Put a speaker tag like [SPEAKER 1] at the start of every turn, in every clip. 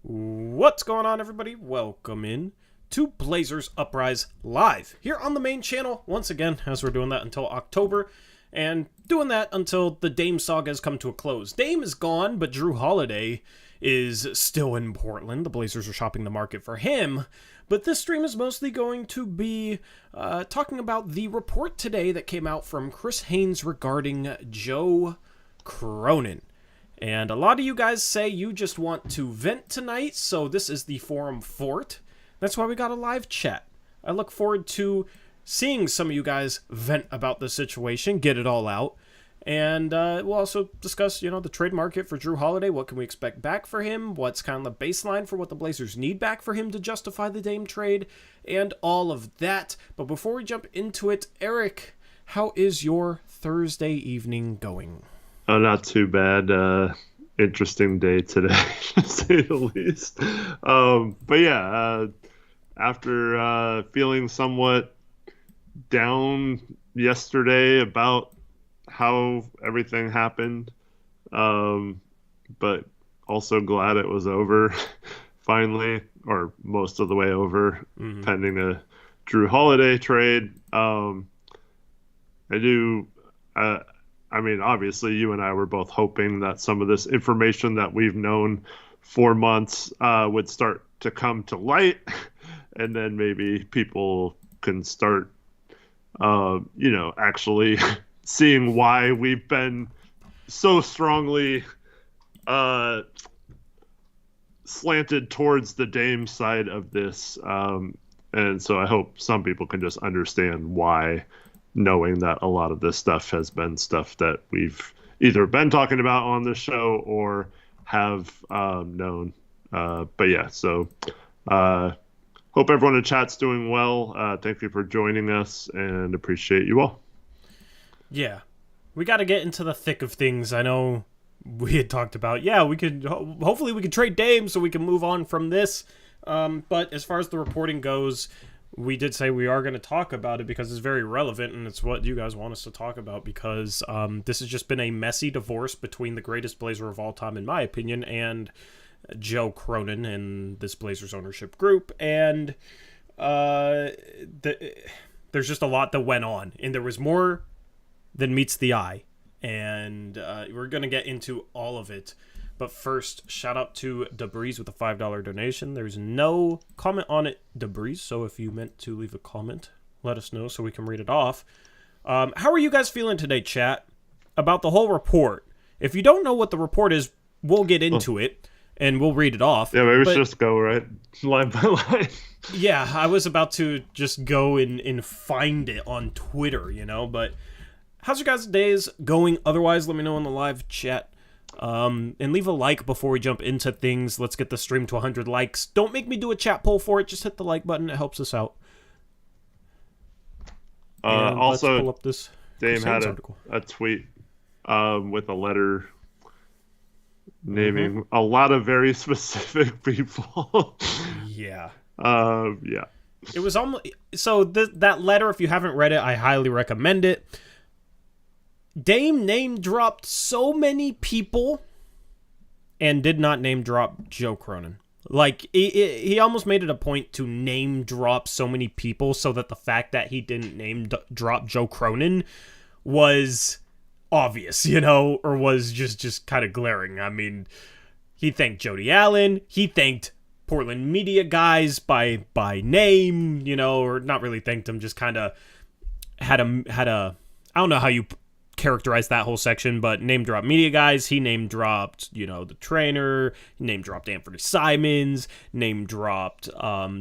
[SPEAKER 1] What's going on, everybody? Welcome in to Blazers Uprise Live here on the main channel once again, as we're doing that until October and doing that until the Dame saga has come to a close. Dame is gone, but Drew Holiday is still in Portland. The Blazers are shopping the market for him, but this stream is mostly going to be talking about the report today that came out from Chris Haynes regarding Joe Cronin. And a lot of you guys say you just want to vent tonight, so this is the forum for it. That's why we got a live chat. I look forward to seeing some of you guys vent about the situation, get it all out. And we'll also discuss, the trade market for Drew Holiday. What can we expect back for him? What's kind of the baseline for what the Blazers need back for him to justify the Dame trade? And all of that. But before we jump into it, Eric, how is your Thursday evening going?
[SPEAKER 2] Oh, not too bad. Interesting day today, to say the least. But yeah, after feeling somewhat down yesterday about how everything happened, but also glad it was over finally, or most of the way over, pending a Drew Holiday trade. Obviously, you and I were both hoping that some of this information that we've known for months would start to come to light, and then maybe people can start, actually seeing why we've been so strongly slanted towards the Dame side of this. And so I hope some people can just understand why, knowing that a lot of this stuff has been stuff that we've either been talking about on the show or have known. But yeah, so hope everyone in chat's doing well. Thank you for joining us and appreciate you all.
[SPEAKER 1] Yeah, we got to get into the thick of things. I know we had talked about, we could, hopefully we could trade Dame so we can move on from this. But as far as the reporting goes, we did say we are going to talk about it because it's very relevant and it's what you guys want us to talk about, because this has just been a messy divorce between the greatest Blazer of all time, in my opinion, and Joe Cronin and this Blazers ownership group. And there's just a lot that went on, and there was more than meets the eye. And we're going to get into all of it. But first, shout out to Debris with a $5 donation. There's no comment on it, Debris, so if you meant to leave a comment, let us know so we can read it off. How are you guys feeling today, chat, about the whole report? If you don't know what the report is, we'll get into it, and we'll read it off.
[SPEAKER 2] Yeah, maybe we should just go, right? Line by line.
[SPEAKER 1] Yeah, I was about to just go and find it on Twitter, but how's your guys' days going? Otherwise, let me know in the live chat. And leave a like before we jump into things. Let's get the stream to 100 likes. Don't make me do a chat poll for it. Just hit the like button. It helps us out.
[SPEAKER 2] Also,
[SPEAKER 1] let's pull up this
[SPEAKER 2] Dame had a tweet with a letter naming a lot of very specific people.
[SPEAKER 1] Yeah.
[SPEAKER 2] Yeah.
[SPEAKER 1] It was almost so that letter. If you haven't read it, I highly recommend it. Dame name dropped so many people and did not name drop Joe Cronin. Like, he almost made it a point to name drop so many people so that the fact that he didn't name drop Joe Cronin was obvious, or was just kind of glaring. I mean, he thanked Jody Allen. He thanked Portland media guys by name, or not really thanked them, just kind of had a, I don't know how you characterize that whole section, but name dropped media guys. He name dropped, the trainer, name dropped Anthony Simons, name dropped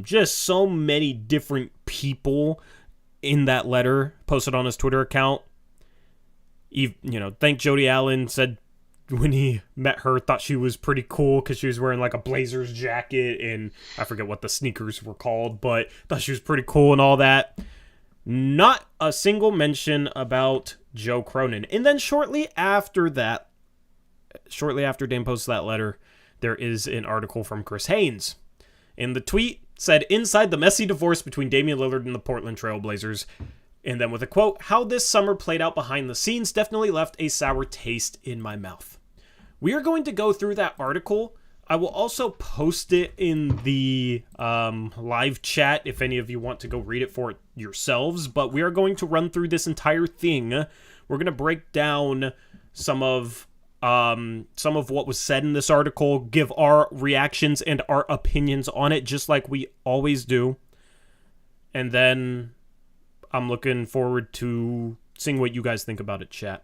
[SPEAKER 1] just so many different people in that letter posted on his Twitter account. Thanked Jody Allen, said when he met her, thought she was pretty cool because she was wearing like a Blazers jacket and I forget what the sneakers were called, but thought she was pretty cool and all that. Not a single mention about Joe Cronin. And then shortly after Dame posted that letter, there is an article from Chris Haynes. And the tweet said, "Inside the messy divorce between Damian Lillard and the Portland Trail Blazers." And then with a quote, "How this summer played out behind the scenes definitely left a sour taste in my mouth." We are going to go through that article I will also post it in the live chat if any of you want to go read it for it yourselves. But we are going to run through this entire thing. We're going to break down some of what was said in this article, give our reactions and our opinions on it, just like we always do. And then I'm looking forward to seeing what you guys think about it, chat.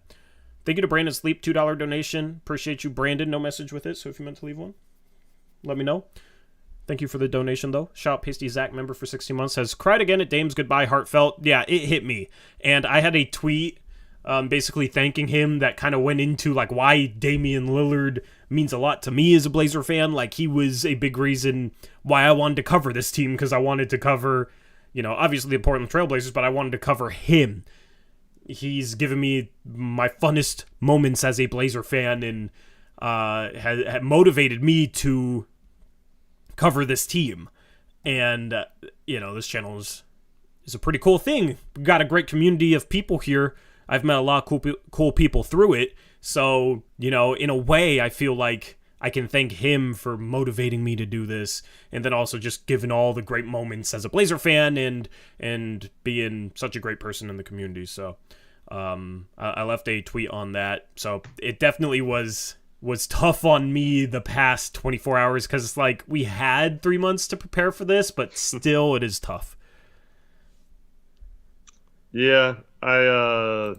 [SPEAKER 1] Thank you to Brandon Sleep, $2 donation. Appreciate you, Brandon. No message with it, so if you meant to leave one, let me know. Thank you for the donation, though. Shout out Pasty Zach, member for 60 months, says, cried again at Dame's goodbye, heartfelt. Yeah, it hit me. And I had a tweet basically thanking him that kind of went into like why Damian Lillard means a lot to me as a Blazer fan. Like, he was a big reason why I wanted to cover this team, because I wanted to cover, obviously the Portland Trail Blazers, but I wanted to cover him. He's given me my funnest moments as a Blazer fan and had motivated me to cover this team. And, this channel is a pretty cool thing. We've got a great community of people here. I've met a lot of cool people through it. So, in a way, I feel like I can thank him for motivating me to do this, and then also just giving all the great moments as a Blazer fan and being such a great person in the community. So I left a tweet on that. So it definitely was tough on me the past 24 hours, because it's like we had 3 months to prepare for this, but still it is tough.
[SPEAKER 2] Yeah, I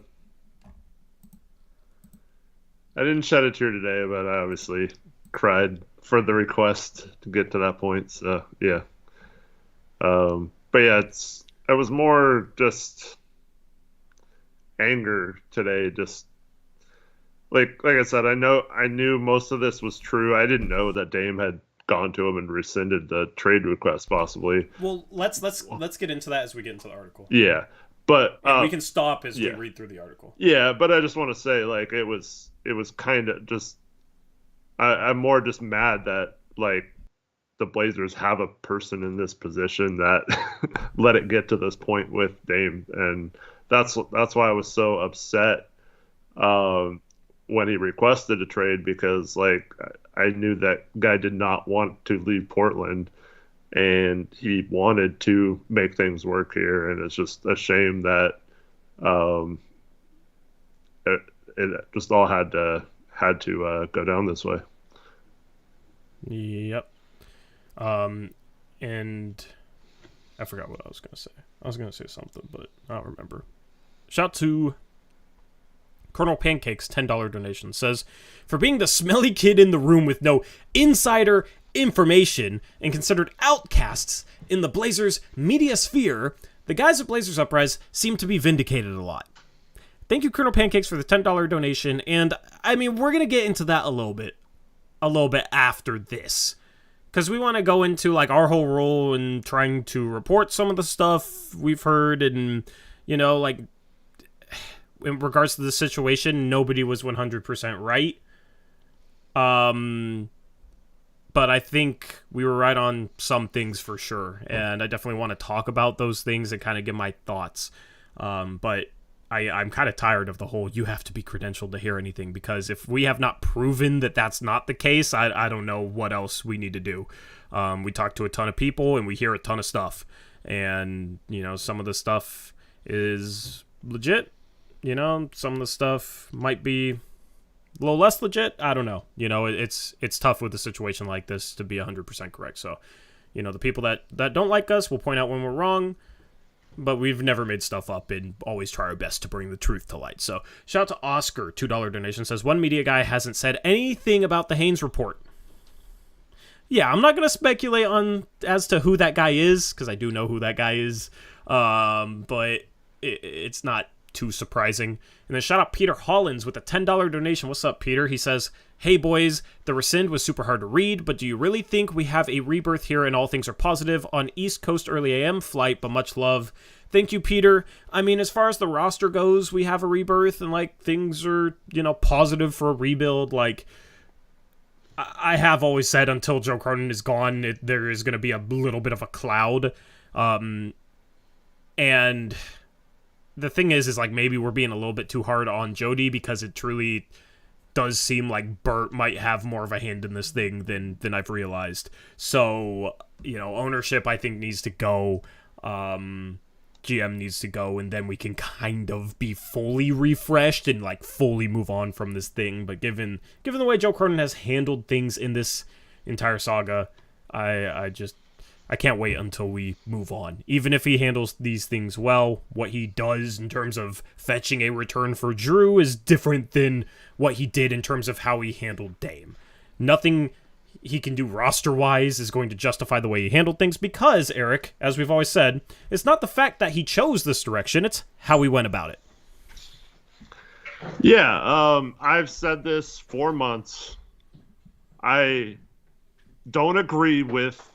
[SPEAKER 2] didn't shed a tear today, but I obviously cried for the request to get to that point. So yeah, but yeah, it was more just anger today. Just like I said, I knew most of this was true. I didn't know that Dame had gone to him and rescinded the trade request, possibly.
[SPEAKER 1] Well, let's get into that as we get into the article.
[SPEAKER 2] Yeah, but
[SPEAKER 1] we can stop as we read through the article.
[SPEAKER 2] Yeah, but I just want to say, like, it was kind of just, I'm more just mad that, like, the Blazers have a person in this position that let it get to this point with Dame, and that's why I was so upset when he requested a trade, because, like, I knew that guy did not want to leave Portland, and he wanted to make things work here, and it's just a shame that it just all had to go down this way.
[SPEAKER 1] Yep. And I forgot what I was gonna say. I was gonna say something, but I don't remember. Shout to Colonel Pancakes, $10 donation, says, for being the smelly kid in the room with no insider information and considered outcasts in the Blazers media sphere, the guys at Blazers Uprise seem to be vindicated a lot. Thank you, Colonel Pancakes, for the $10 donation, and I mean, we're gonna get into that a little bit after this, because we want to go into like our whole role in trying to report some of the stuff we've heard, and like, in regards to the situation, nobody was 100% right. But I think we were right on some things for sure, and I definitely want to talk about those things and kind of give my thoughts. But I'm kind of tired of the whole you have to be credentialed to hear anything, because if we have not proven that that's not the case, I don't know what else we need to do. We talk to a ton of people and we hear a ton of stuff, and some of the stuff is legit. Some of the stuff might be a little less legit. I don't know. It's tough with a situation like this to be 100% correct. So, the people that don't like us will point out when we're wrong, but we've never made stuff up and always try our best to bring the truth to light. So, shout out to Oscar, $2 donation, says, one media guy hasn't said anything about the Haynes report. Yeah, I'm not going to speculate on as to who that guy is, because I do know who that guy is, but it's not too surprising. And then shout out Peter Hollins with a $10 donation. What's up, Peter? He says, hey boys, the rescind was super hard to read, but do you really think we have a rebirth here and all things are positive on East Coast early AM flight, but much love. Thank you, Peter. I mean, as far as the roster goes, we have a rebirth and like things are, positive for a rebuild. Like, I have always said until Joe Cronin is gone, there is going to be a little bit of a cloud. And the thing is like maybe we're being a little bit too hard on Jody, because it truly does seem like Bert might have more of a hand in this thing than I've realized. So, ownership I think needs to go. GM needs to go, and then we can kind of be fully refreshed and like fully move on from this thing. But given the way Joe Cronin has handled things in this entire saga, I can't wait until we move on. Even if he handles these things well, what he does in terms of fetching a return for Drew is different than what he did in terms of how he handled Dame. Nothing he can do roster-wise is going to justify the way he handled things because, Eric, as we've always said, it's not the fact that he chose this direction, it's how he went about it.
[SPEAKER 2] Yeah, I've said this for months. I don't agree with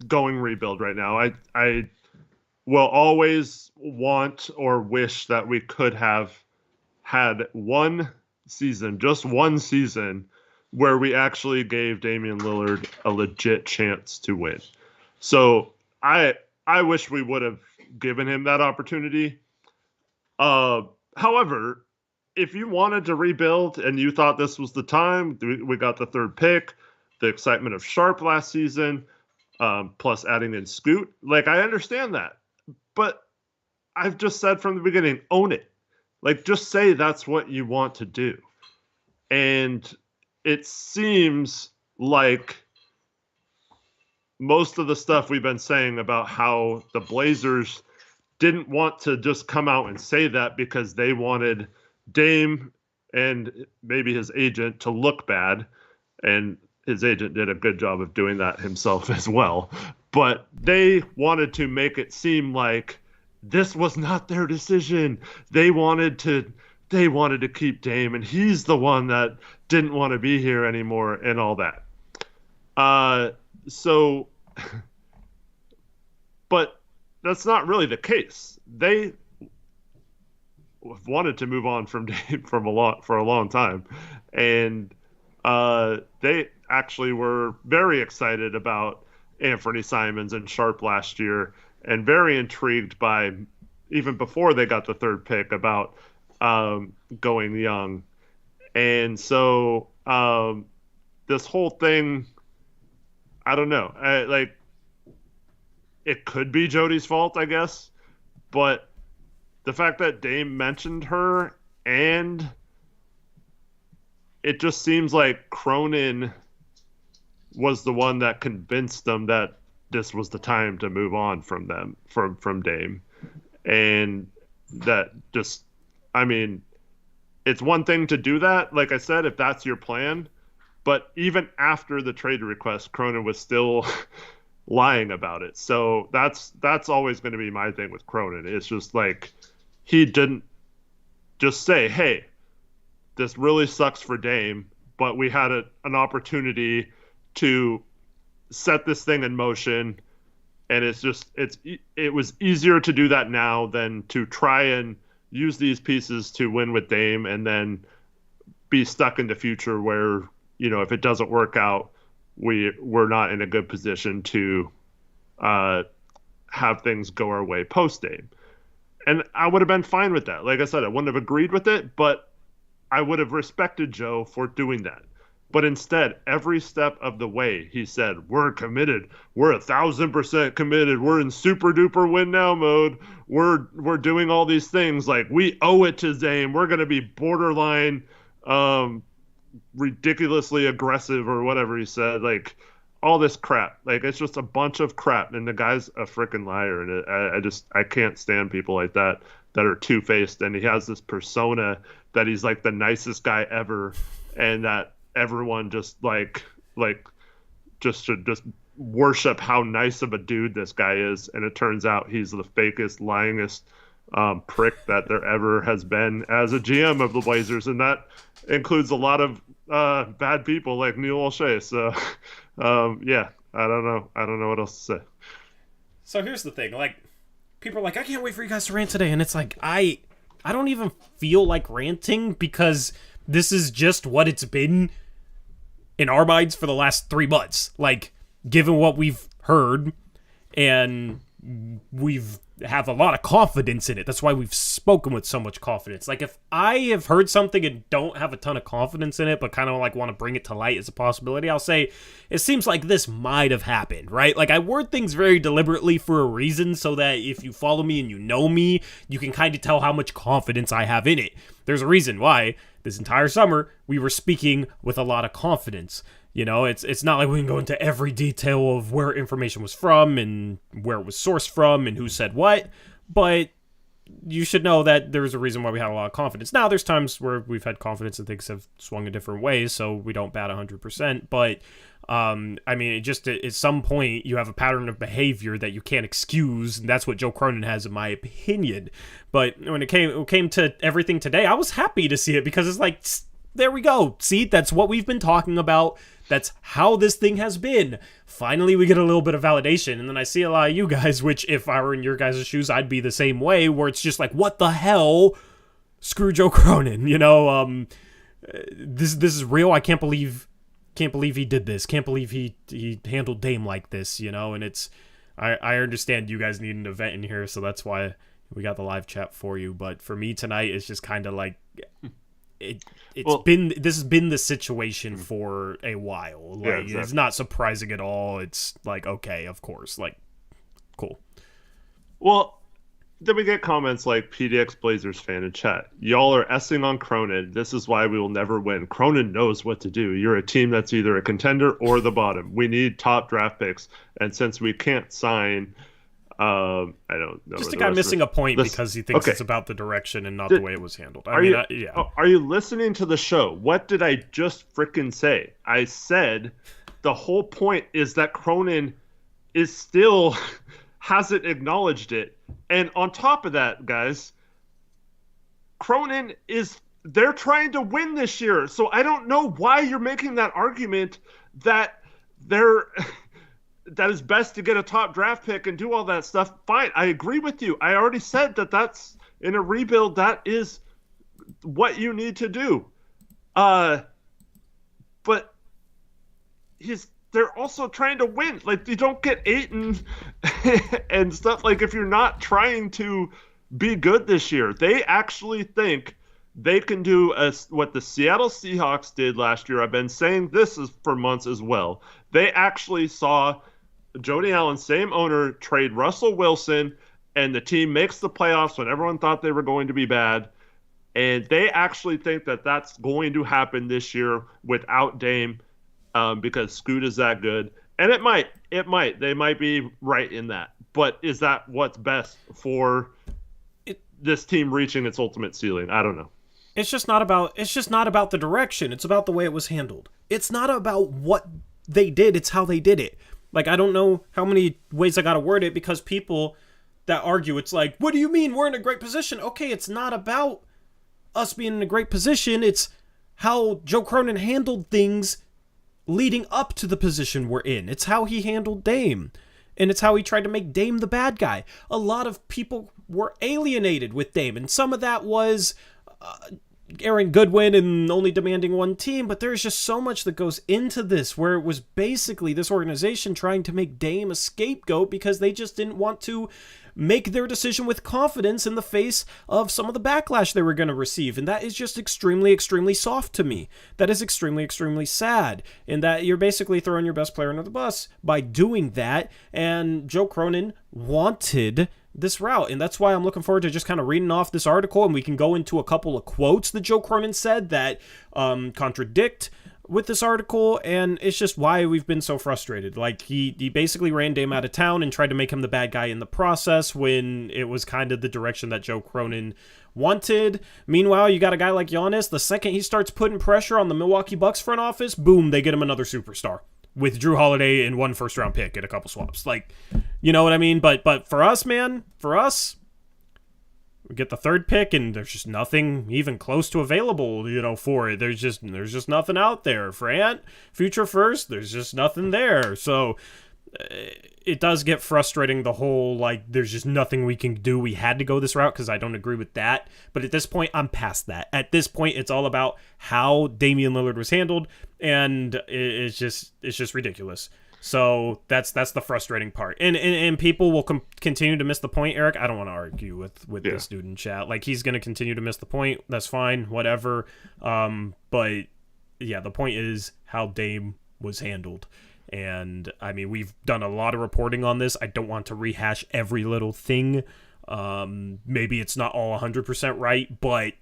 [SPEAKER 2] going rebuild right now. I will always want or wish that we could have had just one season where we actually gave Damian Lillard a legit chance to win. So I wish we would have given him that opportunity. However, if you wanted to rebuild and you thought this was the time, we got the third pick, the excitement of Sharp last season, plus adding in Scoot. Like, I understand that. But I've just said from the beginning, own it. Like, just say that's what you want to do. And it seems like most of the stuff we've been saying about how the Blazers didn't want to just come out and say that because they wanted Dame and maybe his agent to look bad, and his agent did a good job of doing that himself as well. But they wanted to make it seem like this was not their decision. They wanted to keep Dame, and he's the one that didn't want to be here anymore and all that. But that's not really the case. They wanted to move on from Dame for a long time, and they actually were very excited about Anthony Simons and Sharp last year, and very intrigued by, even before they got the third pick, about going young. And so this whole thing, I don't know. It could be Jody's fault, I guess. But the fact that Dame mentioned her, and it just seems like Cronin was the one that convinced them that this was the time to move on from Dame. And that just, I mean, it's one thing to do that, like I said, if that's your plan. But even after the trade request, Cronin was still lying about it. So that's always going to be my thing with Cronin. It's just like, he didn't just say, hey, this really sucks for Dame, but we had an opportunity to set this thing in motion. And it was easier to do that now than to try and use these pieces to win with Dame and then be stuck in the future where, if it doesn't work out, we're not in a good position to have things go our way post Dame. And I would have been fine with that. Like I said, I wouldn't have agreed with it, but I would have respected Joe for doing that. But instead, every step of the way, he said, we're committed. We're 1,000% committed. We're in super duper win now mode. We're doing all these things. Like, we owe it to Dame. We're going to be borderline ridiculously aggressive, or whatever he said. Like, all this crap. Like, it's just a bunch of crap. And the guy's a freaking liar. And I can't stand people like that are two-faced. And he has this persona that he's like the nicest guy ever. And that everyone just should just worship how nice of a dude this guy is. And it turns out he's the fakest, lyingest prick that there ever has been as a GM of the Blazers. And that includes a lot of bad people like Neil O'Shea. So, yeah, I don't know what else to say.
[SPEAKER 1] So here's the thing. Like, people are like, I can't wait for you guys to rant today. And it's like, I don't even feel like ranting, because this is just what it's been in our minds for the last 3 months. Like, given what we've heard and we've have a lot of confidence in it. That's why we've spoken with so much confidence. Like, if I have heard something and don't have a ton of confidence in it, but kind of like want to bring it to light as a possibility, I'll say, it seems like this might have happened, right? Like, I word things very deliberately for a reason so that if you follow me and you know me, you can kind of tell how much confidence I have in it. There's a reason why this entire summer we were speaking with a lot of confidence. You know, it's not like we can go into every detail of where information was from and where it was sourced from and who said what, but you should know that there's a reason why we had a lot of confidence. Now, there's times where we've had confidence and things have swung in different ways, so we don't bat 100%, but I mean, it just at some point you have a pattern of behavior that you can't excuse, and that's what Joe Cronin has, in my opinion. But when it came to everything today, I was happy to see it because it's like, there we go. See, that's what we've been talking about. That's how this thing has been. Finally, we get a little bit of validation. And then I see a lot of you guys, which if I were in your guys' shoes, I'd be the same way, where it's just like, what the hell? Screw Joe Cronin. You know, this is real. I can't believe he did this. Can't believe he handled Dame like this, you know? And I understand you guys need an event in here, so that's why we got the live chat for you. But for me tonight, it's just kind of like... This has been the situation for a while. Like, yeah, exactly. It's not surprising at all. It's like, okay, of course, like, cool.
[SPEAKER 2] Well, then we get comments like PDX Blazers fan in chat. Y'all are essing on Cronin. This is why we will never win. Cronin knows what to do. You're a team that's either a contender or the bottom. We need top draft picks, and since we can't sign. I don't know.
[SPEAKER 1] Just a guy missing a point because he thinks it's about the direction and not the way it was handled.
[SPEAKER 2] Are you listening to the show? What did I just frickin' say? I said the whole point is that Cronin is still hasn't acknowledged it. And on top of that, guys, Cronin they're trying to win this year. So I don't know why you're making that argument that that is best to get a top draft pick and do all that stuff. Fine, I agree with you. I already said that's in a rebuild. That is what you need to do. But they're also trying to win. Like, you don't get Ayton and stuff. Like, if you're not trying to be good this year, they actually think they can do what the Seattle Seahawks did last year. I've been saying this for months as well. They actually saw Jody Allen, same owner, trade Russell Wilson, and the team makes the playoffs when everyone thought they were going to be bad. And they actually think that that's going to happen this year without Dame because Scoot is that good. And it might. They might be right in that. But is that what's best for this team reaching its ultimate ceiling? I don't know.
[SPEAKER 1] It's just not about the direction. It's about the way it was handled. It's not about what they did. It's how they did it. Like, I don't know how many ways I gotta word it, because people that argue, it's like, what do you mean we're in a great position? Okay, it's not about us being in a great position. It's how Joe Cronin handled things leading up to the position we're in. It's how he handled Dame. And it's how he tried to make Dame the bad guy. A lot of people were alienated with Dame, and some of that was Aaron Goodwin and only demanding one team, but there's just so much that goes into this, where it was basically this organization trying to make Dame a scapegoat because they just didn't want to make their decision with confidence in the face of some of the backlash they were going to receive. And that is just extremely, extremely soft to me. That is extremely, extremely sad, in that you're basically throwing your best player under the bus by doing that. And Joe Cronin wanted this route, and that's why I'm looking forward to just kind of reading off this article, and we can go into a couple of quotes that Joe Cronin said that contradict with this article, and it's just why we've been so frustrated. Like, he basically ran Dame out of town and tried to make him the bad guy in the process when it was kind of the direction that Joe Cronin wanted. Meanwhile, you got a guy like Giannis, the second he starts putting pressure on the Milwaukee Bucks front office, boom, they get him another superstar with Drew Holiday and one first-round pick and a couple swaps. Like, you know what I mean? But for us, man, we get the third pick, and there's just nothing even close to available, for it. There's just nothing out there. For Ant, future first, there's just nothing there. So it does get frustrating, the whole, like, there's just nothing we can do. We had to go this route, because I don't agree with that. But at this point, I'm past that. At this point, it's all about how Damian Lillard was handled, and it's just ridiculous. So that's the frustrating part, and people will continue to miss the point. Eric, I don't want to argue with this dude in chat. Like, he's going to continue to miss the point. That's fine, whatever. But yeah, the point is how Dame was handled, and I mean, we've done a lot of reporting on this. I don't want to rehash every little thing. Maybe it's not all 100% right, but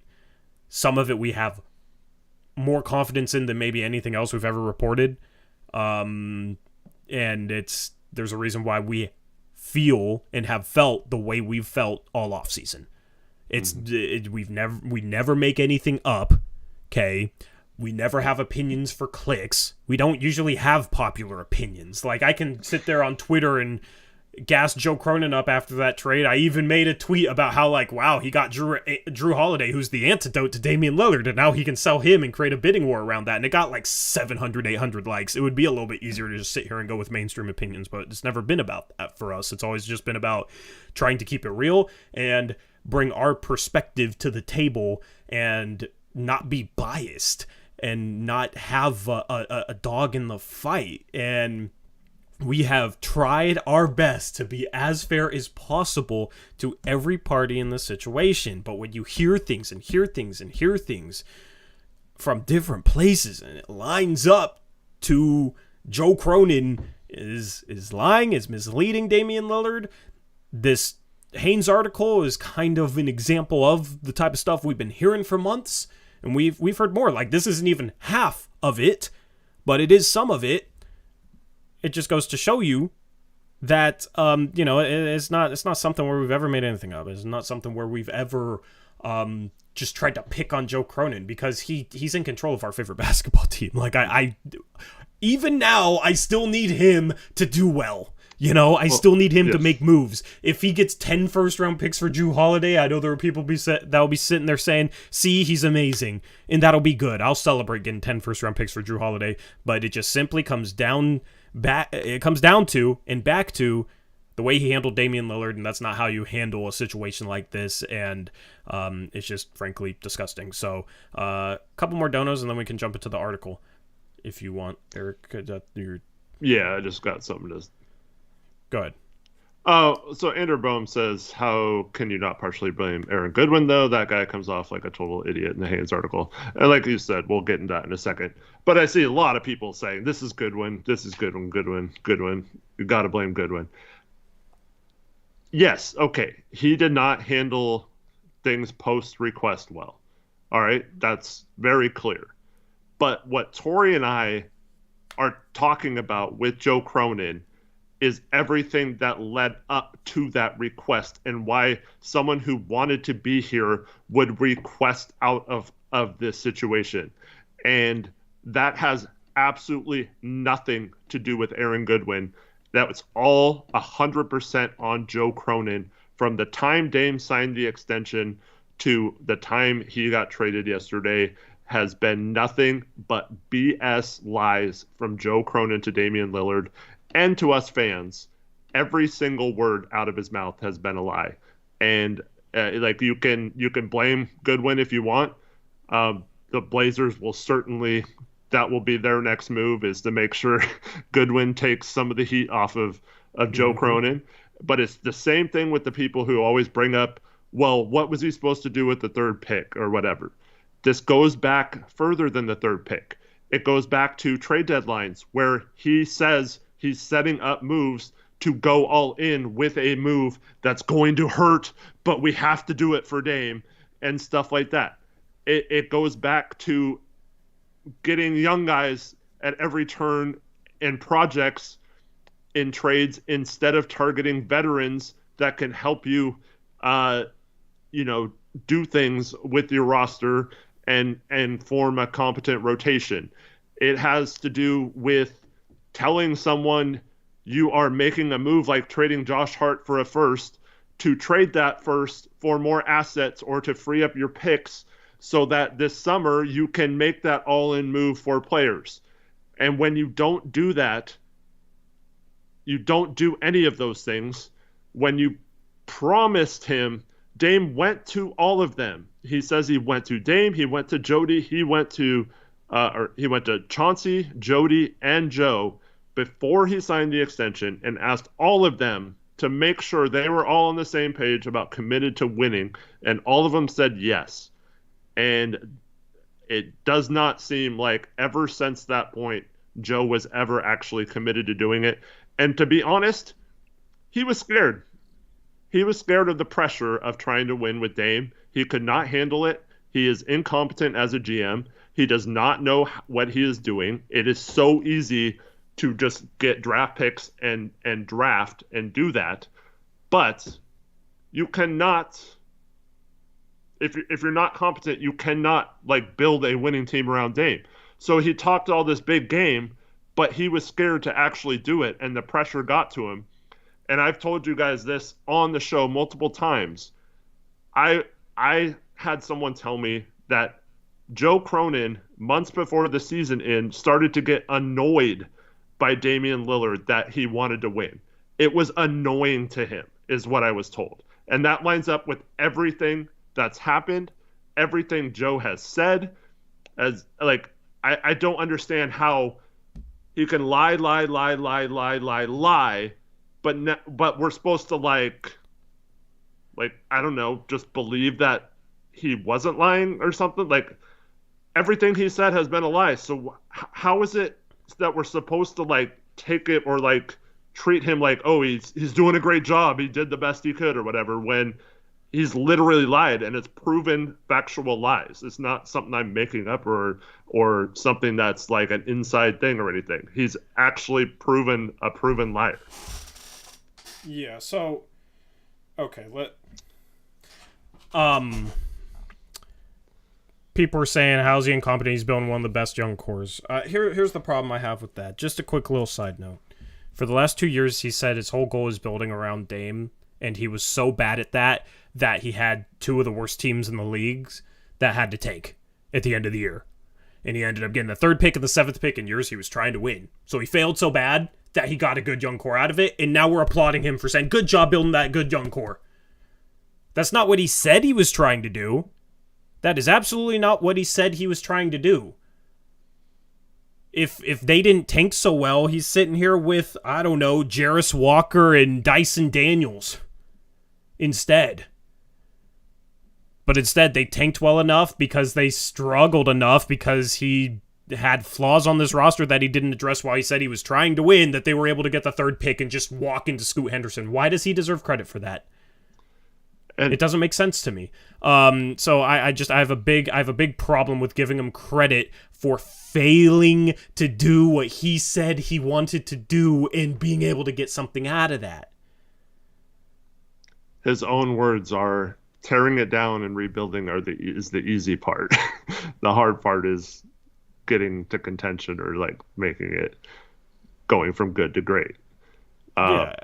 [SPEAKER 1] some of it we have more confidence in than maybe anything else we've ever reported. And there's a reason why we feel and have felt the way we've felt all off season. We never make anything up. Okay. We never have opinions for clicks. We don't usually have popular opinions. Like, I can sit there on Twitter and gas Joe Cronin up after that trade. I even made a tweet about how, like, wow, he got Drew Holiday, who's the antidote to Damian Lillard, and now he can sell him and create a bidding war around that. And it got like 700, 800 likes. It would be a little bit easier to just sit here and go with mainstream opinions, but it's never been about that for us. It's always just been about trying to keep it real and bring our perspective to the table and not be biased and not have a dog in the fight. And we have tried our best to be as fair as possible to every party in the situation. But when you hear things and hear things and hear things from different places, and it lines up to Joe Cronin is lying, is misleading Damian Lillard, this Haynes article is kind of an example of the type of stuff we've been hearing for months. And we've heard more. Like, this isn't even half of it, but it is some of it. It just goes to show you that, it's not something where we've ever made anything of. It's not something where we've ever just tried to pick on Joe Cronin, because he's in control of our favorite basketball team. Like, I even now, I still need him to do well. I still need him to make moves. If he gets 10 first-round picks for Drew Holiday, I know there are people that will be sitting there saying, see, he's amazing, and that'll be good. I'll celebrate getting 10 first-round picks for Drew Holiday, but it just simply comes down to and back to the way he handled Damian Lillard, and that's not how you handle a situation like this, and it's just, frankly, disgusting. So, a couple more donos, and then we can jump into the article, if you want. Eric,
[SPEAKER 2] Yeah, I just got something to...
[SPEAKER 1] Go ahead.
[SPEAKER 2] So Andrew Bohm says, how can you not partially blame Aaron Goodwin, though? That guy comes off like a total idiot in the Haynes article. And like you said, we'll get into that in a second. But I see a lot of people saying, this is Goodwin. You got to blame Goodwin. Yes, okay. He did not handle things post-request well. All right? That's very clear. But what Tori and I are talking about with Joe Cronin is everything that led up to that request, and why someone who wanted to be here would request out of this situation. And that has absolutely nothing to do with Aaron Goodwin. That was all 100% on Joe Cronin from the time Dame signed the extension to the time he got traded yesterday. Has been nothing but BS lies from Joe Cronin to Damian Lillard. And to us fans, every single word out of his mouth has been a lie. And you can blame Goodwin if you want. The Blazers will certainly, that will be their next move, is to make sure Goodwin takes some of the heat off of Joe Cronin. But it's the same thing with the people who always bring up, well, what was he supposed to do with the third pick or whatever? This goes back further than the third pick. It goes back to trade deadlines where he says he's setting up moves to go all in with a move that's going to hurt, but we have to do it for Dame and stuff like that. It goes back to getting young guys at every turn in projects in trades instead of targeting veterans that can help you, do things with your roster and form a competent rotation. It has to do with telling someone you are making a move like trading Josh Hart for a first, to trade that first for more assets or to free up your picks so that this summer you can make that all-in move for players. And when you don't do that, you don't do any of those things. When you promised him, Dame went to all of them. He says he went to Dame, he went to Jody, he went to Chauncey, Jody, and Joe before he signed the extension and asked all of them to make sure they were all on the same page about committed to winning, and all of them said yes. And it does not seem like ever since that point Joe was ever actually committed to doing it. And to be honest, he was scared. He was scared of the pressure of trying to win with Dame. He could not handle it. He is incompetent as a GM. He does not know what he is doing. It is so easy to just get draft picks and draft and do that. But you cannot, if you're not competent, you cannot like build a winning team around Dame. So he talked all this big game, but he was scared to actually do it, and the pressure got to him. And I've told you guys this on the show multiple times. I had someone tell me that Joe Cronin, months before the season ended, started to get annoyed by Damian Lillard that he wanted to win. It was annoying to him, is what I was told. And that lines up with everything that's happened, everything Joe has said. As like, I don't understand how he can lie, but we're supposed to like I don't know, just believe that he wasn't lying or something. Like everything he said has been a lie. So how is it that we're supposed to like take it or like treat him like, oh, he's doing a great job, he did the best he could or whatever, when he's literally lied, and it's proven factual lies. It's not something I'm making up or something that's like an inside thing or anything. He's actually proven liar.
[SPEAKER 1] Yeah, so okay, people are saying how's he incompetent? He's building one of the best young cores. Here's the problem I have with that. Just a quick little side note. For the last 2 years, he said his whole goal is building around Dame, and he was so bad at that he had two of the worst teams in the leagues that had to take at the end of the year. And he ended up getting the 3rd pick and the 7th pick in years he was trying to win. So he failed so bad that he got a good young core out of it, and now we're applauding him for saying, good job building that good young core. That's not what he said he was trying to do. That is absolutely not what he said he was trying to do. If they didn't tank so well, he's sitting here with, I don't know, Jarris Walker and Dyson Daniels instead. But instead, they tanked well enough because they struggled enough because he had flaws on this roster that he didn't address while he said he was trying to win, that they were able to get the 3rd pick and just walk into Scoot Henderson. Why does he deserve credit for that? And it doesn't make sense to me. So I have a big problem with giving him credit for failing to do what he said he wanted to do and being able to get something out of that.
[SPEAKER 2] His own words are, tearing it down and rebuilding is the easy part. The hard part is getting to contention or like making it going from good to great.
[SPEAKER 1] Yeah.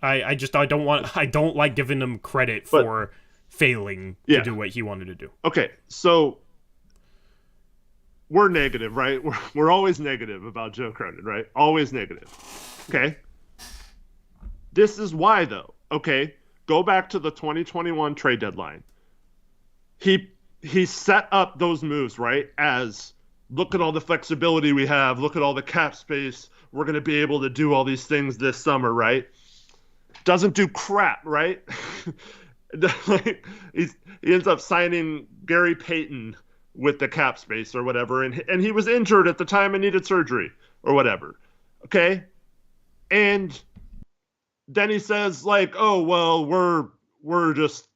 [SPEAKER 1] I don't like giving him credit for failing to do what he wanted to do.
[SPEAKER 2] Okay, so we're negative, right? We're always negative about Joe Cronin, right? Always negative. Okay. This is why, though. Okay, go back to the 2021 trade deadline. He set up those moves, right, as look at all the flexibility we have, look at all the cap space, we're going to be able to do all these things this summer, right? Doesn't do crap, right? He ends up signing Gary Payton with the cap space or whatever, and he was injured at the time and needed surgery or whatever. Okay? And then he says, like, oh, well, we're just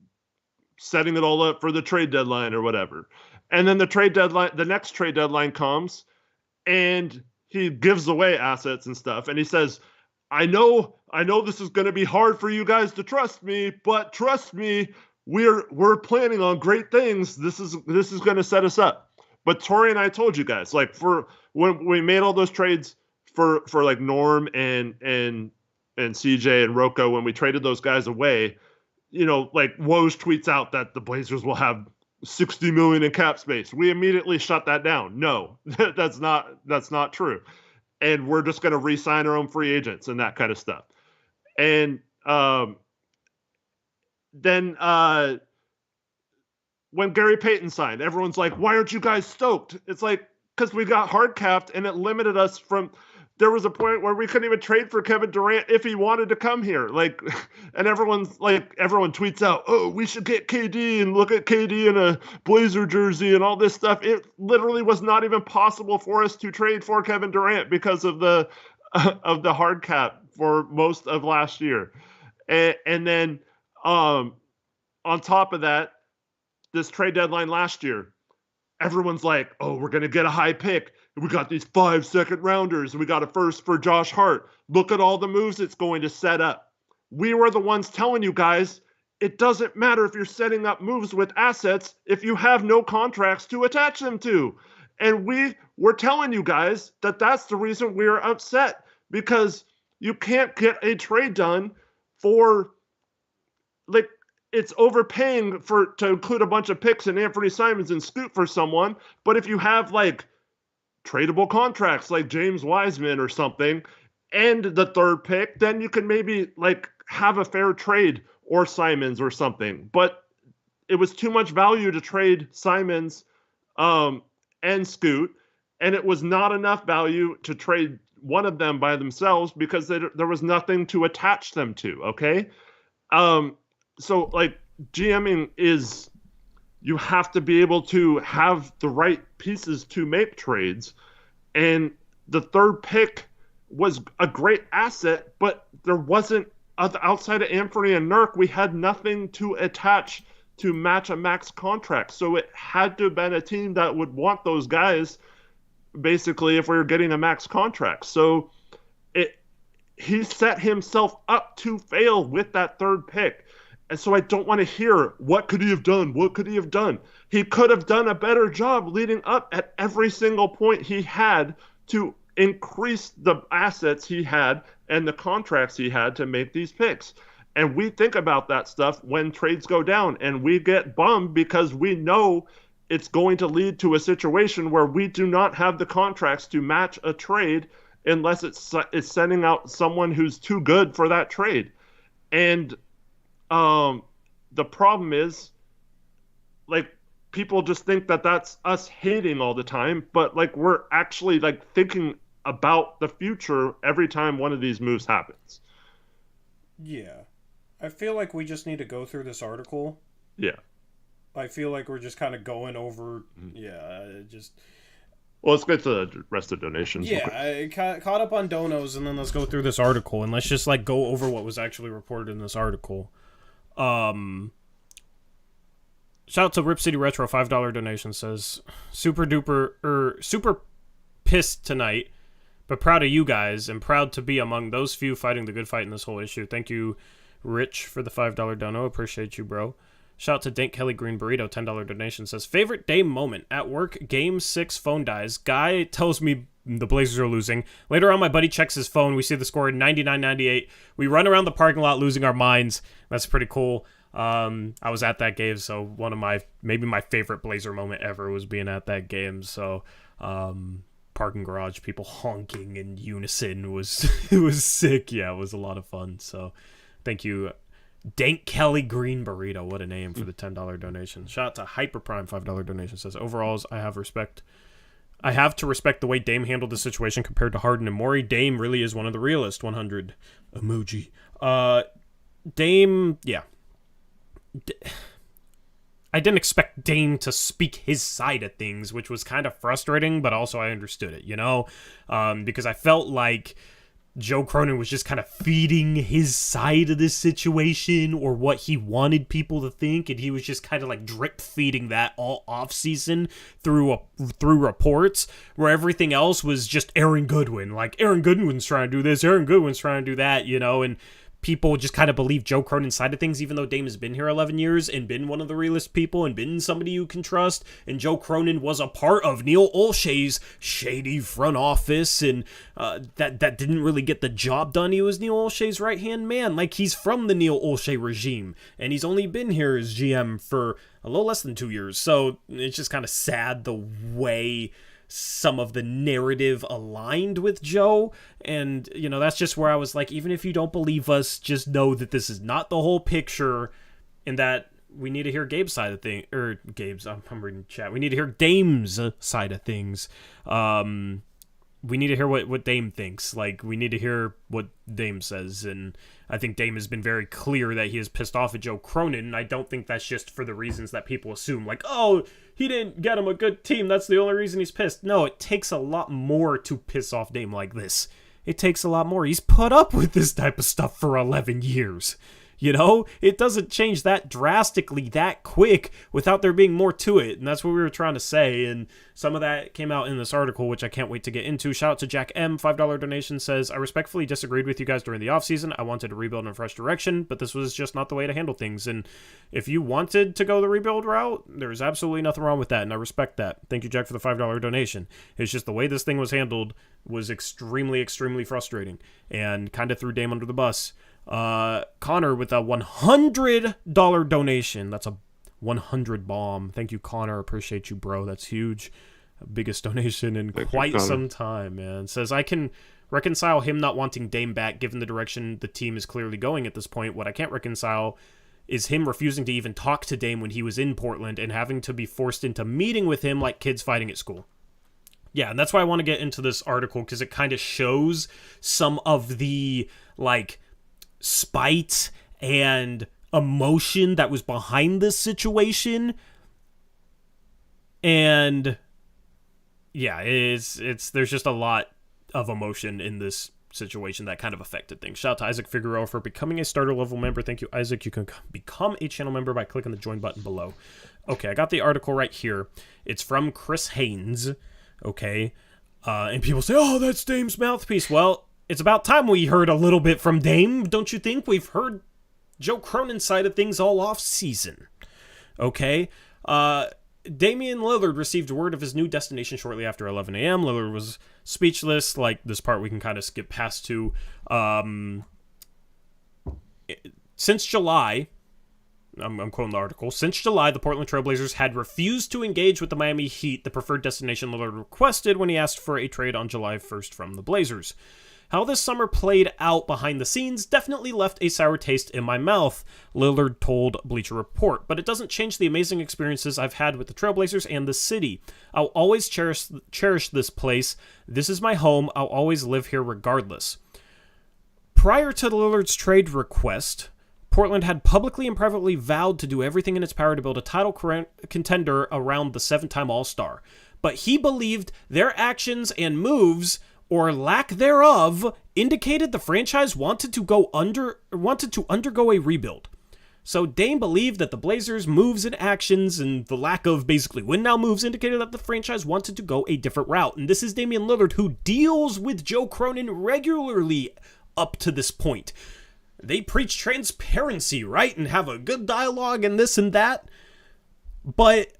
[SPEAKER 2] setting it all up for the trade deadline or whatever. And then the next trade deadline comes, and he gives away assets and stuff, and he says, I know this is going to be hard for you guys to trust me, but trust me, we're planning on great things. This is going to set us up. But Tori and I told you guys, like, for when we made all those trades for like Norm and CJ and Rocco, when we traded those guys away, you know, like Woj tweets out that the Blazers will have $60 million in cap space. We immediately shut that down. No, that's not true. And we're just going to re-sign our own free agents and that kind of stuff. And then when Gary Payton signed, everyone's like, why aren't you guys stoked? It's like, because we got hard capped and it limited us from. There was a point where we couldn't even trade for Kevin Durant if he wanted to come here. Like, and everyone tweets out, "Oh, we should get KD and look at KD in a Blazer jersey and all this stuff." It literally was not even possible for us to trade for Kevin Durant because of the hard cap for most of last year, and then on top of that, this trade deadline last year, everyone's like, "Oh, we're gonna get a high pick. We got these 5 second rounders, and we got a first for Josh Hart. Look at all the moves it's going to set up." We were the ones telling you guys, it doesn't matter if you're setting up moves with assets if you have no contracts to attach them to. And we were telling you guys that that's the reason we're upset, because you can't get a trade done for, like, it's overpaying to include a bunch of picks and Anthony Simons and Scoot for someone. But if you have, like, tradable contracts like James Wiseman or something and the third pick, then you can maybe, like, have a fair trade, or Simons or something. But it was too much value to trade Simons and Scoot, and it was not enough value to trade one of them by themselves because there was nothing to attach them to, okay? So, like, GMing is, you have to be able to have the right pieces to make trades. And the third pick was a great asset, but there wasn't, outside of Anthony and Nurk, we had nothing to attach to match a max contract. So it had to have been a team that would want those guys, basically, if we were getting a max contract. So he set himself up to fail with that third pick. And so I don't want to hear, what could he have done? What could he have done? He could have done a better job leading up at every single point he had to increase the assets he had and the contracts he had to make these picks. And we think about that stuff when trades go down, and we get bummed because we know it's going to lead to a situation where we do not have the contracts to match a trade unless it's sending out someone who's too good for that trade. And the problem is, like, people just think that that's us hating all the time, but, like, we're actually, like, thinking about the future every time one of these moves happens.
[SPEAKER 1] Yeah. I feel like we just need to go through this article.
[SPEAKER 2] Yeah.
[SPEAKER 1] I feel like we're just kind of going over,
[SPEAKER 2] Well, let's get to the rest of the donations.
[SPEAKER 1] Yeah, I caught up on donos, and then let's go through this article, and let's just, like, go over what was actually reported in this article. Shout out to Rip City Retro, $5 donation, says, super pissed tonight, but proud of you guys, and proud to be among those few fighting the good fight in this whole issue. Thank you, Rich, for the $5 dono. Appreciate you, bro. Shout out to Dank Kelly Green Burrito, $10 donation, says, favorite day moment at work, game 6, phone dies. Guy tells me the Blazers are losing. Later on, my buddy checks his phone. We see the score 99-98. We run around the parking lot losing our minds. That's pretty cool. I was at that game, so maybe my favorite Blazer moment ever was being at that game. So, parking garage, people honking in unison was it was sick. Yeah, it was a lot of fun. So, thank you, Dank Kelly Green Burrito. What a name for the $10 donation. Shout out to Hyperprime, $5 donation, says, overalls, I have to respect the way Dame handled the situation compared to Harden and Morey. Dame really is one of the realest. 100 emoji. Dame, yeah. I didn't expect Dame to speak his side of things, which was kind of frustrating, but also I understood it, because I felt like Joe Cronin was just kind of feeding his side of this situation, or what he wanted people to think, and he was just kind of like drip feeding that all off season through reports, where everything else was just Aaron Goodwin. Like, Aaron Goodwin's trying to do this, Aaron Goodwin's trying to do that, and people just kind of believe Joe Cronin's side of things, even though Dame has been here 11 years and been one of the realest people and been somebody you can trust. And Joe Cronin was a part of Neil Olshey's shady front office, and that didn't really get the job done. He was Neil Olshey's right-hand man. Like, he's from the Neil Olshey regime, and he's only been here as GM for a little less than 2 years. So it's just kind of sad the way some of the narrative aligned with Joe, and that's just where I was like, even if you don't believe us, just know that this is not the whole picture, and that we need to hear Gabe's side of things, or Gabe's, I'm reading chat. We need to hear Dame's side of things. We need to hear what Dame thinks. Like, we need to hear what Dame says, and I think Dame has been very clear that he is pissed off at Joe Cronin, and I don't think that's just for the reasons that people assume, like, oh, he didn't get him a good team, that's the only reason he's pissed. No, it takes a lot more to piss off Dame like this. It takes a lot more. He's put up with this type of stuff for 11 years. You know, it doesn't change that drastically that quick without there being more to it. And that's what we were trying to say. And some of that came out in this article, which I can't wait to get into. Shout out to Jack M. $5 donation says, I respectfully disagreed with you guys during the offseason. I wanted to rebuild in a fresh direction, but this was just not the way to handle things. And if you wanted to go the rebuild route, there's absolutely nothing wrong with that. And I respect that. Thank you, Jack, for the $5 donation. It's just the way this thing was handled was extremely, extremely frustrating and kind of threw Dame under the bus. Connor with a $100 donation. That's a 100 bomb. Thank you, Connor. Appreciate you, bro. That's huge. Biggest donation in quite some time, man. Says, I can reconcile him not wanting Dame back given the direction the team is clearly going at this point. What I can't reconcile is him refusing to even talk to Dame when he was in Portland and having to be forced into meeting with him like kids fighting at school. Yeah, and that's why I want to get into this article, because it kind of shows some of the, like, spite and emotion that was behind this situation. And yeah, it's there's just a lot of emotion in this situation that kind of affected things. Shout out to Isaac Figueroa for becoming a starter level member. Thank you, Isaac. You can become a channel member by clicking the join button below. Okay, I got the article right here. It's from Chris Haynes. Okay, and people say, oh, that's Dame's mouthpiece. Well, it's about time we heard a little bit from Dame, don't you think? We've heard Joe Cronin's side of things all off season. Okay? Damian Lillard received word of his new destination shortly after 11 a.m. Lillard was speechless. Like, this part we can kind of skip past to. Since July, I'm quoting the article, since July, the Portland Trailblazers had refused to engage with the Miami Heat, the preferred destination Lillard requested when he asked for a trade on July 1st from the Blazers. How this summer played out behind the scenes definitely left a sour taste in my mouth, Lillard told Bleacher Report, but it doesn't change the amazing experiences I've had with the Trailblazers and the city. I'll always cherish this place. This is my home. I'll always live here regardless. Prior to Lillard's trade request, Portland had publicly and privately vowed to do everything in its power to build a title contender around the 7-time All-Star, but he believed their actions and moves, or lack thereof, indicated the franchise wanted to undergo a rebuild. So Dame believed that the Blazers' moves and actions and the lack of basically win now moves indicated that the franchise wanted to go a different route. And this is Damian Lillard, who deals with Joe Cronin regularly up to this point. They preach transparency, right? And have a good dialogue and this and that. But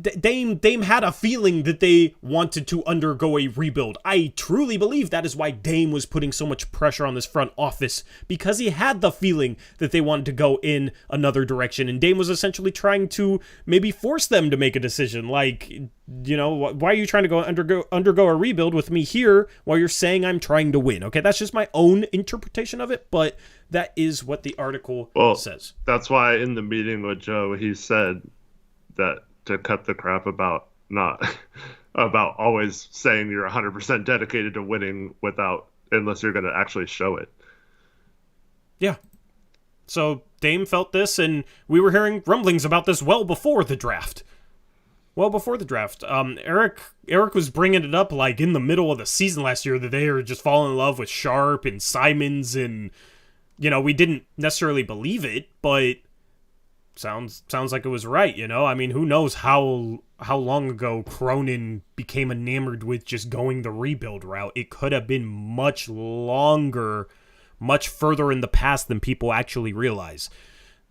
[SPEAKER 1] Dame had a feeling that they wanted to undergo a rebuild. I truly believe that is why Dame was putting so much pressure on this front office, because he had the feeling that they wanted to go in another direction, and Dame was essentially trying to maybe force them to make a decision. Like, you know, why are you trying to undergo a rebuild with me here while you're saying I'm trying to win? Okay, that's just my own interpretation of it, but that is what the article says.
[SPEAKER 2] That's why in the meeting with Joe, he said that to cut the crap about about always saying you're 100% dedicated to winning unless you're going to actually show it. Yeah.
[SPEAKER 1] So Dame felt this, and we were hearing rumblings about this well before the draft. Eric was bringing it up like in the middle of the season last year that they were just falling in love with Sharp and Simons, and you know, we didn't necessarily believe it, but sounds like it was right, you know? I mean, who knows how long ago Cronin became enamored with just going the rebuild route. It could have been much longer, much further in the past than people actually realize.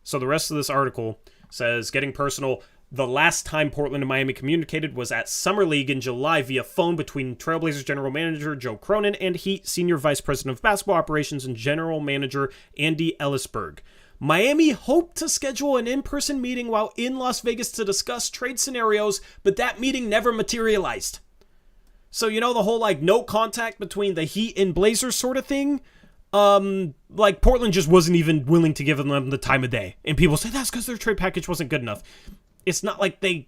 [SPEAKER 1] So the rest of this article says, getting personal, the last time Portland and Miami communicated was at Summer League in July via phone between Trailblazers general manager Joe Cronin and Heat senior vice president of basketball operations and general manager Andy Ellisberg. Miami hoped to schedule an in-person meeting while in Las Vegas to discuss trade scenarios, but that meeting never materialized. So, you know, the whole, like, no contact between the Heat and Blazers sort of thing? like Portland just wasn't even willing to give them the time of day. And people say that's because their trade package wasn't good enough. It's not like they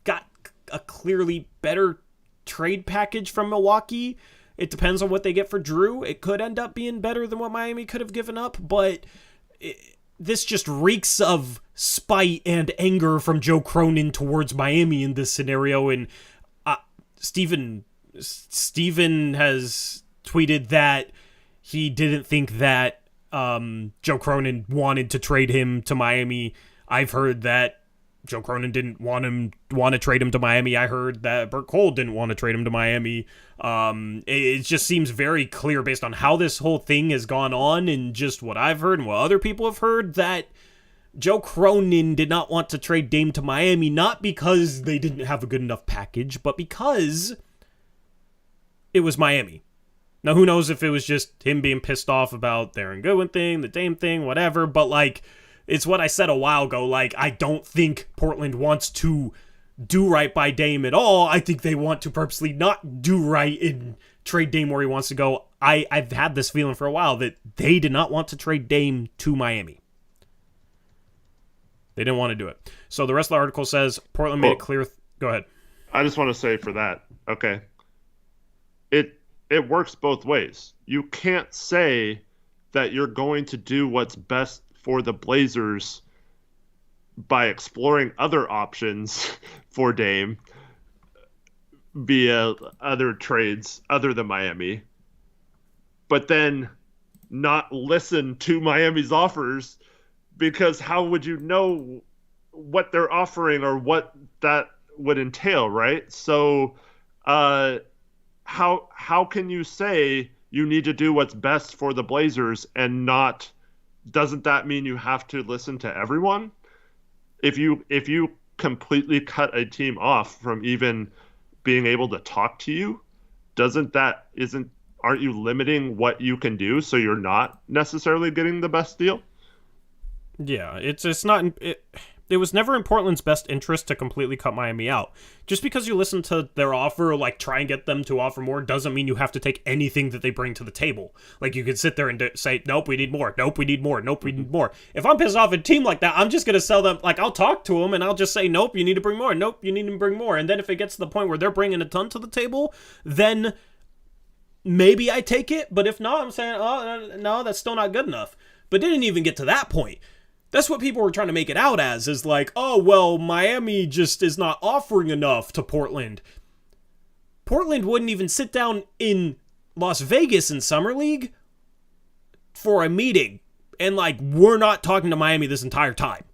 [SPEAKER 1] got a clearly better trade package from Milwaukee. It depends on what they get for Drew. It could end up being better than what Miami could have given up, but this just reeks of spite and anger from Joe Cronin towards Miami in this scenario. And Steven has tweeted that he didn't think that Joe Cronin wanted to trade him to Miami. I've heard that Joe Cronin didn't want to trade him to Miami. I heard that Bert Cole didn't want to trade him to Miami. It just seems very clear based on how this whole thing has gone on and just what I've heard and what other people have heard that Joe Cronin did not want to trade Dame to Miami, not because they didn't have a good enough package, but because it was Miami. Now, who knows if it was just him being pissed off about the Aaron Goodwin thing, the Dame thing, whatever, but like, it's what I said a while ago. Like, I don't think Portland wants to do right by Dame at all. I think they want to purposely not do right and trade Dame where he wants to go. I've had this feeling for a while that they did not want to trade Dame to Miami. They didn't want to do it. So the rest of the article says Portland made it clear. Go ahead.
[SPEAKER 2] I just want to say for that, okay, it works both ways. You can't say that you're going to do what's best for the Blazers by exploring other options for Dame via other trades other than Miami, but then not listen to Miami's offers, because how would you know what they're offering or what that would entail, right? So how can you say you need to do what's best for the Blazers and not, doesn't that mean you have to listen to everyone? If you completely cut a team off from even being able to talk to you, aren't you limiting what you can do, so you're not necessarily getting the best deal?
[SPEAKER 1] Yeah, it's not. It was never in Portland's best interest to completely cut Miami out. Just because you listen to their offer or like try and get them to offer more doesn't mean you have to take anything that they bring to the table. Like, you could sit there and say, nope, we need more. Nope, we need more. Nope, we need more. If I'm pissed off at a team like that, I'm just going to sell them. Like, I'll talk to them and I'll just say, nope, you need to bring more. Nope, you need to bring more. And then if it gets to the point where they're bringing a ton to the table, then maybe I take it. But if not, I'm saying, oh, no, that's still not good enough. But it didn't even get to that point. That's what people were trying to make it out as, is like, oh, well, Miami just is not offering enough to Portland. Portland wouldn't even sit down in Las Vegas in Summer League for a meeting. And, like, we're not talking to Miami this entire time.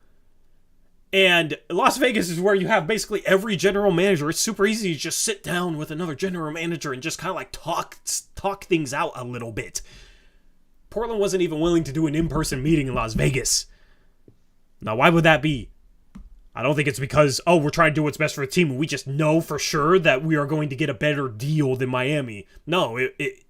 [SPEAKER 1] And Las Vegas is where you have basically every general manager. It's super easy to just sit down with another general manager and just kind of like talk things out a little bit. Portland wasn't even willing to do an in-person meeting in Las Vegas. Now, why would that be? I don't think it's because, oh, we're trying to do what's best for the team and we just know for sure that we are going to get a better deal than Miami. No, it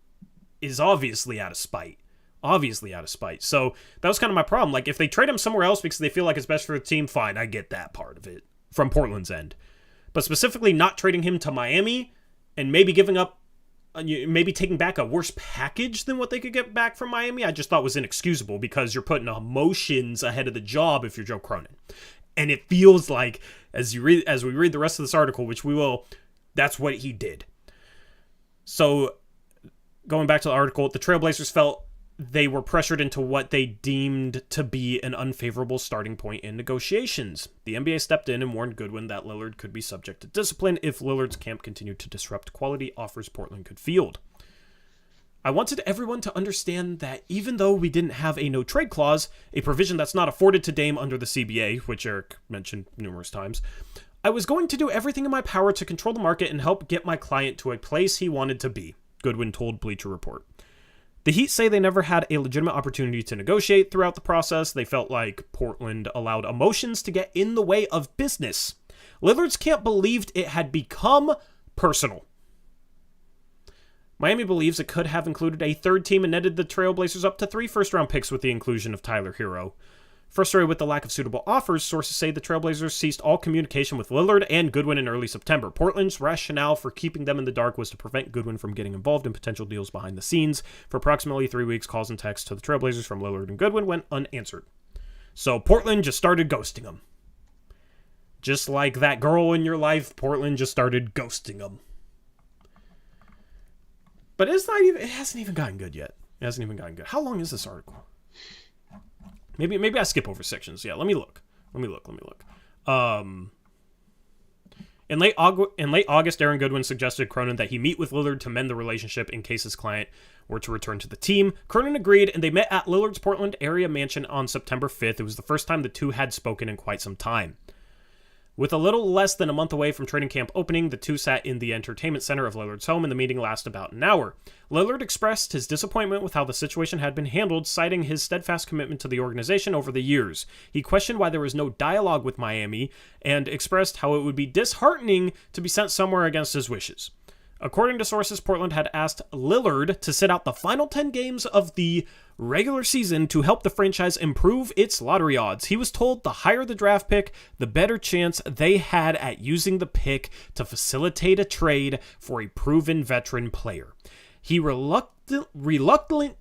[SPEAKER 1] is obviously out of spite. Obviously out of spite. So that was kind of my problem. Like, if they trade him somewhere else because they feel like it's best for the team, fine, I get that part of it from Portland's end. But specifically not trading him to Miami and maybe giving up, maybe taking back a worse package than what they could get back from Miami, I just thought was inexcusable, because you're putting emotions ahead of the job if you're Joe Cronin. And it feels like, as we read the rest of this article, which we will, that's what he did. So, going back to the article, the Trailblazers felt they were pressured into what they deemed to be an unfavorable starting point in negotiations. The NBA stepped in and warned Goodwin that Lillard could be subject to discipline if Lillard's camp continued to disrupt quality offers Portland could field. I wanted everyone to understand that even though we didn't have a no-trade clause, a provision that's not afforded to Dame under the CBA, which Eric mentioned numerous times, I was going to do everything in my power to control the market and help get my client to a place he wanted to be, Goodwin told Bleacher Report. The Heat say they never had a legitimate opportunity to negotiate throughout the process. They felt like Portland allowed emotions to get in the way of business. Lillard's camp believed it had become personal. Miami believes it could have included a third team and netted the Trailblazers up to 3 first-round picks with the inclusion of Tyler Hero. Frustrated with the lack of suitable offers, sources say the Trailblazers ceased all communication with Lillard and Goodwin in early September. Portland's rationale for keeping them in the dark was to prevent Goodwin from getting involved in potential deals behind the scenes. For approximately 3 weeks, calls and texts to the Trailblazers from Lillard and Goodwin went unanswered. So Portland just started ghosting them. Just like that girl in your life, Portland just started ghosting them. But it hasn't even gotten good yet. It hasn't even gotten good. How long is this article? Maybe I skip over sections. Yeah, let me look. In late August, Aaron Goodwin suggested Cronin that he meet with Lillard to mend the relationship in case his client were to return to the team. Cronin agreed, and they met at Lillard's Portland area mansion on September 5th. It was the first time the two had spoken in quite some time. With a little less than a month away from training camp opening, the two sat in the entertainment center of Lillard's home, and the meeting lasted about an hour. Lillard expressed his disappointment with how the situation had been handled, citing his steadfast commitment to the organization over the years. He questioned why there was no dialogue with Miami, and expressed how it would be disheartening to be sent somewhere against his wishes. According to sources, Portland had asked Lillard to sit out the final 10 games of the regular season to help the franchise improve its lottery odds. He was told the higher the draft pick, the better chance they had at using the pick to facilitate a trade for a proven veteran player. He reluctantly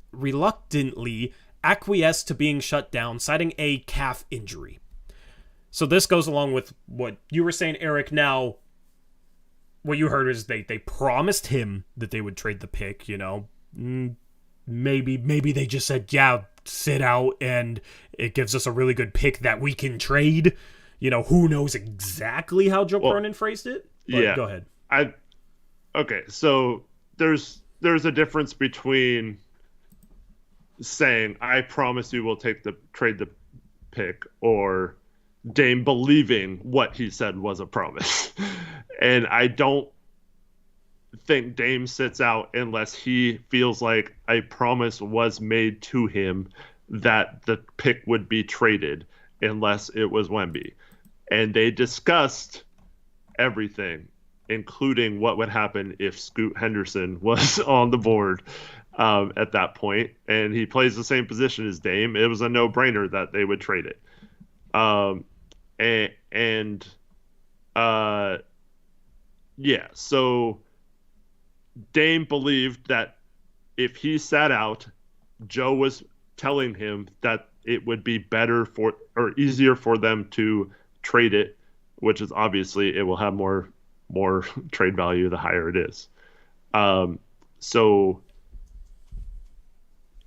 [SPEAKER 1] acquiesced to being shut down, citing a calf injury. So this goes along with what you were saying, Eric. Now, what you heard is they promised him that they would trade the pick, you know. Maybe they just said, yeah, sit out, and it gives us a really good pick that we can trade. You know, who knows exactly how Joe Cronin phrased it? But
[SPEAKER 2] yeah.
[SPEAKER 1] Go ahead.
[SPEAKER 2] Okay, so there's a difference between saying, I promise you we'll trade the pick, or Dame believing what he said was a promise. And I don't think Dame sits out unless he feels like a promise was made to him that the pick would be traded, unless it was Wemby. And they discussed everything, including what would happen if Scoot Henderson was on the board at that point, and he plays the same position as Dame. It was a no-brainer that they would trade it. Yeah, so Dame believed that if he sat out, Joe was telling him that it would be better or easier for them to trade it, which is obviously it will have more trade value the higher it is. So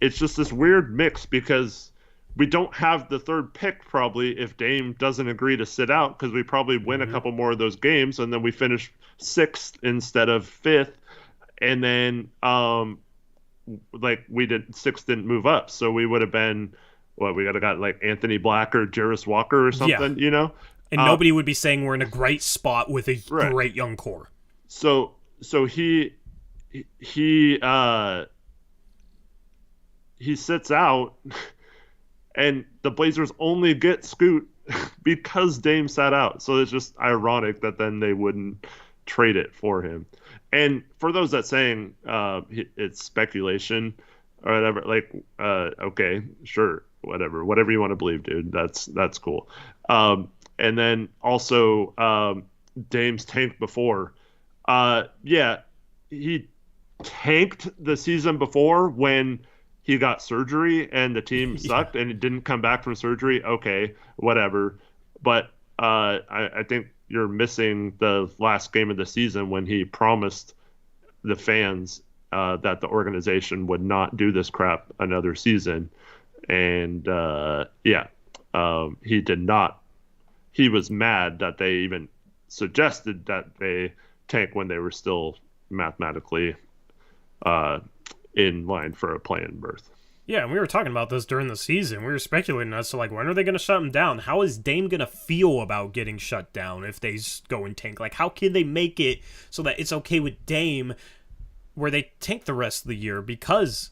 [SPEAKER 2] it's just this weird mix, because we don't have the third pick probably if Dame doesn't agree to sit out, because we probably win a couple more of those games, and then we finish 6th instead of 5th, and then we did 6th didn't move up, so we would have been we got like Anthony Black or Jarris Walker or something, you know,
[SPEAKER 1] and nobody would be saying we're in a great spot with a great young core.
[SPEAKER 2] So he sits out. And the Blazers only get Scoot because Dame sat out. So it's just ironic that then they wouldn't trade it for him. And for those that saying it's speculation or whatever, okay, sure, whatever you want to believe, dude. That's cool. And then also Dame's tanked before. He tanked the season before when he got surgery and the team sucked and it didn't come back from surgery. Okay, whatever. But I think you're missing the last game of the season when he promised the fans that the organization would not do this crap another season. And he did not. He was mad that they even suggested that they tank when they were still mathematically in line for a play-in berth.
[SPEAKER 1] Yeah, and we were talking about this during the season. We were speculating as to, when are they going to shut him down? How is Dame going to feel about getting shut down if they go and tank? How can they make it so that it's okay with Dame where they tank the rest of the year? Because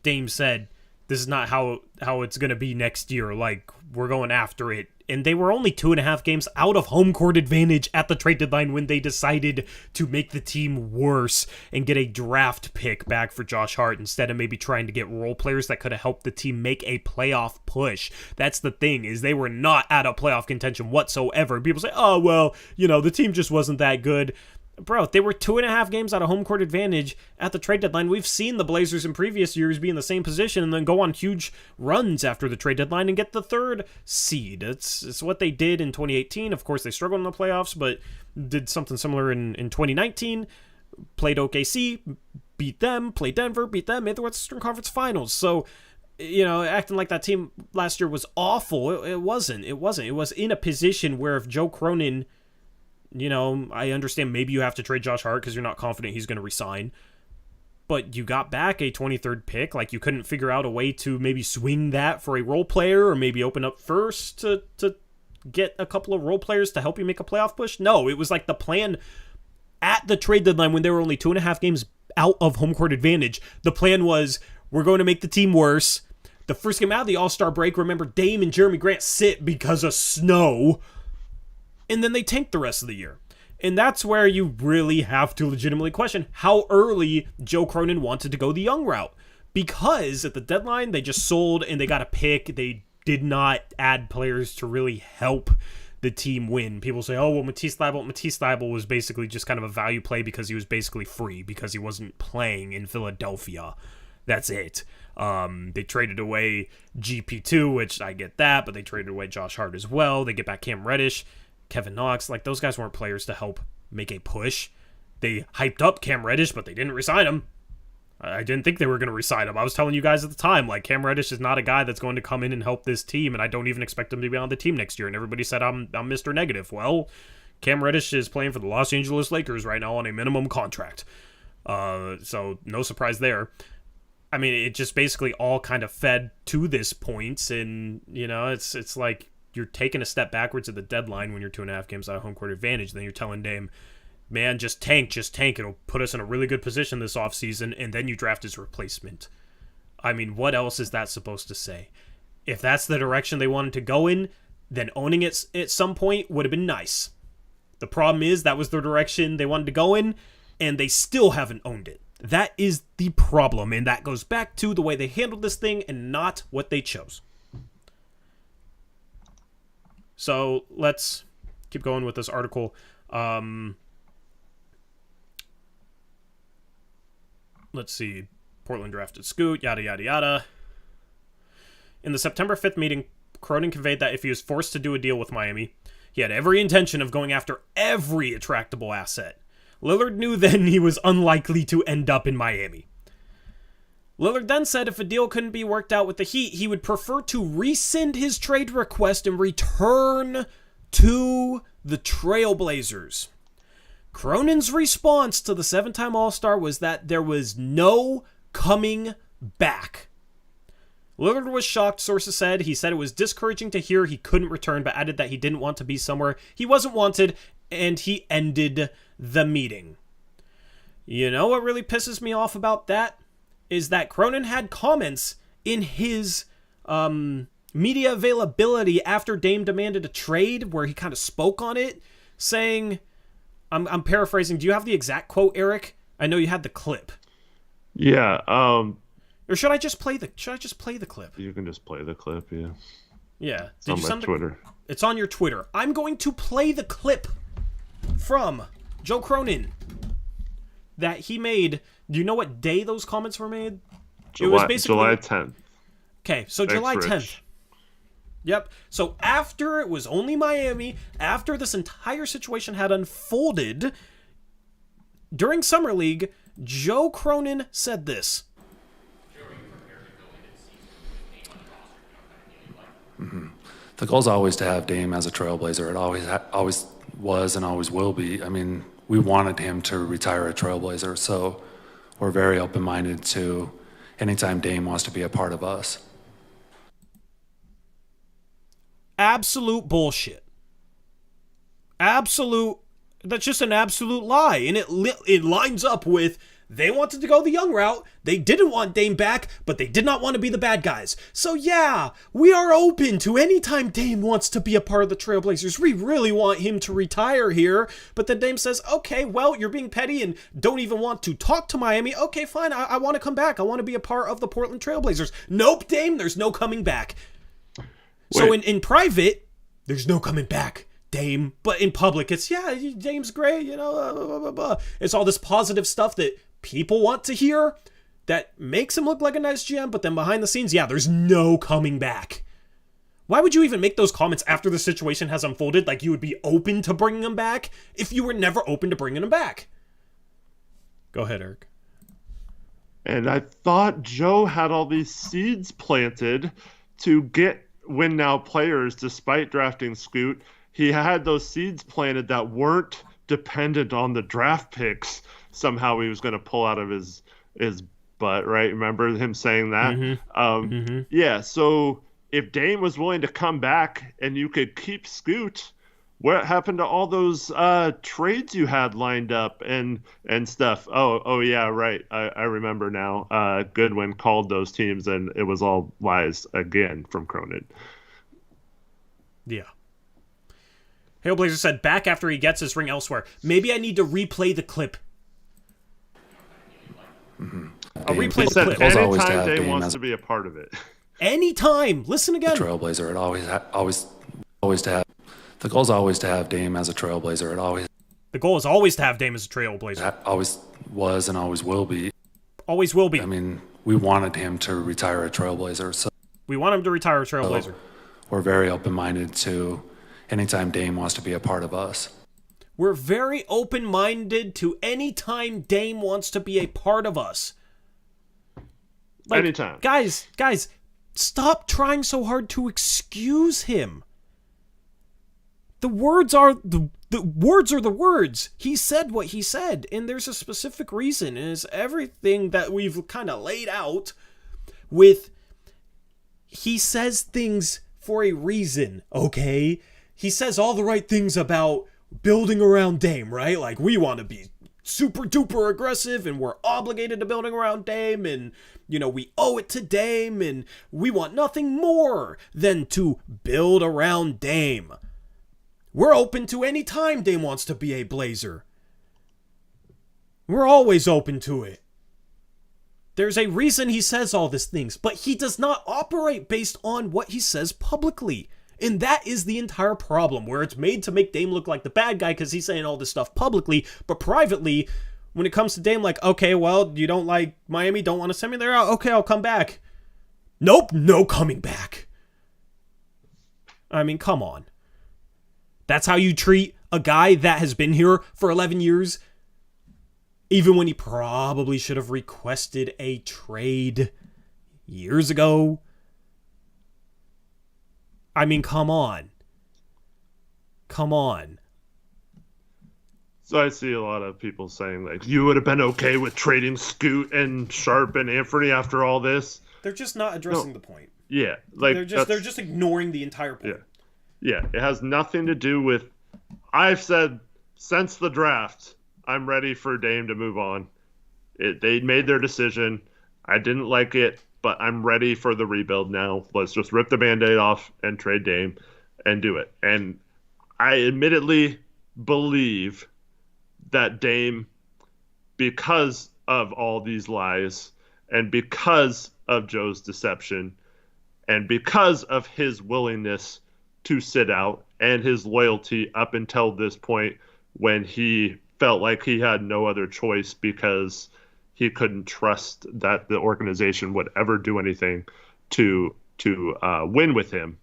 [SPEAKER 1] Dame said, this is not how it's going to be next year. Like, we're going after it. And they were only 2.5 games out of home court advantage at the trade deadline when they decided to make the team worse and get a draft pick back for Josh Hart instead of maybe trying to get role players that could have helped the team make a playoff push. That's the thing, is they were not out of playoff contention whatsoever. People say, oh, well, the team just wasn't that good. Bro, they were 2.5 games out of home court advantage at the trade deadline. We've seen the Blazers in previous years be in the same position and then go on huge runs after the trade deadline and get the 3rd seed. It's what they did in 2018. Of course, they struggled in the playoffs, but did something similar in 2019. Played OKC, beat them, played Denver, beat them, made the Western Conference Finals. So, acting like that team last year was awful. It wasn't. It was in a position where if Joe Cronin... I understand maybe you have to trade Josh Hart because you're not confident he's going to resign. But you got back a 23rd pick. Like, you couldn't figure out a way to maybe swing that for a role player or maybe open up first to get a couple of role players to help you make a playoff push. No, it was like the plan at the trade deadline when they were only 2.5 games out of home court advantage. The plan was, we're going to make the team worse. The first game out of the All-Star break, remember, Dame and Jeremy Grant sit because of snow. And then they tanked the rest of the year. And that's where you really have to legitimately question how early Joe Cronin wanted to go the young route. Because at the deadline, they just sold and they got a pick. They did not add players to really help the team win. People say, oh, well, Matisse Thybulle was basically just kind of a value play because he was basically free because he wasn't playing in Philadelphia. That's it. They traded away GP2, which I get that, but they traded away Josh Hart as well. They get back Cam Reddish. Kevin Knox, like, those guys weren't players to help make a push. They hyped up Cam Reddish, but they didn't re-sign him. I didn't think they were going to re-sign him. I was telling you guys at the time, like, Cam Reddish is not a guy that's going to come in and help this team, and I don't even expect him to be on the team next year. And everybody said I'm Mr. Negative. Well, Cam Reddish is playing for the Los Angeles Lakers right now on a minimum contract. So no surprise there. I mean, it just basically all kind of fed to this point, and, it's like, you're taking a step backwards at the deadline when you're 2.5 games out of home court advantage. Then you're telling Dame, man, just tank. It'll put us in a really good position this offseason, and then you draft his replacement. I mean, what else is that supposed to say? If that's the direction they wanted to go in, then owning it at some point would have been nice. The problem is that was the direction they wanted to go in, and they still haven't owned it. That is the problem, and that goes back to the way they handled this thing and not what they chose. So let's keep going with this article. Let's see. Portland drafted Scoot, yada, yada, yada. In the September 5th meeting, Cronin conveyed that if he was forced to do a deal with Miami, he had every intention of going after every attractable asset. Lillard knew then he was unlikely to end up in Miami. Lillard then said if a deal couldn't be worked out with the Heat, he would prefer to rescind his trade request and return to the Trailblazers. Cronin's response to the 7-time All-Star was that there was no coming back. Lillard was shocked, sources said. He said it was discouraging to hear he couldn't return, but added that he didn't want to be somewhere he wasn't wanted, and he ended the meeting. You know what really pisses me off about that? Is that Cronin had comments in his media availability after Dame demanded a trade where he kind of spoke on it, saying, I'm paraphrasing, do you have the exact quote, Eric? I know you had the clip.
[SPEAKER 2] Yeah.
[SPEAKER 1] Or should I just play the clip?
[SPEAKER 2] You can just play the clip, yeah.
[SPEAKER 1] Yeah.
[SPEAKER 2] It's on my Twitter.
[SPEAKER 1] It's on your Twitter. I'm going to play the clip from Joe Cronin that he made. Do you know what day those comments were made?
[SPEAKER 2] July 10th.
[SPEAKER 1] Okay, so
[SPEAKER 2] Thanks,
[SPEAKER 1] July 10th.
[SPEAKER 2] Rich.
[SPEAKER 1] Yep. So after it was only Miami, after this entire situation had unfolded, during Summer League, Joe Cronin said this.
[SPEAKER 3] Mm-hmm. The goal's always to have Dame as a Trailblazer. It always was and always will be. I mean, we wanted him to retire a Trailblazer, so we're very open-minded to anytime Dame wants to be a part of us.
[SPEAKER 1] Absolute bullshit. Absolute That's just an absolute lie, and it lines up with they wanted to go the young route. They didn't want Dame back, but they did not want to be the bad guys. So yeah, we are open to any time Dame wants to be a part of the Trailblazers. We really want him to retire here, but then Dame says, okay, well, you're being petty and don't even want to talk to Miami. Okay, fine, I want to come back. I want to be a part of the Portland Trailblazers. Nope, Dame, there's no coming back. Wait. So in private, there's no coming back, Dame, but in public, it's, yeah, Dame's great, you know, blah, blah, blah, blah. It's all this positive stuff that people want to hear that makes him look like a nice GM, but then behind the scenes, yeah, there's no coming back. Why would you even make those comments after the situation has unfolded, like you would be open to bringing him back, if you were never open to bringing him back? Go ahead, Eric.
[SPEAKER 2] And I thought Joe had all these seeds planted to get win now players despite drafting Scoot. He had those seeds planted that weren't dependent on the draft picks. Somehow he was going to pull out of his butt, right? Remember him saying that? Yeah, so if Dame was willing to come back and you could keep Scoot, what happened to all those trades you had lined up and stuff? Oh yeah, right. I remember now. Goodwin called those teams and it was all lies again from Cronin.
[SPEAKER 1] Yeah. Hailblazer said, back after he gets his ring elsewhere. Maybe I need to replay the clip. I'll replay the clip.
[SPEAKER 2] Anytime Dame wants to be a part of it.
[SPEAKER 1] Anytime. Listen again.
[SPEAKER 3] Trailblazer. It always to have. The goal is always to have Dame as a Trailblazer.
[SPEAKER 1] The goal is always to have Dame as a Trailblazer.
[SPEAKER 3] That always was and always will be.
[SPEAKER 1] Always will be.
[SPEAKER 3] I mean, we wanted him to retire a Trailblazer. So
[SPEAKER 1] we want him to retire a Trailblazer.
[SPEAKER 3] So we're very open-minded to anytime Dame wants to be a part of us.
[SPEAKER 1] We're very open-minded to any time Dame wants to be a part of us. Like,
[SPEAKER 2] anytime.
[SPEAKER 1] Guys, stop trying so hard to excuse him. The words are the words. He said what he said, and there's a specific reason, and it's everything that we've kind of laid out with he says things for a reason, okay? He says all the right things about building around Dame, right? Like, we want to be super duper aggressive and we're obligated to building around Dame and, you know, we owe it to Dame and we want nothing more than to build around Dame. We're open to any time Dame wants to be a Blazer. We're always open to it. There's a reason he says all these things, but he does not operate based on what he says publicly. And that is the entire problem, where it's made to make Dame look like the bad guy because he's saying all this stuff publicly, but privately, when it comes to Dame, like, okay, well, you don't like Miami, don't want to send me there? Okay, I'll come back. Nope, no coming back. I mean, come on. That's how you treat a guy that has been here for 11 years, even when he probably should have requested a trade years ago. I mean, come on. Come on.
[SPEAKER 2] So I see a lot of people saying, like, you would have been okay with trading Scoot and Sharp and Anthony after all this.
[SPEAKER 1] They're just not addressing the point.
[SPEAKER 2] Yeah. Like
[SPEAKER 1] they're just ignoring the entire point.
[SPEAKER 2] Yeah. It has nothing to do with, I've said since the draft, I'm ready for Dame to move on. They made their decision. I didn't like it, but I'm ready for the rebuild now. Let's just rip the Band-Aid off and trade Dame and do it. And I admittedly believe that Dame, because of all these lies and because of Joe's deception and because of his willingness to sit out and his loyalty up until this point when he felt like he had no other choice because he couldn't trust that the organization would ever do anything to win with him.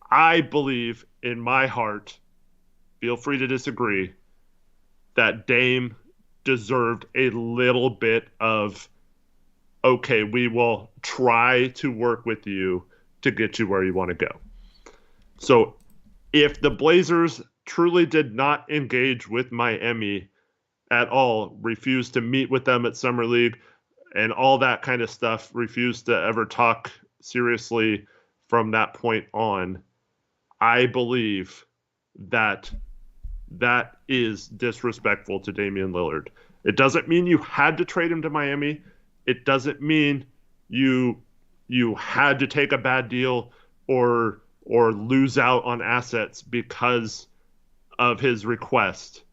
[SPEAKER 2] I believe in my heart, feel free to disagree, that Dame deserved a little bit of, okay, we will try to work with you to get you where you want to go. So if the Blazers truly did not engage with Miami at all, refused to meet with them at Summer League and all that kind of stuff, refused to ever talk seriously from that point on, I believe that that is disrespectful to Damian Lillard. It doesn't mean you had to trade him to Miami. It doesn't mean you had to take a bad deal or lose out on assets because of his request.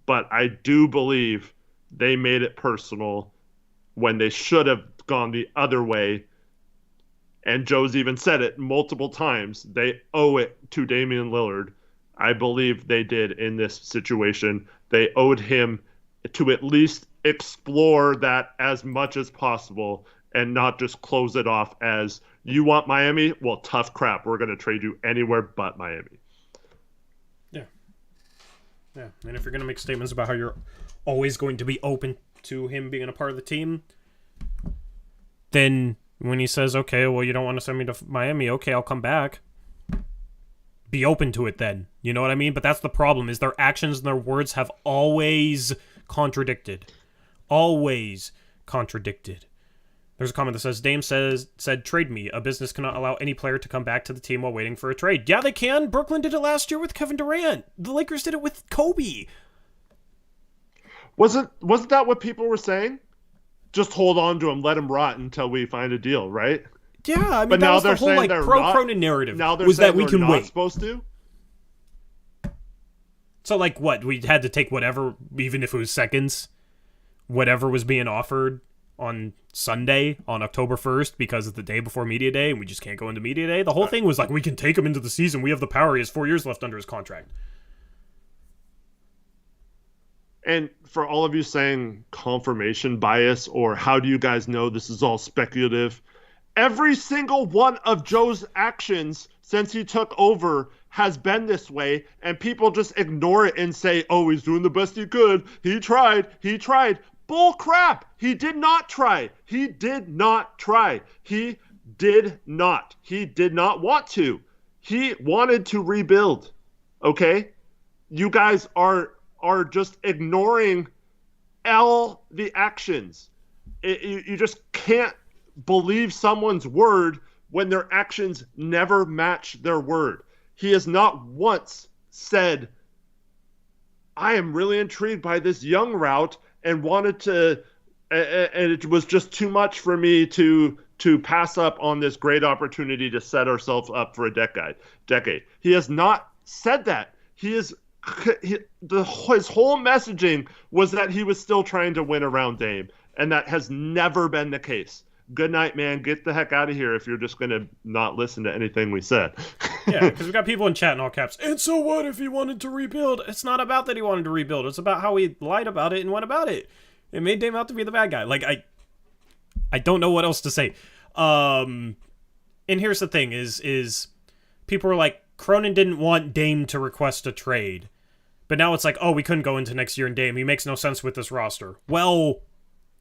[SPEAKER 2] But I do believe they made it personal when they should have gone the other way. And Joe's even said it multiple times. They owe it to Damian Lillard. I believe they did in this situation. They owed him to at least explore that as much as possible and not just close it off as, you want Miami? Well, tough crap. We're going to trade you anywhere but Miami.
[SPEAKER 1] Yeah. Yeah. And if you're going to make statements about how you're always going to be open to him being a part of the team, then when he says, okay, well, you don't want to send me to Miami, okay, I'll come back. Be open to it then. You know what I mean? But that's the problem, is their actions and their words have always contradicted. Always contradicted. There's a comment that says, Dame said, trade me. A business cannot allow any player to come back to the team while waiting for a trade. Yeah, they can. Brooklyn did it last year with Kevin Durant. The Lakers did it with Kobe.
[SPEAKER 2] Wasn't that what people were saying? Just hold on to him, let him rot until we find a deal, right?
[SPEAKER 1] Yeah, I mean,
[SPEAKER 2] but
[SPEAKER 1] that
[SPEAKER 2] now
[SPEAKER 1] was
[SPEAKER 2] they're
[SPEAKER 1] the whole,
[SPEAKER 2] saying
[SPEAKER 1] like,
[SPEAKER 2] they're
[SPEAKER 1] pro-Cronin narrative.
[SPEAKER 2] Now they're
[SPEAKER 1] was
[SPEAKER 2] saying
[SPEAKER 1] that we
[SPEAKER 2] they're
[SPEAKER 1] can
[SPEAKER 2] not
[SPEAKER 1] wait.
[SPEAKER 2] Supposed to?
[SPEAKER 1] So, like, what? We had to take whatever, even if it was seconds, whatever was being offered on Sunday, on October 1st, because it's the day before Media Day, and we just can't go into Media Day. The whole thing was like, we can take him into the season. We have the power. He has 4 years left under his contract.
[SPEAKER 2] And for all of you saying confirmation bias, or how do you guys know this is all speculative? Every single one of Joe's actions since he took over has been this way, and people just ignore it and say, oh, he's doing the best he could. He tried. Bull crap. He did not try. He did not want to. He wanted to rebuild. Okay? You guys are just ignoring all the actions. You just can't believe someone's word when their actions never match their word. He has not once said, I am really intrigued by this young route and wanted to, and it was just too much for me to pass up on this great opportunity to set ourselves up for a decade. He has not said that. His whole messaging was that he was still trying to win around Dame, and that has never been the case. Good night, man. Get the heck out of here if you're just going to not listen to anything we said.
[SPEAKER 1] Yeah, because we got people in chat in all caps. And so what if he wanted to rebuild? It's not about that he wanted to rebuild. It's about how he lied about it and went about it. It made Dame out to be the bad guy. Like, I don't know what else to say. And here's the thing, is people were like, Cronin didn't want Dame to request a trade. But now it's like, oh, we couldn't go into next year in Dame. He makes no sense with this roster. Well,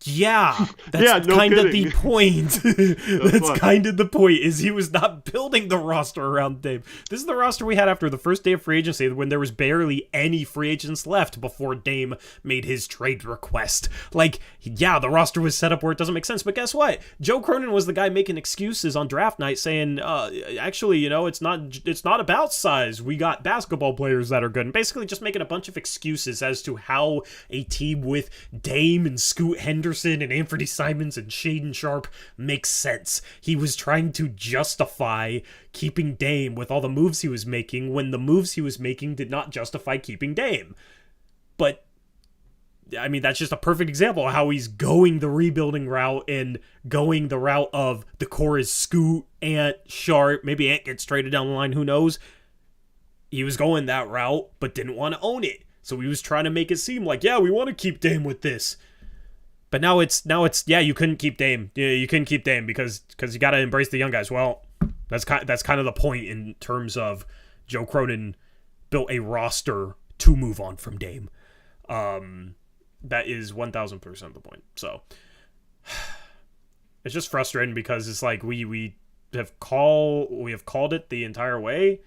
[SPEAKER 1] yeah, that's kind of the point. That's kind of the point, is he was not building the roster around Dame. This is the roster we had after the first day of free agency, when there was barely any free agents left before Dame made his trade request. Like, yeah, the roster was set up where it doesn't make sense, but guess what? Joe Cronin was the guy making excuses on draft night saying, actually, you know, it's not about size. We got basketball players that are good, and basically just making a bunch of excuses as to how a team with Dame and Scoot Henderson and Anthony Simons and Shaden Sharp makes sense. He was trying to justify keeping Dame with all the moves he was making, when the moves he was making did not justify keeping Dame. But, I mean, that's just a perfect example of how he's going the rebuilding route and going the route of the core is Scoot, Ant, Sharp, maybe Ant gets traded down the line, who knows? He was going that route, but didn't want to own it. So he was trying to make it seem like, yeah, we want to keep Dame with this. But now it's yeah, you couldn't keep Dame. Yeah, you couldn't keep Dame because you got to embrace the young guys. Well, that's kind of the point in terms of Joe Cronin built a roster to move on from Dame. That is 1000% the point. So it's just frustrating because it's like we have called it the entire way.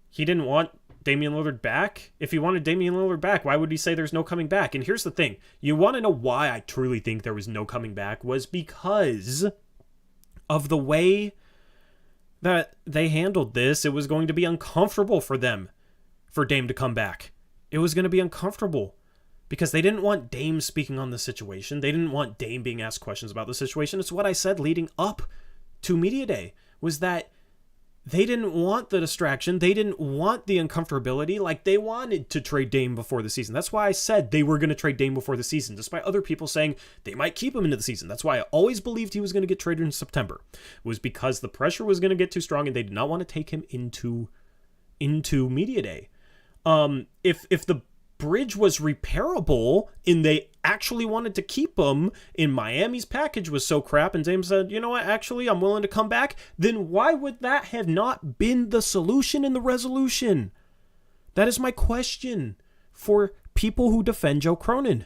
[SPEAKER 1] He didn't want Damian Lillard back. If he wanted Damian Lillard back, why would he say there's no coming back? And here's the thing. You want to know why I truly think there was no coming back, was because of the way that they handled this. It was going to be uncomfortable for them, for Dame to come back. it was going to be uncomfortable because they didn't want Dame speaking on the situation. They didn't want Dame being asked questions about the situation. It's what I said leading up to Media Day, was that they didn't want the distraction. They didn't want the uncomfortability. Like, they wanted to trade Dame before the season. That's why I said they were going to trade Dame before the season, despite other people saying they might keep him into the season. That's why I always believed he was going to get traded in September. It was because the pressure was going to get too strong and they did not want to take him into Media Day. If the bridge was repairable and they actually wanted to keep him, and Miami's package was so crap and Dame said, you know what, actually I'm willing to come back, then why would that have not been the solution and the resolution? That is my question for people who defend Joe Cronin.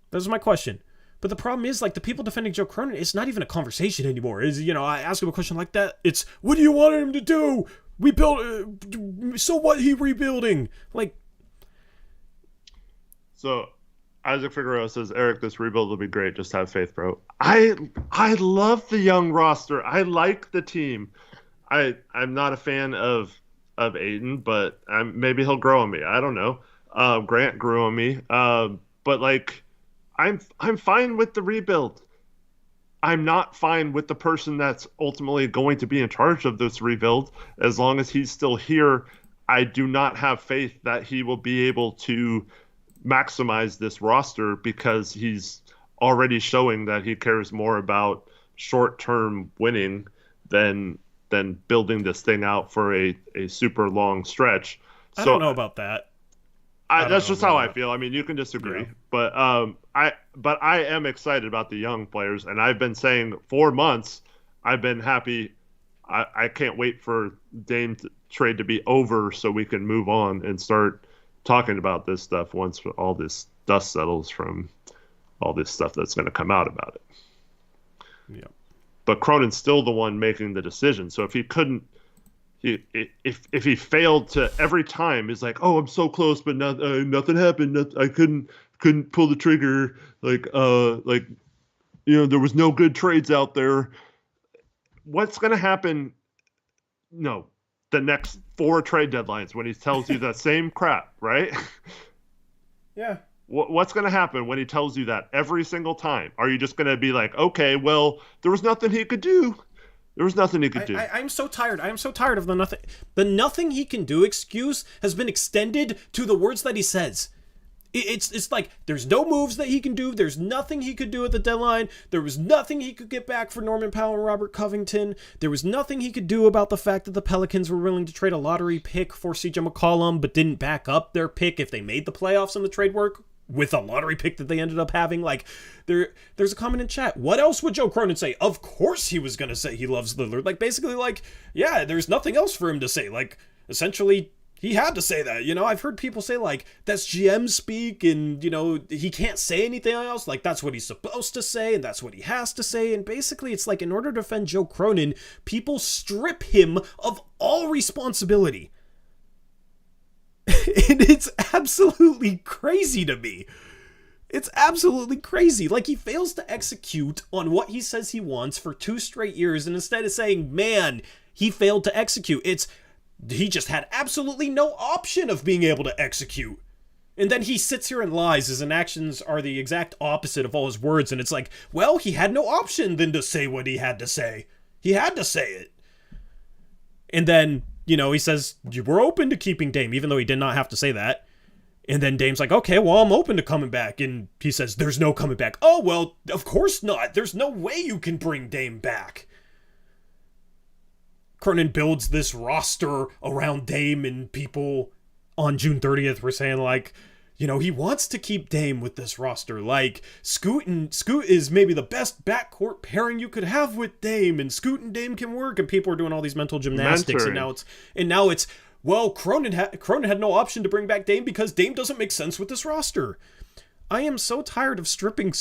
[SPEAKER 1] That's my question. But the problem is, like, the people defending Joe Cronin, it's not even a conversation anymore. Is, you know, I ask him a question like that, it's, what do you want him to do? We built, so what, he rebuilding? Like.
[SPEAKER 2] So, Isaac Figueroa says, Eric, this rebuild will be great. Just have faith, bro. I love the young roster. I like the team. I'm not a fan of Aiden, but maybe he'll grow on me. I don't know. Grant grew on me. But, like, I'm fine with the rebuild. I'm not fine with the person that's ultimately going to be in charge of this rebuild. As long as he's still here, I do not have faith that he will be able to maximize this roster, because he's already showing that he cares more about short-term winning than building this thing out for a super long stretch.
[SPEAKER 1] I don't know about that.
[SPEAKER 2] That's just how I feel. I mean, you can disagree,
[SPEAKER 1] yeah.
[SPEAKER 2] But I am excited about the young players, and I've been saying for months, I've been happy. I can't wait for Dame trade to be over so we can move on and start talking about this stuff once all this dust settles from all this stuff that's going to come out about it.
[SPEAKER 1] Yeah.
[SPEAKER 2] But Cronin's still the one making the decision. So if he couldn't, if he failed to every time, he's like, oh, I'm so close, but nothing happened. I couldn't pull the trigger. Like, there was no good trades out there. What's going to happen? No, the next 4 trade deadlines when he tells you that same crap, right?
[SPEAKER 1] Yeah.
[SPEAKER 2] What's going to happen when he tells you that every single time? Are you just going to be like, okay, well, there was nothing he could do. There was nothing he could do.
[SPEAKER 1] I'm so tired. I am so tired of the nothing. The nothing he can do excuse has been extended to the words that he says. It's like there's no moves that he can do. There's nothing he could do at the deadline. There was nothing he could get back for Norman Powell and Robert Covington. There was nothing he could do about the fact that the Pelicans were willing to trade a lottery pick for CJ McCollum, but didn't back up their pick if they made the playoffs in the trade work with a lottery pick that they ended up having. Like, there's a comment in chat. What else would Joe Cronin say? Of course he was going to say he loves Lillard. Like, basically, like, yeah, there's nothing else for him to say. Like, essentially, he had to say that. You know, I've heard people say, like, that's GM speak and, you know, he can't say anything else. Like, that's what he's supposed to say and that's what he has to say. And basically, it's like, in order to defend Joe Cronin, people strip him of all responsibility. And it's absolutely crazy to me. It's absolutely crazy. Like, he fails to execute on what he says he wants for 2 straight years, and instead of saying, man, he failed to execute, he just had absolutely no option of being able to execute. And then he sits here and lies. His actions are the exact opposite of all his words, and it's like, well, he had no option than to say what he had to say. He had to say it. And then, you know, he says, we're open to keeping Dame, even though he did not have to say that. And then Dame's like, okay, well, I'm open to coming back. And he says, there's no coming back. Oh, well, of course not. There's no way you can bring Dame back. Cronin builds this roster around Dame, and people on June 30th were saying, like, you know, he wants to keep Dame with this roster. Like, Scoot is maybe the best backcourt pairing you could have with Dame, and Scoot and Dame can work, and people are doing all these mental gymnastics.
[SPEAKER 2] Mentoring.
[SPEAKER 1] And now it's well, Cronin had no option to bring back Dame because Dame doesn't make sense with this roster. I am so tired of stripping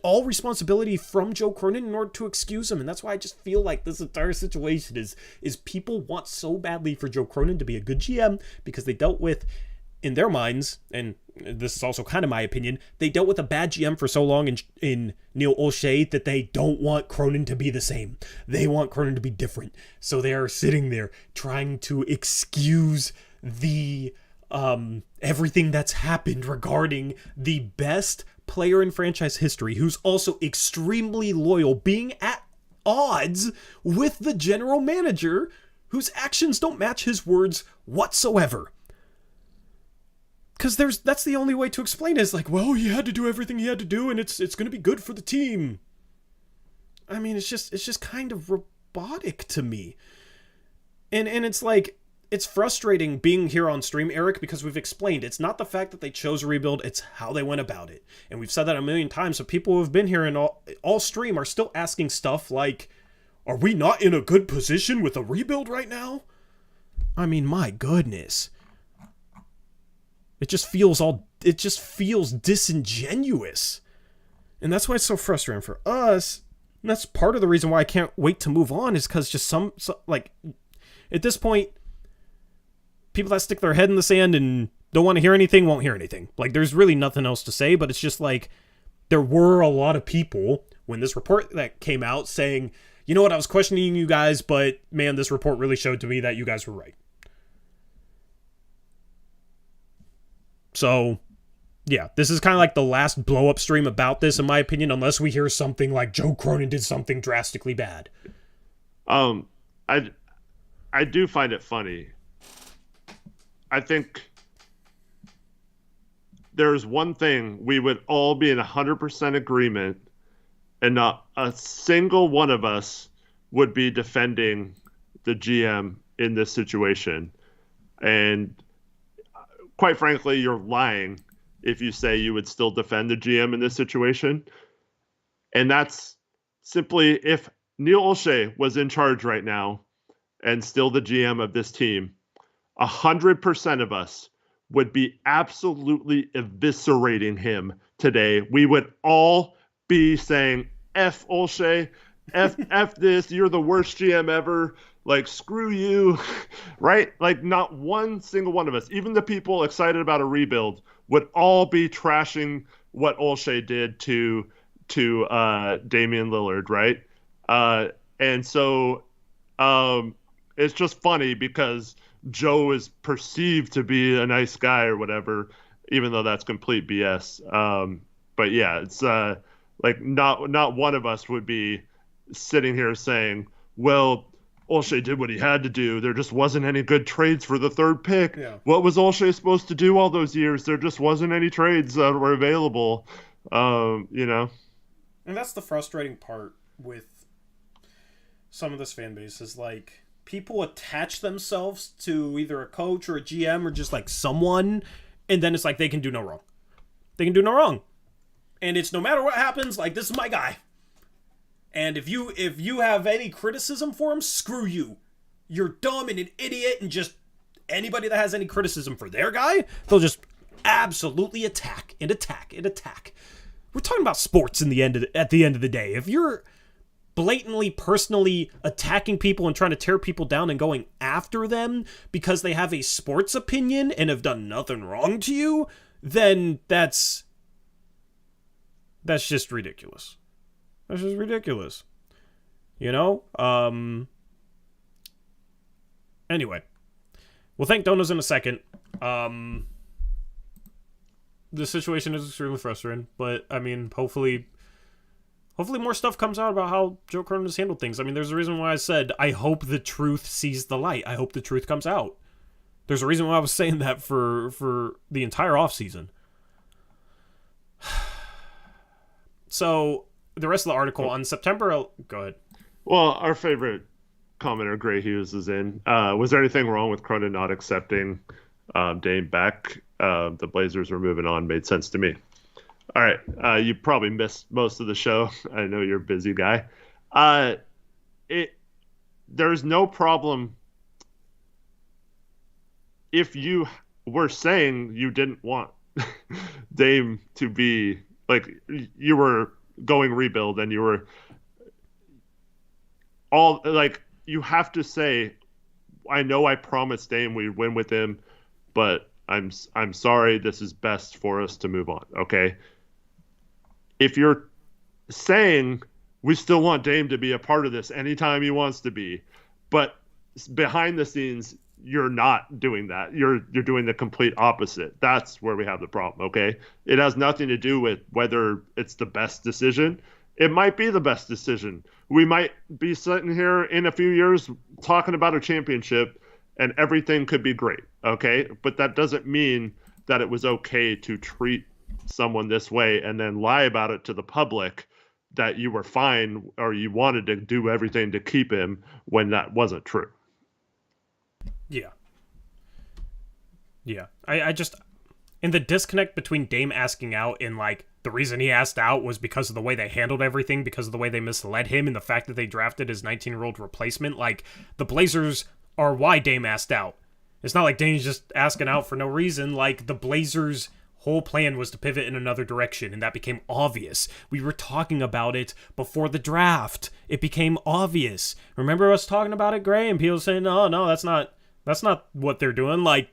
[SPEAKER 1] all responsibility from Joe Cronin in order to excuse him, and that's why I just feel like this entire situation is people want so badly for Joe Cronin to be a good GM because they dealt with, in their minds, and this is also kind of my opinion, they dealt with a bad GM for so long in Neil Olshey that they don't want Cronin to be the same. They want Cronin to be different. So they are sitting there trying to excuse the everything that's happened regarding the best player in franchise history, who's also extremely loyal, being at odds with the general manager, whose actions don't match his words whatsoever. Because that's the only way to explain it, is like, well, he had to do everything he had to do, and it's going to be good for the team. I mean, it's just kind of robotic to me. And it's like, it's frustrating being here on stream, Eric, because we've explained it's not the fact that they chose a rebuild, it's how they went about it. And we've said that a million times, so people who have been here in all stream are still asking stuff like, are we not in a good position with a rebuild right now? I mean, my goodness. It just feels disingenuous. And that's why it's so frustrating for us. And that's part of the reason why I can't wait to move on, is because just like, at this point, people that stick their head in the sand and don't want to hear anything won't hear anything. Like, there's really nothing else to say, but it's just like, there were a lot of people when this report that came out saying, you know what, I was questioning you guys, but man, this report really showed to me that you guys were right. So, yeah, this is kind of like the last blow-up stream about this, in my opinion, unless we hear something like Joe Cronin did something drastically bad.
[SPEAKER 2] I do find it funny. I think there's one thing we would all be in 100% agreement, and not a single one of us would be defending the GM in this situation. And quite frankly, you're lying if you say you would still defend the GM in this situation. And that's simply, if Neil Olshey was in charge right now and still the GM of this team, 100% of us would be absolutely eviscerating him today. We would all be saying, F Olshey, F this, you're the worst GM ever. Like, screw you, right? Like, not one single one of us, even the people excited about a rebuild, would all be trashing what Olshey did to Damian Lillard, right? And so it's just funny because Joe is perceived to be a nice guy or whatever, even though that's complete BS. But yeah, it's like not one of us would be sitting here saying, well, Olshey did what he had to do. There just wasn't any good trades for the third pick. Yeah. What was Olshey supposed to do all those years? There just wasn't any trades that were available, you know?
[SPEAKER 1] And that's the frustrating part with some of this fan base, is like, people attach themselves to either a coach or a GM or just like someone, and then it's like they can do no wrong. They can do no wrong. And it's no matter what happens, like, this is my guy. And if you have any criticism for him, screw you. You're dumb and an idiot, and just anybody that has any criticism for their guy, they'll just absolutely attack and attack and attack. We're talking about sports at the end of the day. If you're blatantly, personally attacking people and trying to tear people down and going after them because they have a sports opinion and have done nothing wrong to you, then that's just ridiculous. That's just ridiculous. You know? Anyway. We'll thank Donos in a second. The situation is extremely frustrating, but, I mean, hopefully more stuff comes out about how Joe Cronin has handled things. I mean, there's a reason why I said, I hope the truth sees the light. I hope the truth comes out. There's a reason why I was saying that for the entire offseason. So, the rest of the article on September... Go ahead.
[SPEAKER 2] Well, our favorite commenter, Gray Hughes, is in. Was there anything wrong with Cronin not accepting Dame back? The Blazers were moving on. Made sense to me. All right. You probably missed most of the show. I know you're a busy guy. There's no problem if you were saying you didn't want Dame to be, like, you were going rebuild and you were all, like, you have to say, I know I promised Dame we'd win with him, but I'm sorry. This is best for us to move on. Okay. If you're saying we still want Dame to be a part of this anytime he wants to be, but behind the scenes you're not doing that. You're doing the complete opposite. That's where we have the problem, okay? It has nothing to do with whether it's the best decision. It might be the best decision. We might be sitting here in a few years talking about a championship and everything could be great, okay? But that doesn't mean that it was okay to treat someone this way and then lie about it to the public that you were fine or you wanted to do everything to keep him when that wasn't true.
[SPEAKER 1] Yeah. I just, in the disconnect between Dame asking out and, like, the reason he asked out was because of the way they handled everything, because of the way they misled him, and the fact that they drafted his 19-year-old replacement. Like, the Blazers are why Dame asked out. It's not like Dame's just asking out for no reason. Like, the Blazers' whole plan was to pivot in another direction, and that became obvious. We were talking about it before the draft. It became obvious. Remember us talking about it, Gray? And people saying, no, that's not what they're doing. Like,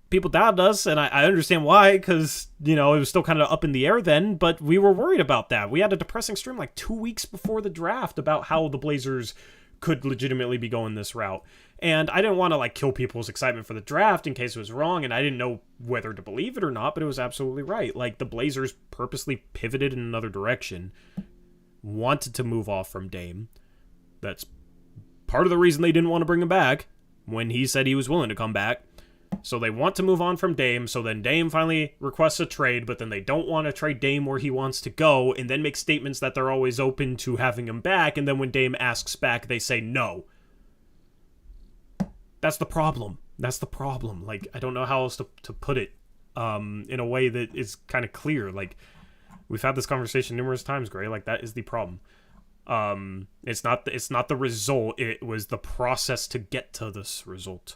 [SPEAKER 1] people doubted us, and I understand why, because, it was still kind of up in the air then, but we were worried about that. We had a depressing stream like 2 weeks before the draft about how the Blazers could legitimately be going this route. And I didn't want to, like, kill people's excitement for the draft in case it was wrong, and I didn't know whether to believe it or not, but it was absolutely right. Like, the Blazers purposely pivoted in another direction, wanted to move off from Dame. That's part of the reason they didn't want to bring him back when he said he was willing to come back. So they want to move on from Dame, so then Dame finally requests a trade, but then they don't want to trade Dame where he wants to go, and then make statements that they're always open to having him back, and then when Dame asks back, they say no. That's the problem. Like, I don't know how else to put it in a way that is kind of clear. Like, we've had this conversation numerous times, Gray. Like, that is the problem. It's not the result. It was the process to get to this result.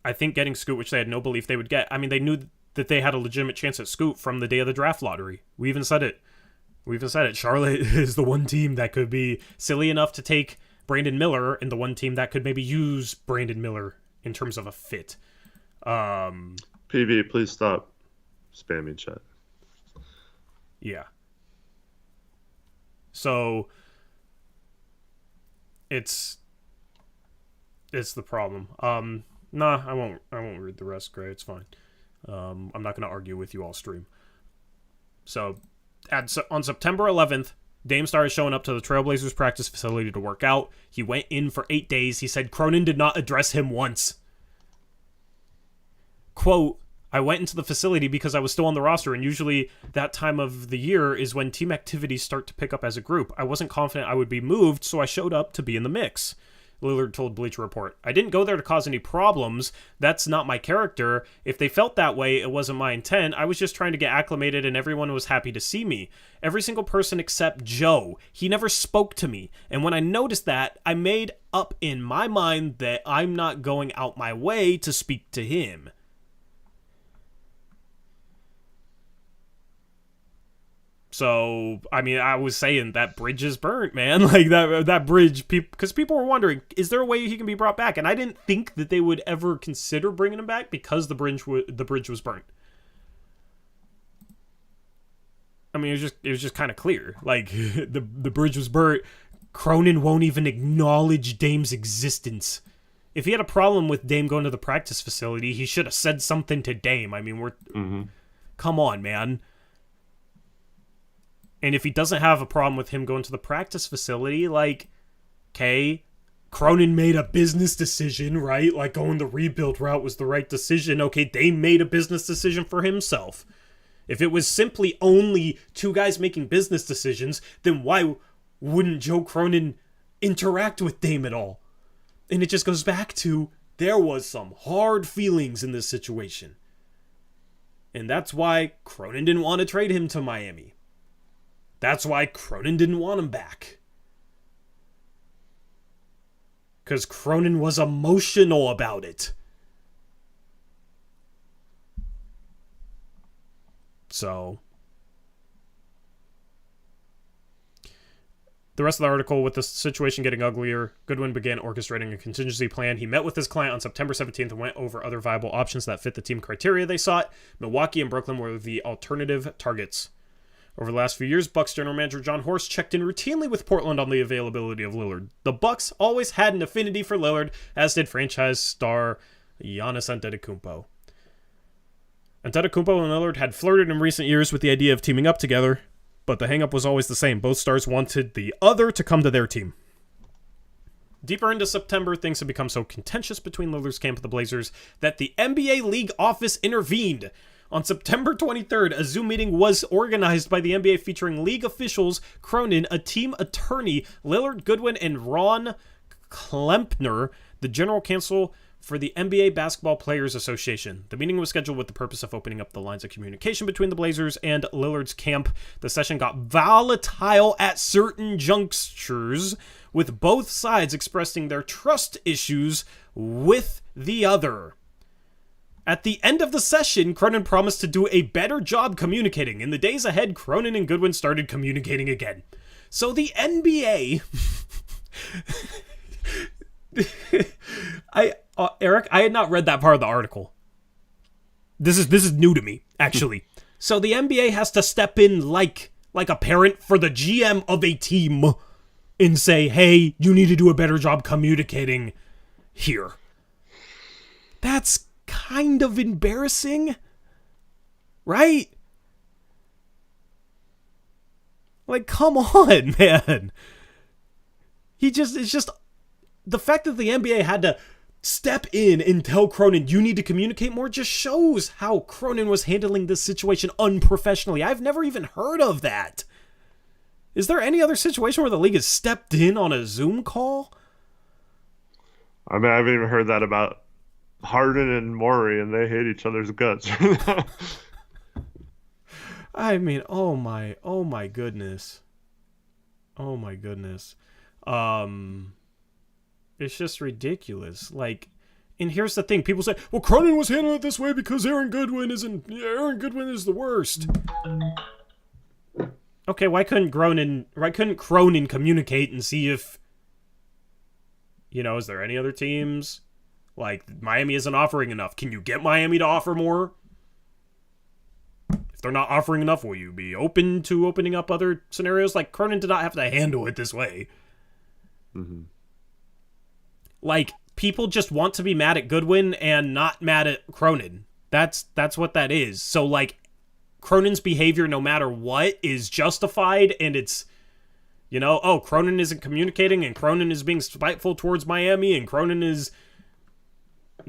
[SPEAKER 1] I think getting Scoot, which they had no belief they would get. I mean, they knew that they had a legitimate chance at Scoot from the day of the draft lottery. We even said it. Charlotte is the one team that could be silly enough to take Brandon Miller, and the one team that could maybe use Brandon Miller in terms of a fit.
[SPEAKER 2] PV, please stop spamming chat.
[SPEAKER 1] Yeah. So it's the problem. Nah, I won't read the rest, Gray. It's fine. I'm not going to argue with you all stream. So, on September 11th, Dame started showing up to the Trailblazers practice facility to work out. He went in for 8 days. He said Cronin did not address him once. Quote, I went into the facility because I was still on the roster, and usually that time of the year is when team activities start to pick up as a group. I wasn't confident I would be moved, so I showed up to be in the mix. Lillard told Bleacher Report, I didn't go there to cause any problems. That's not my character. If they felt that way, it wasn't my intent. I was just trying to get acclimated, and everyone was happy to see me. Every single person except Joe. He never spoke to me. And when I noticed that, I made up in my mind that I'm not going out my way to speak to him. So, I mean, I was saying that bridge is burnt, man. Like, that bridge, because people were wondering, is there a way he can be brought back? And I didn't think that they would ever consider bringing him back because the bridge was burnt. I mean, it was just kind of clear. Like, the bridge was burnt. Cronin won't even acknowledge Dame's existence. If he had a problem with Dame going to the practice facility, he should have said something to Dame. I mean, come on, man. And if he doesn't have a problem with him going to the practice facility, like, okay, Cronin made a business decision, right? Like, going the rebuild route was the right decision. Okay, Dame made a business decision for himself. If it was simply only two guys making business decisions, then why wouldn't Joe Cronin interact with Dame at all? And it just goes back to, there was some hard feelings in this situation. And that's why Cronin didn't want to trade him to Miami. That's why Cronin didn't want him back. Because Cronin was emotional about it. So, The rest of the article, with the situation getting uglier, Goodwin began orchestrating a contingency plan. He met with his client on September 17th and went over other viable options that fit the team criteria they sought. Milwaukee and Brooklyn were the alternative targets. Over the last few years, Bucks general manager John Horst checked in routinely with Portland on the availability of Lillard. The Bucks always had an affinity for Lillard, as did franchise star Giannis Antetokounmpo. Antetokounmpo and Lillard had flirted in recent years with the idea of teaming up together, but the hang-up was always the same. Both stars wanted the other to come to their team. Deeper into September, things had become so contentious between Lillard's camp and the Blazers that the NBA league office intervened. On September 23rd, a Zoom meeting was organized by the NBA featuring league officials, Cronin, a team attorney, Lillard, Goodwin, and Ron Klempner, the general counsel for the NBA Basketball Players Association. The meeting was scheduled with the purpose of opening up the lines of communication between the Blazers and Lillard's camp. The session got volatile at certain junctures, with both sides expressing their trust issues with the other. At the end of the session, Cronin promised to do a better job communicating. In the days ahead, Cronin and Goodwin started communicating again. So the NBA... Eric, I had not read that part of the article. This is new to me, actually. So the NBA has to step in like a parent for the GM of a team and say, hey, you need to do a better job communicating here. That's kind of embarrassing, right? Like, come on, man. It's just the fact that the NBA had to step in and tell Cronin, you need to communicate more, just shows how Cronin was handling this situation unprofessionally. I've never even heard of that. Is there any other situation where the league has stepped in on a Zoom call?
[SPEAKER 2] I mean, I haven't even heard that about Harden and Morey, and they hate each other's guts.
[SPEAKER 1] I mean, oh my goodness. Oh my goodness. It's just ridiculous. Like, and here's the thing. People say, well, Cronin was handling it this way because Aaron Goodwin is the worst. Okay, why couldn't Cronin communicate and see if, is there any other teams? Like, Miami isn't offering enough. Can you get Miami to offer more? If they're not offering enough, will you be open to opening up other scenarios? Like, Cronin did not have to handle it this way.
[SPEAKER 2] Mm-hmm.
[SPEAKER 1] Like, people just want to be mad at Goodwin and not mad at Cronin. That's what that is. So, like, Cronin's behavior, no matter what, is justified, and it's, Cronin isn't communicating, and Cronin is being spiteful towards Miami, and Cronin is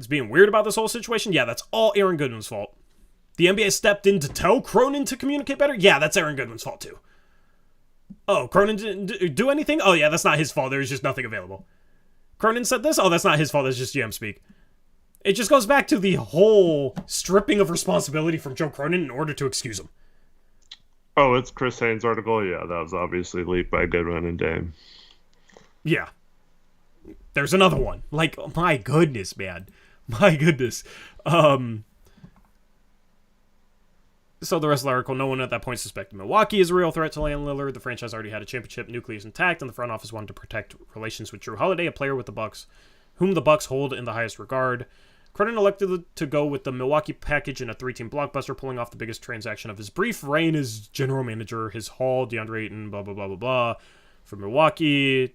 [SPEAKER 1] being weird about this whole situation. Yeah, that's all Aaron Goodwin's fault. The NBA stepped in to tell Cronin to communicate better. Yeah, that's Aaron Goodwin's fault, too. Oh, Cronin didn't do anything? Oh, yeah, that's not his fault. There's just nothing available. Cronin said this? Oh, that's not his fault. That's just GM speak. It just goes back to the whole stripping of responsibility from Joe Cronin in order to excuse him.
[SPEAKER 2] Oh, it's Chris Haynes' article? Yeah, that was obviously leaked by Goodwin and Dame.
[SPEAKER 1] Yeah. There's another one. Like, oh, my goodness, man. My goodness. So the rest of the article, no one at that point suspected Milwaukee is a real threat to land Lillard. The franchise already had a championship nucleus intact, and the front office wanted to protect relations with Drew Holiday, a player with the Bucks, whom the Bucks hold in the highest regard. Cronin elected to go with the Milwaukee package in a 3-team blockbuster, pulling off the biggest transaction of his brief reign as general manager. His haul, DeAndre Ayton, blah, blah, blah, blah, blah. For Milwaukee,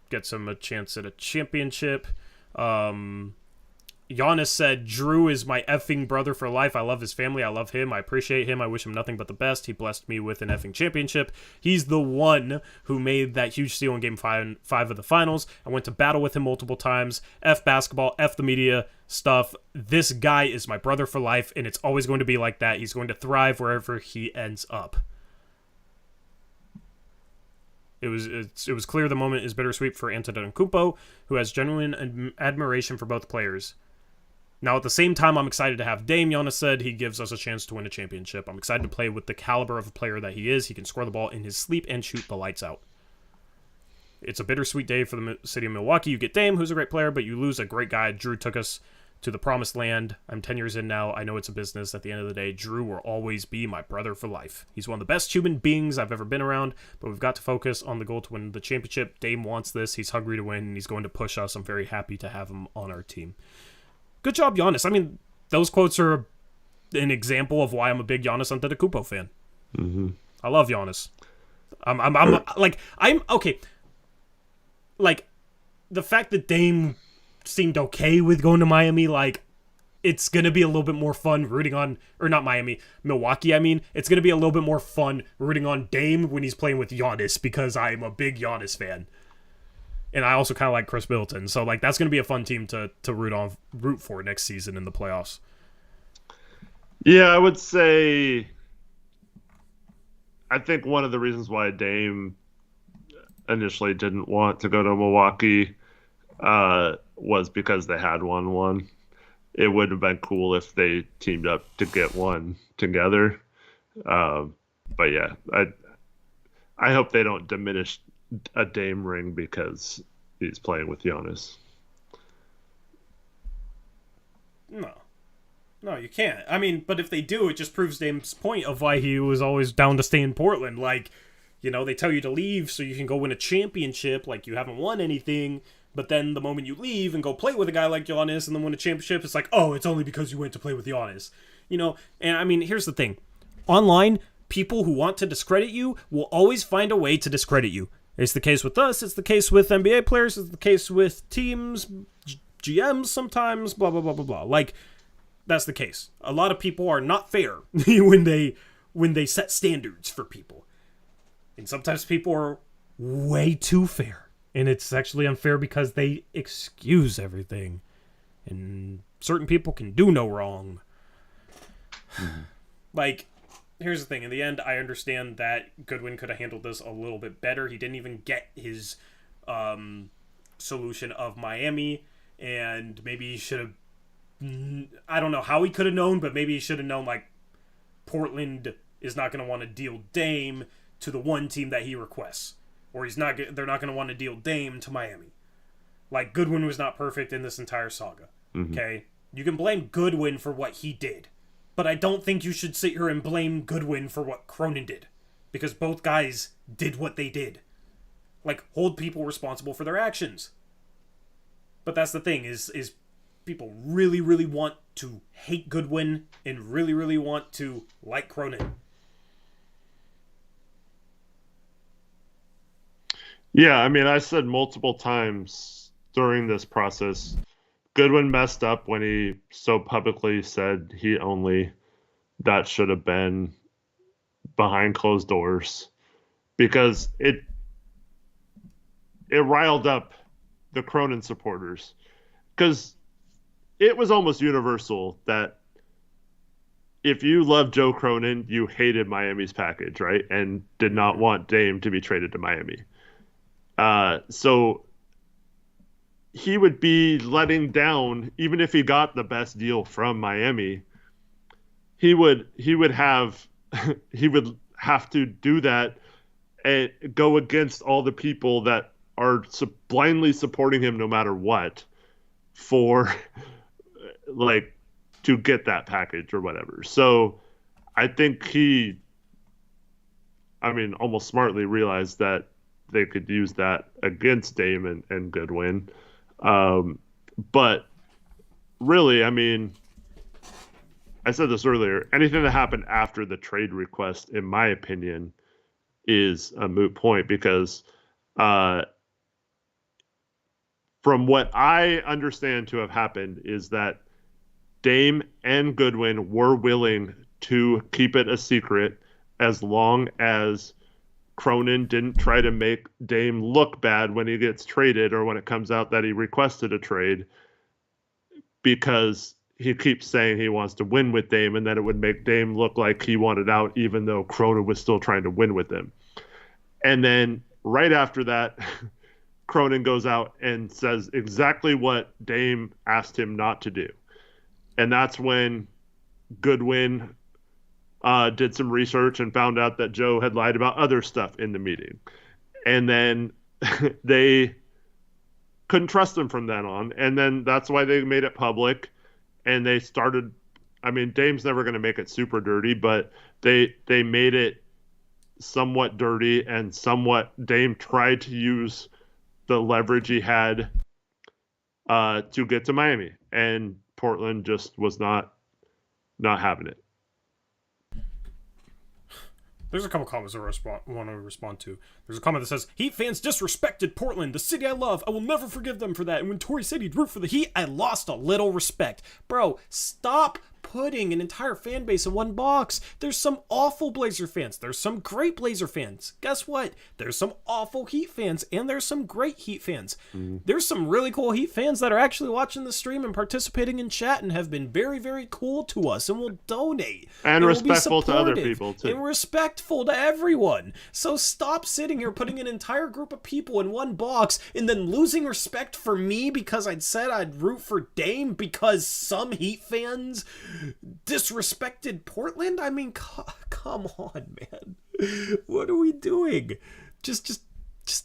[SPEAKER 1] gets him a chance at a championship. Giannis said, Drew is my effing brother for life. I love his family. I love him. I appreciate him. I wish him nothing but the best. He blessed me with an effing championship. He's the one who made that huge steal in Game 5 of the finals. I went to battle with him multiple times. F basketball, F the media stuff. This guy is my brother for life, and it's always going to be like that. He's going to thrive wherever he ends up. It was clear the moment is bittersweet for Antetokounmpo, who has genuine admiration for both players. Now, at the same time, I'm excited to have Dame. Giannis said he gives us a chance to win a championship. I'm excited to play with the caliber of a player that he is. He can score the ball in his sleep and shoot the lights out. It's a bittersweet day for the city of Milwaukee. You get Dame, who's a great player, but you lose a great guy. Drew took us to the promised land. I'm 10 years in now. I know it's a business. At the end of the day, Drew will always be my brother for life. He's one of the best human beings I've ever been around, but we've got to focus on the goal to win the championship. Dame wants this. He's hungry to win, and he's going to push us. I'm very happy to have him on our team. Good job, Giannis. I mean, those quotes are an example of why I'm a big Giannis Antetokounmpo fan.
[SPEAKER 2] Mm-hmm.
[SPEAKER 1] I love Giannis. I'm okay. Like, the fact that Dame seemed okay with going to Miami, like, it's going to be a little bit more fun rooting on, or not Miami, Milwaukee, I mean. It's going to be a little bit more fun rooting on Dame when he's playing with Giannis, because I'm a big Giannis fan. And I also kind of like Chris Middleton. So, like, that's going to be a fun team to root for next season in the playoffs.
[SPEAKER 2] Yeah, I would say, I think one of the reasons why Dame initially didn't want to go to Milwaukee was because they had won. It would have been cool if they teamed up to get one together. But yeah, I hope they don't diminish a Dame ring because he's playing with Giannis.
[SPEAKER 1] No, you can't. I mean, but if they do, it just proves Dame's point of why he was always down to stay in Portland. Like, you know, they tell you to leave so you can go win a championship, like you haven't won anything, but then the moment you leave and go play with a guy like Giannis and then win a championship, it's like, oh, it's only because you went to play with Giannis. You know, and I mean, here's the thing. Online, people who want to discredit you will always find a way to discredit you. It's the case with us, it's the case with NBA players, it's the case with teams, GMs sometimes, blah, blah, blah, blah, blah. Like, that's the case. A lot of people are not fair when they set standards for people. And sometimes people are way too fair. And it's actually unfair because they excuse everything. And certain people can do no wrong. Mm-hmm. Like, here's the thing. In the end, I understand that Goodwin could have handled this a little bit better. He didn't even get his solution of Miami. And maybe he should have... I don't know how he could have known, but maybe he should have known, like, Portland is not going to want to deal Dame to the one team that he requests. Or they're not going to want to deal Dame to Miami. Like, Goodwin was not perfect in this entire saga. Mm-hmm. Okay? You can blame Goodwin for what he did. But I don't think you should sit here and blame Goodwin for what Cronin did. Because both guys did what they did. Like, hold people responsible for their actions. But that's the thing, is people really, really want to hate Goodwin and really, really want to like Cronin.
[SPEAKER 2] Yeah, I mean, I said multiple times during this process, Goodwin messed up when he so publicly said that should have been behind closed doors, because it riled up the Cronin supporters, because it was almost universal that if you loved Joe Cronin, you hated Miami's package, right? And did not want Dame to be traded to Miami. So he would be letting down, even if he got the best deal from Miami, he would have to do that and go against all the people that are blindly supporting him no matter what for like to get that package or whatever. So I think he almost smartly realized that they could use that against Dame and Goodwin. But really, I mean, I said this earlier, anything that happened after the trade request, in my opinion, is a moot point, because from what I understand to have happened is that Dame and Goodwin were willing to keep it a secret as long as Cronin didn't try to make Dame look bad when he gets traded or when it comes out that he requested a trade, because he keeps saying he wants to win with Dame, and then it would make Dame look like he wanted out even though Cronin was still trying to win with him. And then right after that, Cronin goes out and says exactly what Dame asked him not to do. And that's when Goodwin did some research and found out that Joe had lied about other stuff in the meeting. And then they couldn't trust him from then on. And then that's why they made it public. and they started. I mean, Dame's never going to make it super dirty, but they made it somewhat dirty, and somewhat Dame tried to use the leverage he had to get to Miami, and Portland just was not having it.
[SPEAKER 1] There's a couple comments I want to respond to. There's a comment that says, Heat fans disrespected Portland, the city I love. I will never forgive them for that. And when Torrey said he'd root for the Heat, I lost a little respect. Bro, stop putting an entire fan base in one box. There's some awful Blazer fans. There's some great Blazer fans. Guess what? There's some awful Heat fans, and there's some great Heat fans. There's some really cool Heat fans that are actually watching the stream and participating in chat and have been very, very cool to us and will donate.
[SPEAKER 2] And respectful to other people, too.
[SPEAKER 1] And respectful to everyone. So stop sitting here putting an entire group of people in one box and then losing respect for me because I'd said I'd root for Dame because some Heat fans disrespected Portland? I mean, come on, man. What are we doing? Just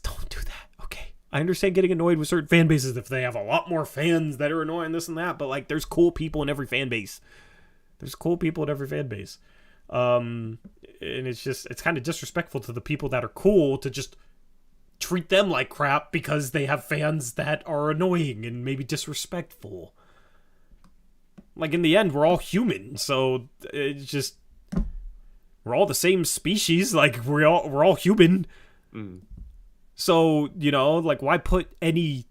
[SPEAKER 1] don't do that, okay? I understand getting annoyed with certain fan bases if they have a lot more fans that are annoying this and that, but like, there's cool people in every fan base. And it's kind of disrespectful to the people that are cool to just treat them like crap because they have fans that are annoying and maybe disrespectful. Like, in the end, we're all human, so it's just, we're all the same species. Like, we're all human. So, you know, like, why put any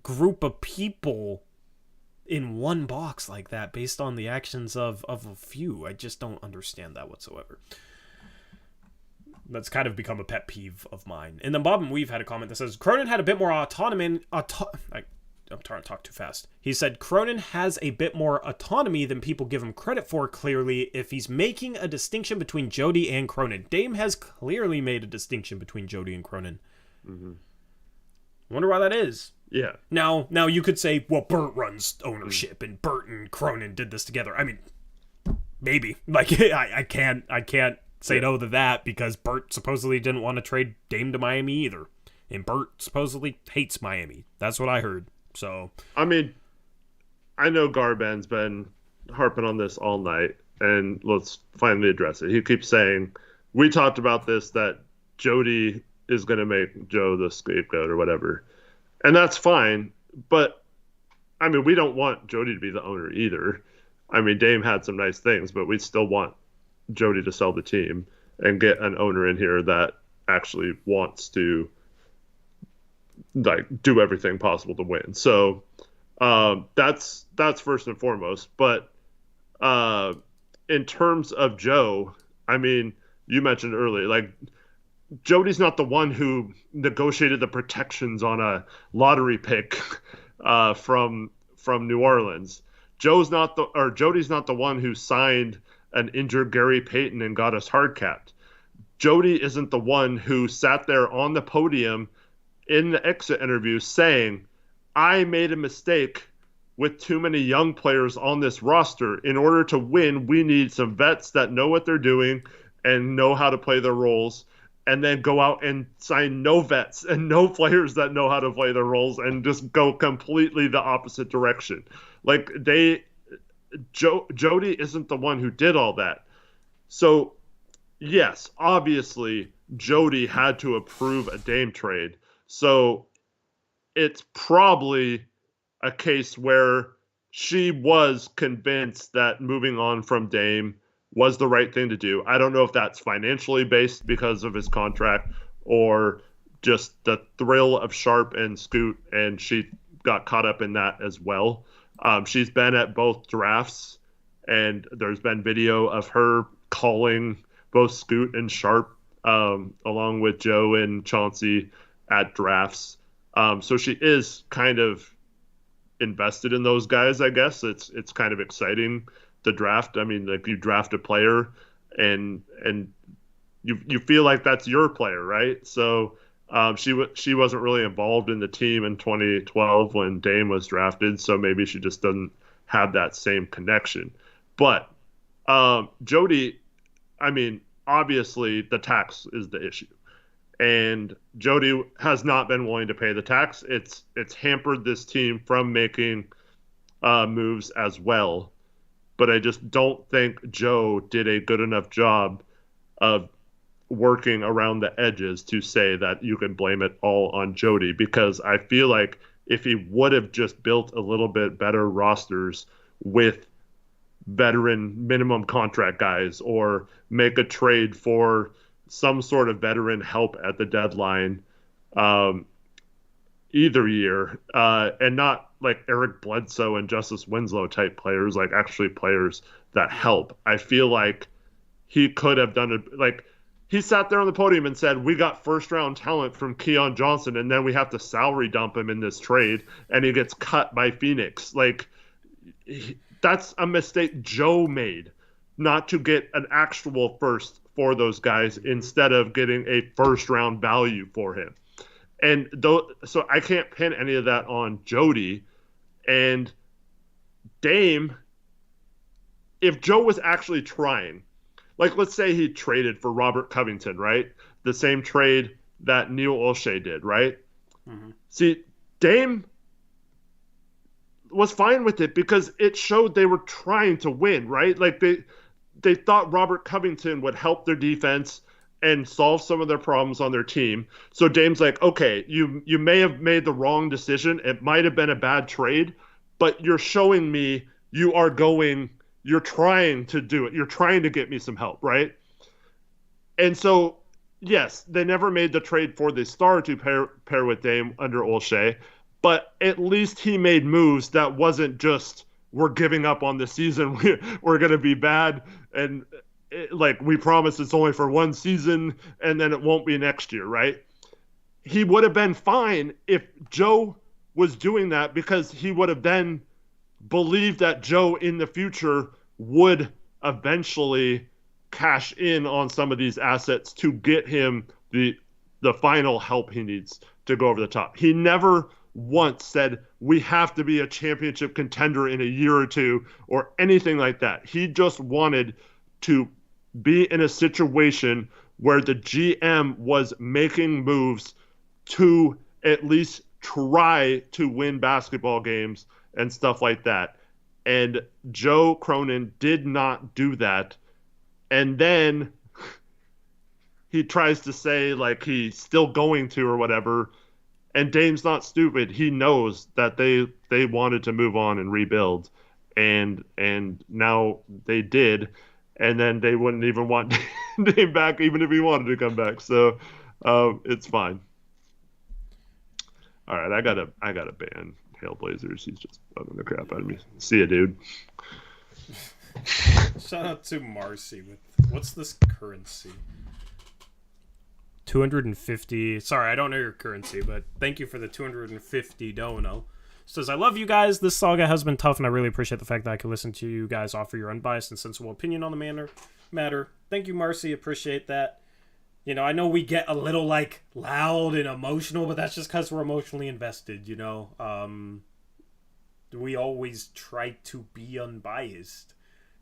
[SPEAKER 1] group of people in one box like that based on the actions of a few? I just don't understand that whatsoever. That's kind of become a pet peeve of mine. And then Bob and Weave had a comment that says, Cronin had a bit more autonomy. I'm trying to talk too fast. He said, Cronin has a bit more autonomy than people give him credit for, clearly, if he's making a distinction between Jody and Cronin. Dame has clearly made a distinction between Jody and Cronin. I wonder why that is.
[SPEAKER 2] Yeah.
[SPEAKER 1] Now you could say, well, Bert runs ownership, and Bert and Cronin did this together. I mean, maybe. Like, I can't say no to that, because Bert supposedly didn't want to trade Dame to Miami either. And Bert supposedly hates Miami. That's what I heard. So,
[SPEAKER 2] I mean, I know Garban's been harping on this all night, and let's finally address it. He keeps saying, we talked about this, that Jody is going to make Joe the scapegoat or whatever. And that's fine. But, I mean, we don't want Jody to be the owner either. I mean, Dame had some nice things, but we still want Jody to sell the team and get an owner in here that actually wants to, like, do everything possible to win. So that's first and foremost. But in terms of Joe, I mean, you mentioned earlier, like, Jody's not the one who negotiated the protections on a lottery pick from New Orleans. Jody's not the one who signed an injured Gary Payton and got us hard capped. Jody isn't the one who sat there on the podium in the exit interview saying, I made a mistake with too many young players on this roster. In order to win, we need some vets that know what they're doing and know how to play their roles, and then go out and sign no vets and no players that know how to play their roles and just go completely the opposite direction. Like, Jody isn't the one who did all that. So, yes, obviously, Jody had to approve a Dame trade. So it's probably a case where she was convinced that moving on from Dame was the right thing to do. I don't know if that's financially based because of his contract or just the thrill of Sharp and Scoot, and she got caught up in that as well. She's been at both drafts, and there's been video of her calling both Scoot and Sharp along with Joe and Chauncey at drafts. So she is kind of invested in those guys, I guess. It's kind of exciting, the draft. I mean, like, you draft a player and you feel like that's your player, right? So she wasn't really involved in the team in 2012 when Dame was drafted, so maybe she just doesn't have that same connection. But Jody, I mean, obviously the tax is the issue. And Jody has not been willing to pay the tax. It's hampered this team from making moves as well. But I just don't think Joe did a good enough job of working around the edges to say that you can blame it all on Jody, because I feel like if he would have just built a little bit better rosters with veteran minimum contract guys, or make a trade for some sort of veteran help at the deadline either year, and not like Eric Bledsoe and Justice Winslow type players, like actually players that help. I feel like he could have done it. Like, he sat there on the podium and said, we got first round talent from Keon Johnson, and then we have to salary dump him in this trade, and he gets cut by Phoenix. Like, that's a mistake Joe made, not to get an actual first for those guys instead of getting a first round value for him. And so I can't pin any of that on Jody. And Dame, if Joe was actually trying, like, let's say he traded for Robert Covington, right? The same trade that Neil Olshey did, right? Mm-hmm. See, Dame was fine with it because it showed they were trying to win, right? Like, they thought Robert Covington would help their defense and solve some of their problems on their team. So Dame's like, okay, you may have made the wrong decision. It might have been a bad trade, but you're showing me you're trying to do it. You're trying to get me some help, right? And so, yes, they never made the trade for the star to pair with Dame under Olshey, but at least he made moves that wasn't just, we're giving up on the season, we're going to be bad, and like, we promise it's only for one season and then it won't be next year, right? He would have been fine if Joe was doing that, because he would have then believed that Joe in the future would eventually cash in on some of these assets to get him the final help he needs to go over the top. He never once said, we have to be a championship contender in a year or two or anything like that. He just wanted to be in a situation where the GM was making moves to at least try to win basketball games and stuff like that. And Joe Cronin did not do that. And then he tries to say like he's still going to or whatever. And Dame's not stupid. He knows that they wanted to move on and rebuild. And now they did. And then they wouldn't even want Dame back, even if he wanted to come back. So it's fine. All right, I gotta ban Hailblazers. He's just bugging the crap out of me. See ya, dude.
[SPEAKER 1] Shout out to Marcy with, what's this currency? 250. Sorry, I don't know your currency, but thank you for the 250 dono. Says, I love you guys. This saga has been tough, and I really appreciate the fact that I can listen to you guys offer your unbiased and sensible opinion on the matter. Thank you, Marcy. Appreciate that. You know, I know we get a little, like, loud and emotional, but that's just because we're emotionally invested, you know? We always try to be unbiased.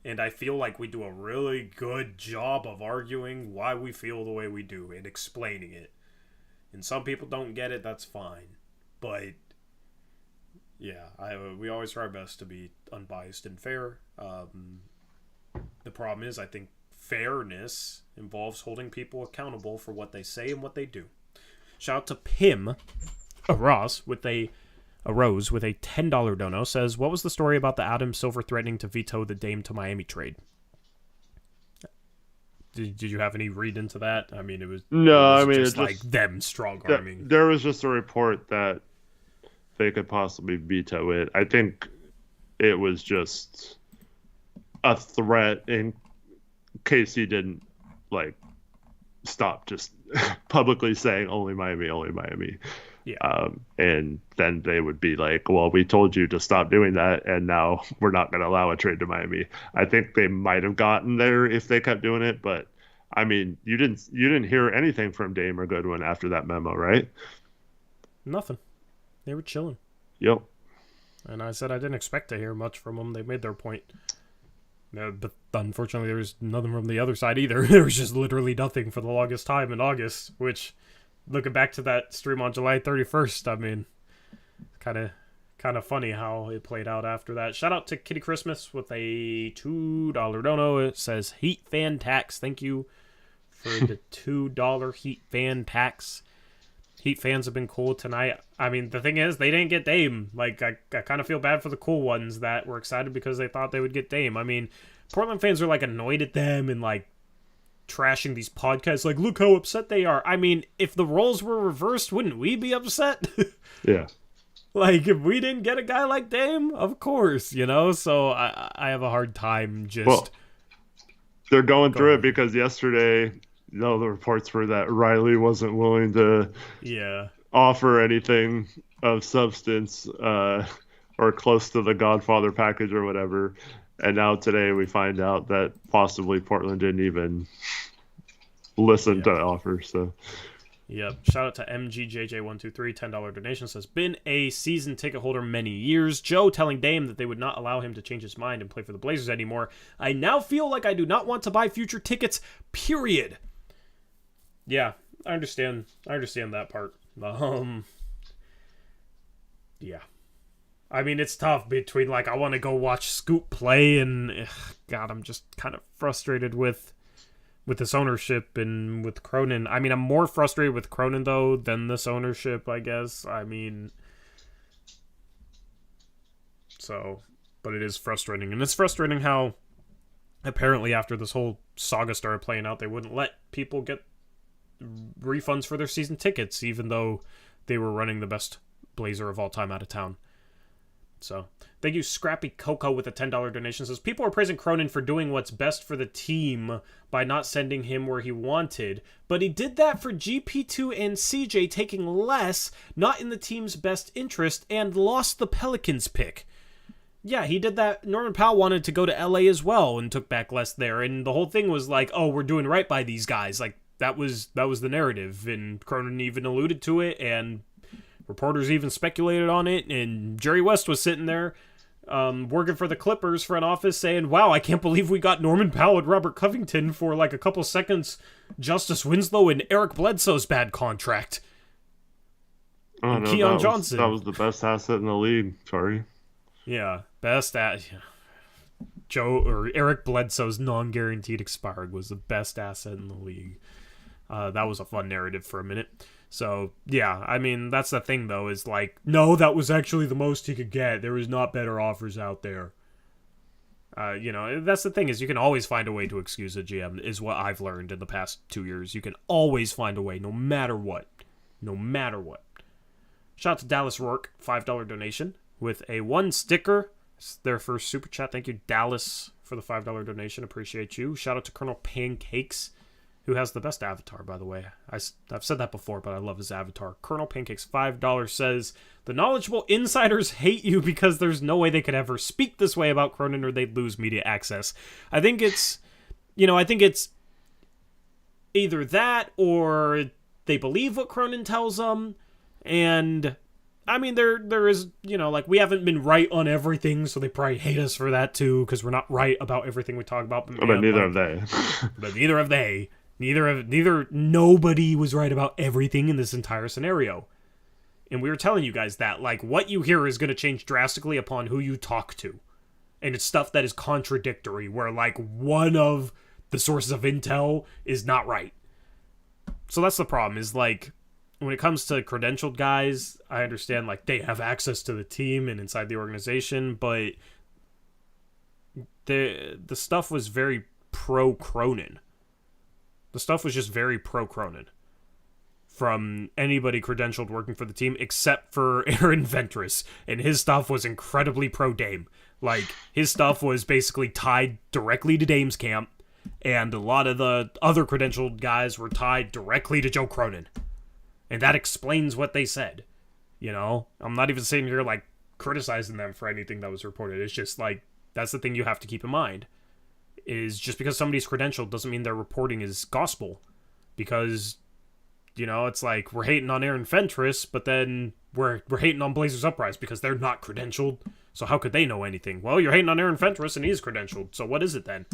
[SPEAKER 1] And I feel like we do a really good job of arguing why we feel the way we do and explaining it. And some people don't get it, that's fine. But yeah, we always try our best to be unbiased and fair. The problem is, I think fairness involves holding people accountable for what they say and what they do. Shout out to Pim Ross with a Rose with a $10 dono. Says, what was the story about the Adam Silver threatening to veto the Dame to Miami trade? Did you have any read into that? I mean, it was just like them strong arming.
[SPEAKER 2] There was just a report that they could possibly veto it. I think it was just a threat in case he didn't like stop just publicly saying only Miami, only Miami.
[SPEAKER 1] Yeah.
[SPEAKER 2] And then they would be like, well, we told you to stop doing that, and now we're not going to allow a trade to Miami. I think they might have gotten there if they kept doing it, but I mean, you didn't hear anything from Dame or Goodwin after that memo, right?
[SPEAKER 1] Nothing. They were chilling.
[SPEAKER 2] Yep.
[SPEAKER 1] And I said I didn't expect to hear much from them. They made their point. But unfortunately, there was nothing from the other side either. There was just literally nothing for the longest time in August, which, looking back to that stream on July 31st, I mean, kind kind of funny how it played out after that. Shout out to Kitty Christmas with a $2 dono. It says Heat fan tax. Thank you for the $2 Heat fan tax. Heat fans have been cool tonight. I mean, the thing is, they didn't get Dame. Like, I kind of feel bad for the cool ones that were excited because they thought they would get Dame. I mean, Portland fans are, like, annoyed at them and, like, trashing these podcasts. Like, look how upset they are. I mean, if the roles were reversed, wouldn't we be upset?
[SPEAKER 2] Yeah.
[SPEAKER 1] Like, if we didn't get a guy like Dame, of course, you know? So I have a hard time just...
[SPEAKER 2] Well, they're going through it because yesterday, the reports were that Riley wasn't willing to offer anything of substance or close to the Godfather package or whatever. And now today we find out that possibly Portland didn't even listen to offers. So...
[SPEAKER 1] Yep. Shout out to MGJJ123, $10 donation. Says, been a season ticket holder many years. Joe telling Dame that they would not allow him to change his mind and play for the Blazers anymore. I now feel like I do not want to buy future tickets, period. Yeah, I understand. I understand that part. Yeah. I mean, it's tough between, like, I want to go watch Scoop play and, God, I'm just kind of frustrated with this ownership and with Cronin. I mean, I'm more frustrated with Cronin, though, than this ownership, I guess. I mean, so, but it is frustrating. And it's frustrating how, apparently, after this whole saga started playing out, they wouldn't let people get refunds for their season tickets, even though they were running the best Blazer of all time out of town. So, thank you, Scrappy Coco, with a $10 donation. Says, people are praising Cronin for doing what's best for the team by not sending him where he wanted, but he did that for GP2 and CJ, taking less, not in the team's best interest, and lost the Pelicans pick. Yeah, he did that. Norman Powell wanted to go to LA as well and took back less there, and the whole thing was like, oh, we're doing right by these guys. Like, that was the narrative, and Cronin even alluded to it, and reporters even speculated on it, and Jerry West was sitting there working for the Clippers front office saying, wow, I can't believe we got Norman Powell and Robert Covington for like a couple seconds, Justice Winslow and Eric Bledsoe's bad contract.
[SPEAKER 2] Oh,
[SPEAKER 1] and
[SPEAKER 2] no,
[SPEAKER 1] Keon Johnson.
[SPEAKER 2] That was the best asset in the league. Sorry.
[SPEAKER 1] Yeah, best Eric Bledsoe's non-guaranteed expired was the best asset in the league. That was a fun narrative for a minute. So, yeah, I mean, that's the thing, though, is like, no, that was actually the most he could get. There was not better offers out there. You know, that's the thing, is you can always find a way to excuse a GM, is what I've learned in the past 2 years. You can always find a way, no matter what. No matter what. Shout out to Dallas Rourke, $5 donation, with a 1 sticker. It's their first super chat. Thank you, Dallas, for the $5 donation. Appreciate you. Shout out to Colonel Pancakes, who has the best avatar, by the way. I've said that before, but I love his avatar. Colonel Pancakes, $5, says, the knowledgeable insiders hate you because there's no way they could ever speak this way about Cronin or they'd lose media access. I think it's either that or they believe what Cronin tells them. And, I mean, there is, like, we haven't been right on everything, so they probably hate us for that, too, because we're not right about everything we talk about.
[SPEAKER 2] But neither have they.
[SPEAKER 1] But neither have they. Nobody was right about everything in this entire scenario. And we were telling you guys that, like, what you hear is going to change drastically upon who you talk to. And it's stuff that is contradictory, where, like, one of the sources of intel is not right. So that's the problem, is, like, when it comes to credentialed guys, I understand, like, they have access to the team and inside the organization, but the stuff was very pro-Cronin. The stuff was just very pro-Cronin from anybody credentialed working for the team, except for Aaron Ventress, and his stuff was incredibly pro-Dame. Like, his stuff was basically tied directly to Dame's camp, and a lot of the other credentialed guys were tied directly to Joe Cronin. And that explains what they said. I'm not even sitting here, like, criticizing them for anything that was reported. It's just, like, that's the thing you have to keep in mind. Is just because somebody's credentialed doesn't mean their reporting is gospel. Because, it's like, we're hating on Aaron Fentress, but then we're hating on Blazers Uprise because they're not credentialed. So how could they know anything? Well, you're hating on Aaron Fentress and he's credentialed. So what is it then?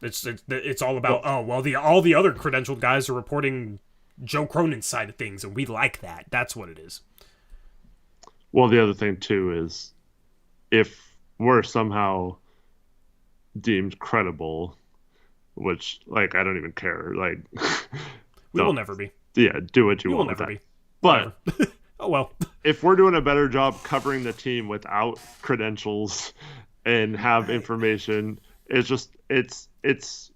[SPEAKER 1] It's all about, all the other credentialed guys are reporting Joe Cronin's side of things, and we like that. That's what it is.
[SPEAKER 2] Well, the other thing too is if we're somehow deemed credible, which like I don't even care. Like
[SPEAKER 1] We will never be.
[SPEAKER 2] Yeah, do what you
[SPEAKER 1] We will
[SPEAKER 2] want with
[SPEAKER 1] never
[SPEAKER 2] that.
[SPEAKER 1] be.
[SPEAKER 2] But
[SPEAKER 1] Oh well.
[SPEAKER 2] if we're doing a better job covering the team without credentials and have information, it's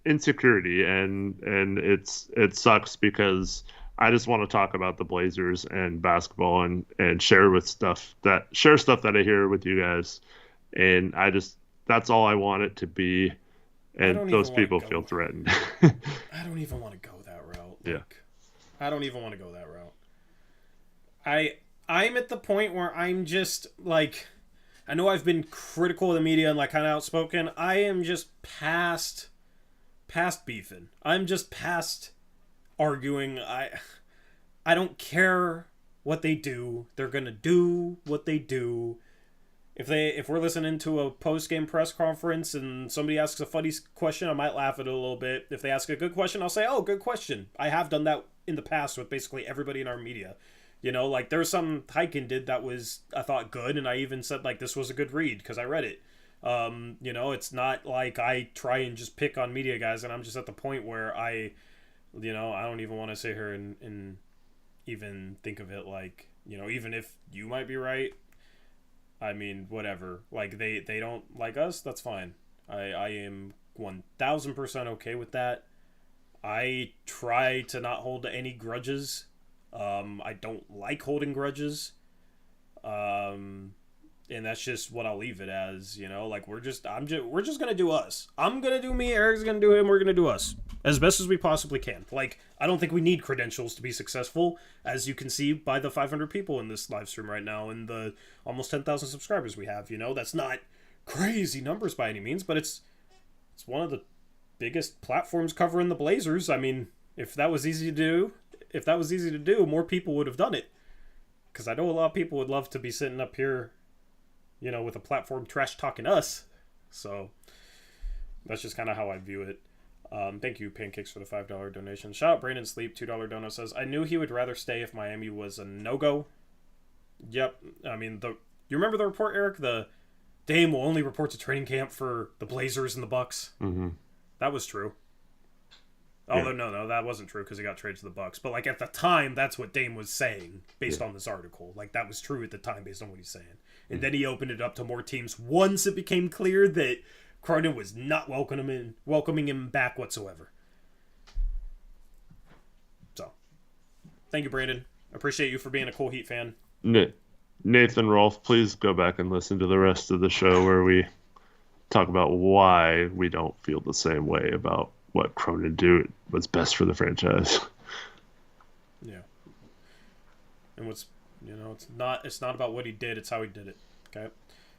[SPEAKER 2] insecurity and it sucks because I just want to talk about the Blazers and basketball and share stuff that I hear with you guys, and that's all I want it to be, and those people feel threatened.
[SPEAKER 1] I don't even want to go that route.
[SPEAKER 2] Yeah.
[SPEAKER 1] I don't even want to go that route. I'm at the point where I'm just like, I know I've been critical of the media and like kind of outspoken. I am just past beefing. I'm just past arguing. I don't care what they do. They're gonna do what they do. If we're listening to a post-game press conference and somebody asks a funny question, I might laugh at it a little bit. If they ask a good question, I'll say, "Oh, good question." I have done that in the past with basically everybody in our media. Like there's some Hyken did that was, I thought, good, and I even said like this was a good read because I read it. It's not like I try and just pick on media guys, and I'm just at the point where I don't even want to sit here and even think of it like, even if you might be right, I mean, whatever. Like, they don't like us, that's fine. I am 1,000% okay with that. I try to not hold any grudges. I don't like holding grudges. And that's just what I'll leave it as, like we're just gonna do us. I'm gonna do me, Eric's gonna do him, we're gonna do us as best as we possibly can. Like, I don't think we need credentials to be successful, as you can see by the 500 people in this live stream right now and the almost 10,000 subscribers we have. That's not crazy numbers by any means, but it's one of the biggest platforms covering the Blazers. I mean, if that was easy to do, more people would have done it. Because I know a lot of people would love to be sitting up here, with a platform trash talking us. So that's just kind of how I view it. Thank you, Pancakes, for the $5 donation. Shout out Brandon Sleep, $2 donut says, I knew he would rather stay if Miami was a no-go. Yep. I mean, you remember the report, Eric? The Dame will only report to training camp for the Blazers and the Bucks.
[SPEAKER 2] Mm-hmm.
[SPEAKER 1] That was true. Although, no, that wasn't true because he got traded to the Bucks. But, like, at the time, that's what Dame was saying based on this article. Like, that was true at the time based on what he's saying. And then he opened it up to more teams once it became clear that Cronin was not welcoming him back whatsoever. So, thank you, Brandon. Appreciate you for being a cool Heat fan.
[SPEAKER 2] Nathan Rolfe, please go back and listen to the rest of the show where we talk about why we don't feel the same way about what Cronin do what's best for the franchise.
[SPEAKER 1] Yeah. And it's not about what he did, it's how he did it. Okay.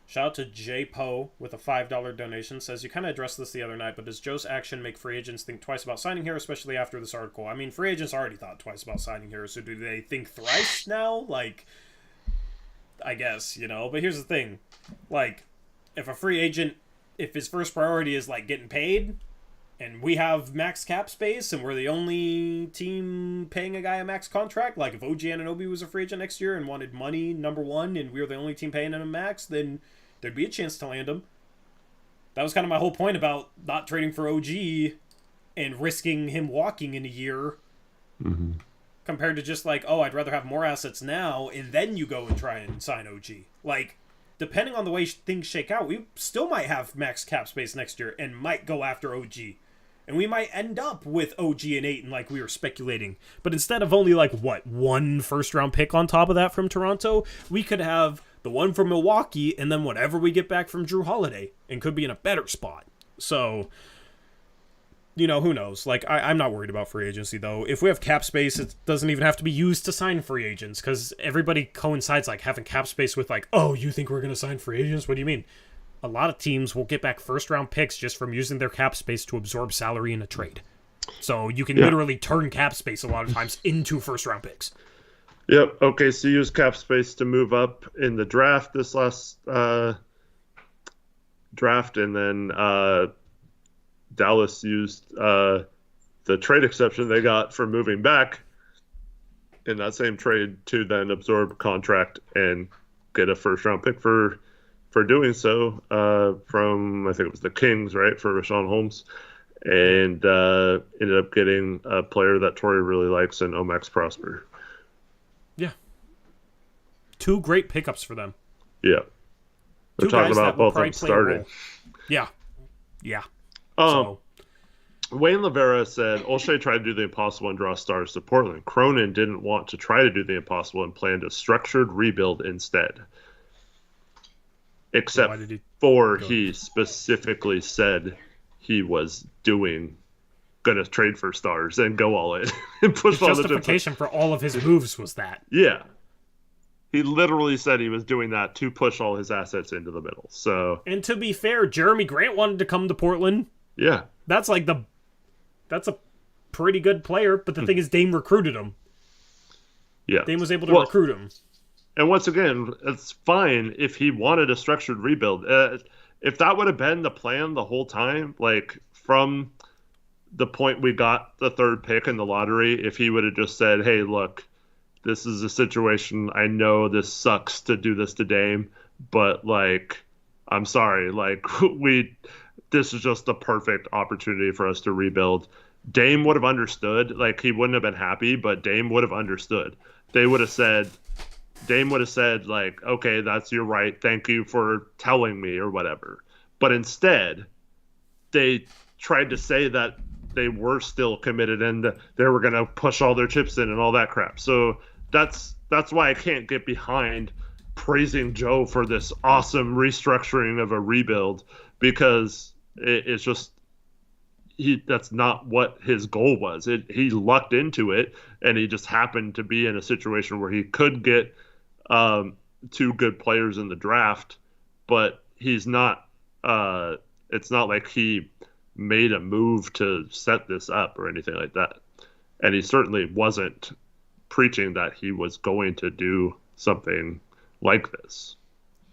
[SPEAKER 1] Shout out to J Poe with a $5 donation. Says, you kind of addressed this the other night, but does Joe's action make free agents think twice about signing here, especially after this article? I mean, free agents already thought twice about signing here, so do they think thrice now? Like, I guess, But here's the thing. Like, if a free agent, if his first priority is, like, getting paid, and we have max cap space, and we're the only team paying a guy a max contract, like if OG Anunoby was a free agent next year and wanted money, number one, and we were the only team paying him a max, then there'd be a chance to land him. That was kind of my whole point about not trading for OG and risking him walking in a year, compared to just like, oh, I'd rather have more assets now, and then you go and try and sign OG. Like, depending on the way things shake out, we still might have max cap space next year and might go after OG. And we might end up with OG and Ayton like we were speculating. But instead of only like, one first-round pick on top of that from Toronto, we could have the one from Milwaukee and then whatever we get back from Drew Holiday and could be in a better spot. So, who knows? Like, I'm not worried about free agency, though. If we have cap space, it doesn't even have to be used to sign free agents because everybody coincides, like, having cap space with, like, oh, you think we're going to sign free agents? What do you mean? A lot of teams will get back first-round picks just from using their cap space to absorb salary in a trade. So you can literally turn cap space a lot of times into first-round picks.
[SPEAKER 2] Yep. Okay, so you use cap space to move up in the draft this last draft, and then Dallas used the trade exception they got for moving back in that same trade to then absorb contract and get a first round pick for doing so from, I think it was the Kings, right, for Rashawn Holmes, and ended up getting a player that Tori really likes in Omax Prosper.
[SPEAKER 1] Yeah. 2 great pickups for them.
[SPEAKER 2] Yeah. We're
[SPEAKER 1] 2
[SPEAKER 2] talking
[SPEAKER 1] guys
[SPEAKER 2] about
[SPEAKER 1] that will
[SPEAKER 2] both of
[SPEAKER 1] probably
[SPEAKER 2] them
[SPEAKER 1] play a
[SPEAKER 2] starting.
[SPEAKER 1] role. Yeah. Yeah.
[SPEAKER 2] Wayne Lavera said, Olshey tried to do the impossible and draw stars to Portland. Cronin didn't want to try to do the impossible and planned a structured rebuild instead. Except he specifically said he was going to trade for stars and go all in. And push
[SPEAKER 1] His justification for all of his moves was that.
[SPEAKER 2] Yeah. He literally said he was doing that to push all his assets into the middle. So,
[SPEAKER 1] and to be fair, Jeremy Grant wanted to come to Portland.
[SPEAKER 2] Yeah.
[SPEAKER 1] That's a pretty good player, but the thing is Dame recruited him.
[SPEAKER 2] Yeah.
[SPEAKER 1] Dame was able to recruit him.
[SPEAKER 2] And once again, it's fine if he wanted a structured rebuild. If that would have been the plan the whole time, like from the point we got the 3rd pick in the lottery, if he would have just said, hey, look, this is a situation. I know this sucks to do this to Dame, but like, I'm sorry. Like this is just the perfect opportunity for us to rebuild. Dame would have understood. Like he wouldn't have been happy, but Dame would have understood. Dame would have said like, okay, that's your right. Thank you for telling me or whatever. But instead, they tried to say that they were still committed and they were going to push all their chips in and all that crap. So that's why I can't get behind praising Joe for this awesome restructuring of a rebuild, because it's just that's not what his goal was. He lucked into it, and he just happened to be in a situation where he could get 2 good players in the draft, but he's not. It's not like he made a move to set this up or anything like that, and he certainly wasn't preaching that he was going to do something like this.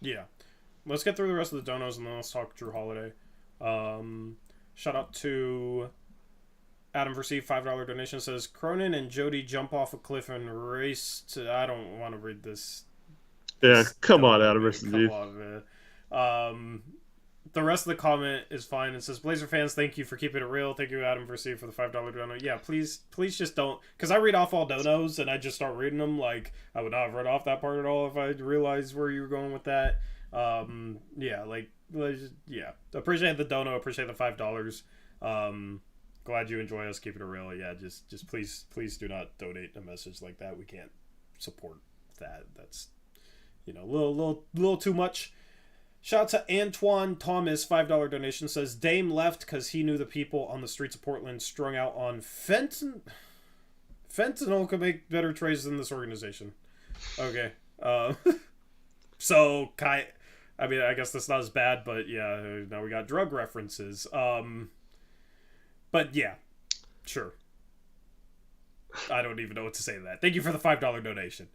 [SPEAKER 1] Yeah. Let's get through the rest of the donos and then let's talk Drew Holiday. Shout out to Adam Versive, $5 donation, says Cronin and Jody jump off a cliff and race to... I don't want to read this.
[SPEAKER 2] Yeah, come on, Adam Versive.
[SPEAKER 1] Come on, man. The rest of the comment is fine. It says, Blazer fans, thank you for keeping it real. Thank you, Adam Versive, for the $5 dono. Yeah, please just don't... Because I read off all donos and I just start reading them. Like, I would not have read off that part at all if I realized where you were going with that. Appreciate the dono, appreciate the $5. Glad you enjoy us keeping it real. Yeah, just please do not donate a message like that. We can't support that. That's a little too much. Shout out to Antoine Thomas, $5 donation, says Dame left because he knew the people on the streets of Portland strung out on fentanyl could make better trades than this organization. Okay. So Kai, I mean, I guess that's not as bad, but yeah, now we got drug references. But yeah, sure. I don't even know what to say to that. Thank you for the $5 donation.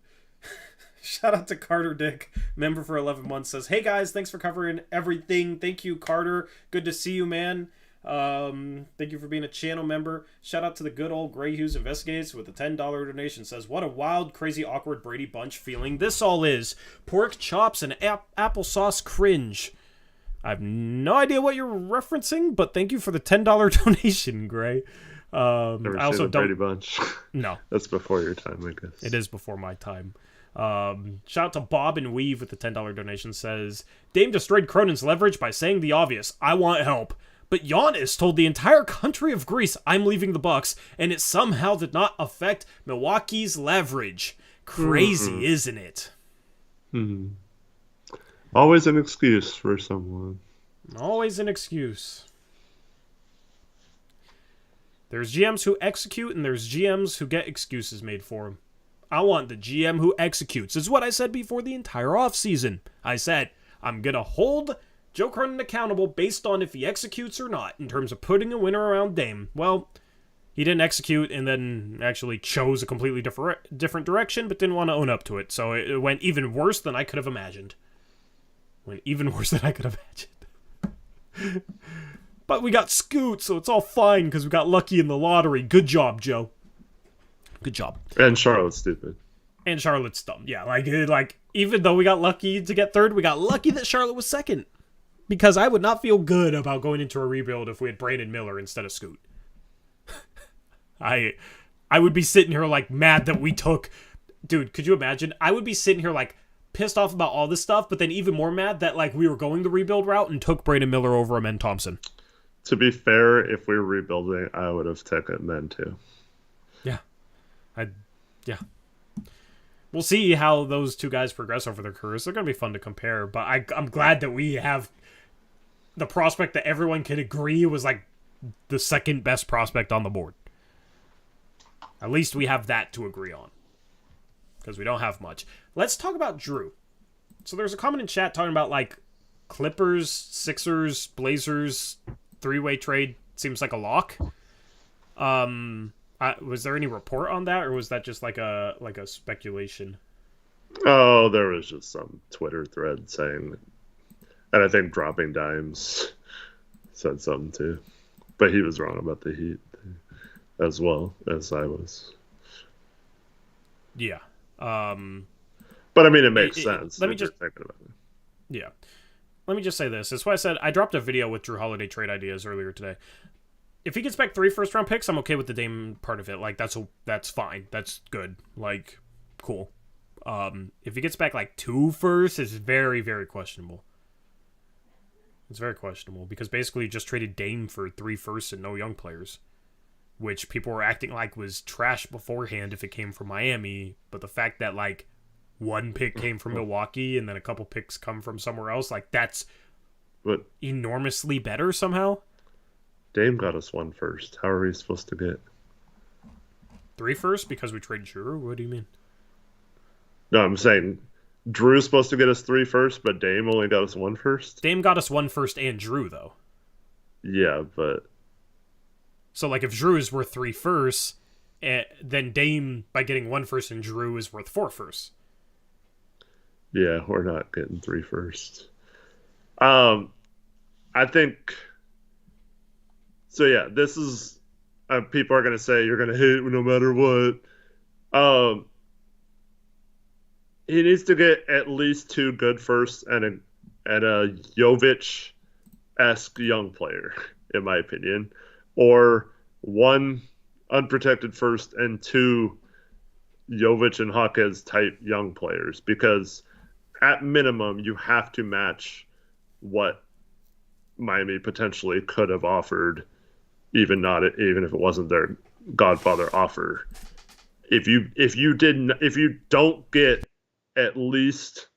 [SPEAKER 1] Shout out to Carter Dick, member for 11 months, says, hey guys, thanks for covering everything. Thank you, Carter. Good to see you, man. Thank you for being a channel member. Shout out to the good old Gray Hughes Investigates with a $10 donation, says, what a wild, crazy, awkward Brady Bunch feeling this all is. Pork chops and applesauce cringe. I have no idea what you're referencing, but thank you for the $10 donation, Gray.
[SPEAKER 2] Never
[SPEAKER 1] I also
[SPEAKER 2] seen a
[SPEAKER 1] don't...
[SPEAKER 2] Brady Bunch.
[SPEAKER 1] No.
[SPEAKER 2] That's before your time, I guess.
[SPEAKER 1] It is before my time. Shout out to Bob and Weave with the $10 donation, says, Dame destroyed Cronin's leverage by saying the obvious, I want help. But Giannis told the entire country of Greece, I'm leaving the Bucks, and it somehow did not affect Milwaukee's leverage. Crazy, isn't it?
[SPEAKER 2] Always an excuse for someone.
[SPEAKER 1] Always an excuse. There's GMs who execute, and there's GMs who get excuses made for them. I want the GM who executes. It's what I said before the entire offseason. I said, I'm going to hold Joe Cronin accountable based on if he executes or not in terms of putting a winner around Dame. Well, he didn't execute and then actually chose a completely different direction, but didn't want to own up to it. So it went even worse than I could have imagined. But we got Scoot, so it's all fine because we got lucky in the lottery. Good job, Joe. Good job.
[SPEAKER 2] And Charlotte's stupid.
[SPEAKER 1] And Charlotte's dumb. Yeah, like even though we got lucky to get third, we got lucky that Charlotte was second. Because I would not feel good about going into a rebuild if we had Brandon Miller instead of Scoot. I would be sitting here like mad that we took... Dude, could you imagine? I would be sitting here like pissed off about all this stuff, but then even more mad that like we were going the rebuild route and took Brandon Miller over Amen Thompson.
[SPEAKER 2] To be fair, if we were rebuilding, I would have taken men too.
[SPEAKER 1] Yeah. Yeah. We'll see how those two guys progress over their careers. They're going to be fun to compare, but I'm glad that we have the prospect that everyone can agree was like the second best prospect on the board. At least we have that to agree on. Because we don't have much. Let's talk about Drew. So there's a comment in chat talking about like Clippers, Sixers, Blazers, three-way trade seems like a lock. Was there any report on that, or was that just like a speculation?
[SPEAKER 2] Oh, there was just some Twitter thread saying, and I think Dropping Dimes said something too, but he was wrong about the Heat as well as I was.
[SPEAKER 1] Yeah.
[SPEAKER 2] But I mean, it makes sense.
[SPEAKER 1] Let me just
[SPEAKER 2] thinking about it.
[SPEAKER 1] Yeah. Let me just say this. That's why I said I dropped a video with Drew Holiday trade ideas earlier today. If he gets back 3 first-round picks, I'm okay with the Dame part of it. Like, that's fine. That's good. Like, cool. If he gets back, like, 2 firsts, it's very, very questionable. It's very questionable because basically he just traded Dame for 3 firsts and no young players, which people were acting like was trash beforehand if it came from Miami. But the fact that, like, 1 pick came from Milwaukee and then a couple picks come from somewhere else, like, that's enormously better somehow.
[SPEAKER 2] Dame got us 1 first. How are we supposed to get
[SPEAKER 1] 3 firsts because we traded Drew? What do you mean?
[SPEAKER 2] No, I'm saying Drew's supposed to get us 3 first, but Dame only got us 1 first.
[SPEAKER 1] Dame got us 1 first and Drew, though.
[SPEAKER 2] Yeah, but
[SPEAKER 1] so like if Drew is worth 3 firsts, then Dame by getting 1 first and Drew is worth 4 firsts.
[SPEAKER 2] Yeah, we're not getting 3 firsts. I think. So yeah, this is people are going to say you're going to hate no matter what. He needs to get at least 2 good firsts and a Jovic-esque young player, in my opinion, or 1 unprotected first and 2 Jovic and Hawkes type young players, because at minimum you have to match what Miami potentially could have offered. Even if it wasn't their Godfather offer, if you don't get at least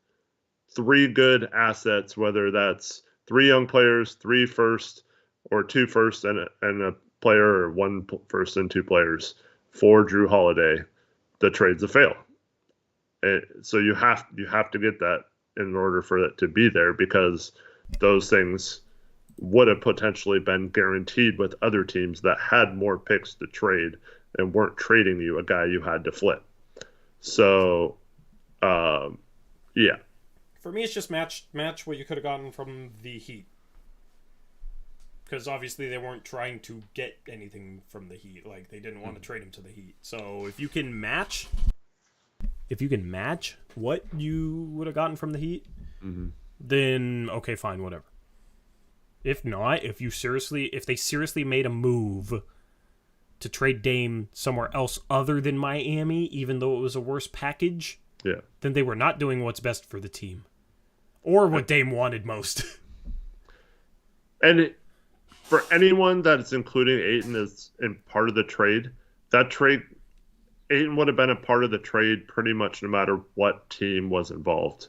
[SPEAKER 2] 3 good assets, whether that's 3 young players, 3 first, or 2 first and a player, or 1 first and 2 players for Drew Holiday, the trade's a fail. So you have to get that in order for it to be there, because those things would have potentially been guaranteed with other teams that had more picks to trade and weren't trading you a guy you had to flip. So, yeah.
[SPEAKER 1] For me, it's just match what you could have gotten from the Heat. Because obviously they weren't trying to get anything from the Heat. Like, they didn't want to trade him to the Heat. So if you can match what you would have gotten from the Heat, then okay, fine, whatever. If not, if they seriously made a move to trade Dame somewhere else other than Miami, even though it was a worse package, then they were not doing what's best for the team. Or what Dame wanted most.
[SPEAKER 2] And for anyone that's including Ayton as in part of the trade, Ayton would have been a part of the trade pretty much no matter what team was involved.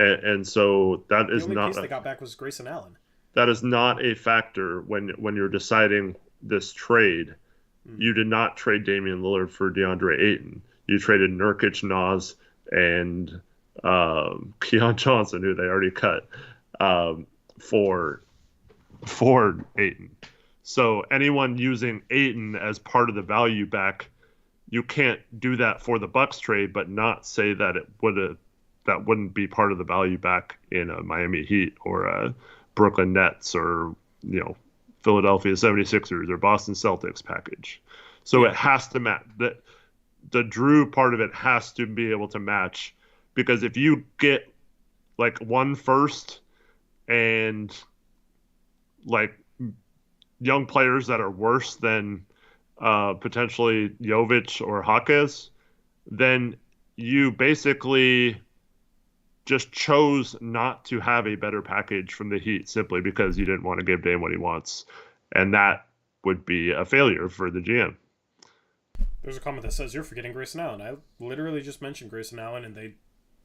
[SPEAKER 2] And so that is not. The only piece
[SPEAKER 1] they got back was Grayson Allen.
[SPEAKER 2] That is not a factor when you're deciding this trade. You did not trade Damian Lillard for DeAndre Ayton. You traded Nurkic, Nas, and Keon Johnson, who they already cut, for Ayton. So anyone using Ayton as part of the value back, you can't do that for the Bucks trade, but not say that that wouldn't be part of the value back in a Miami Heat or a Brooklyn Nets or Philadelphia 76ers or Boston Celtics package. So it has to match. the Drew part of it has to be able to match, because if you get like one first and like young players that are worse than potentially Jovic or Jaquez, then you basically just chose not to have a better package from the Heat simply because you didn't want to give Dame what he wants. And that would be a failure for the GM.
[SPEAKER 1] There's a comment that says, you're forgetting Grayson Allen. I literally just mentioned Grayson Allen, and they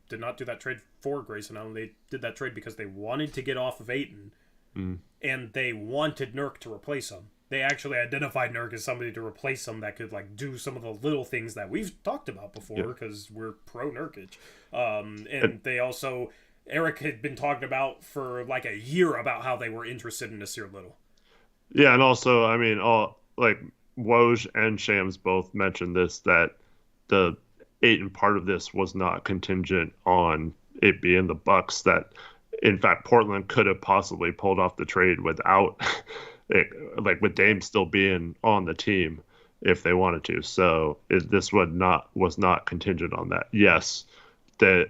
[SPEAKER 1] did not do that trade for Grayson Allen. They did that trade because they wanted to get off of Ayton, and they wanted Nurk to replace him. They actually identified Nurk as somebody to replace him that could like do some of the little things that we've talked about before, because we're pro Nurkic. And they also, Eric had been talking about for like a year about how they were interested in Nasir Little.
[SPEAKER 2] Yeah, and also, I mean, Woj and Shams both mentioned this, that the Ayton part of this was not contingent on it being the Bucks, that in fact Portland could have possibly pulled off the trade without with Dame still being on the team if they wanted to. So this was not contingent on that. Yes, the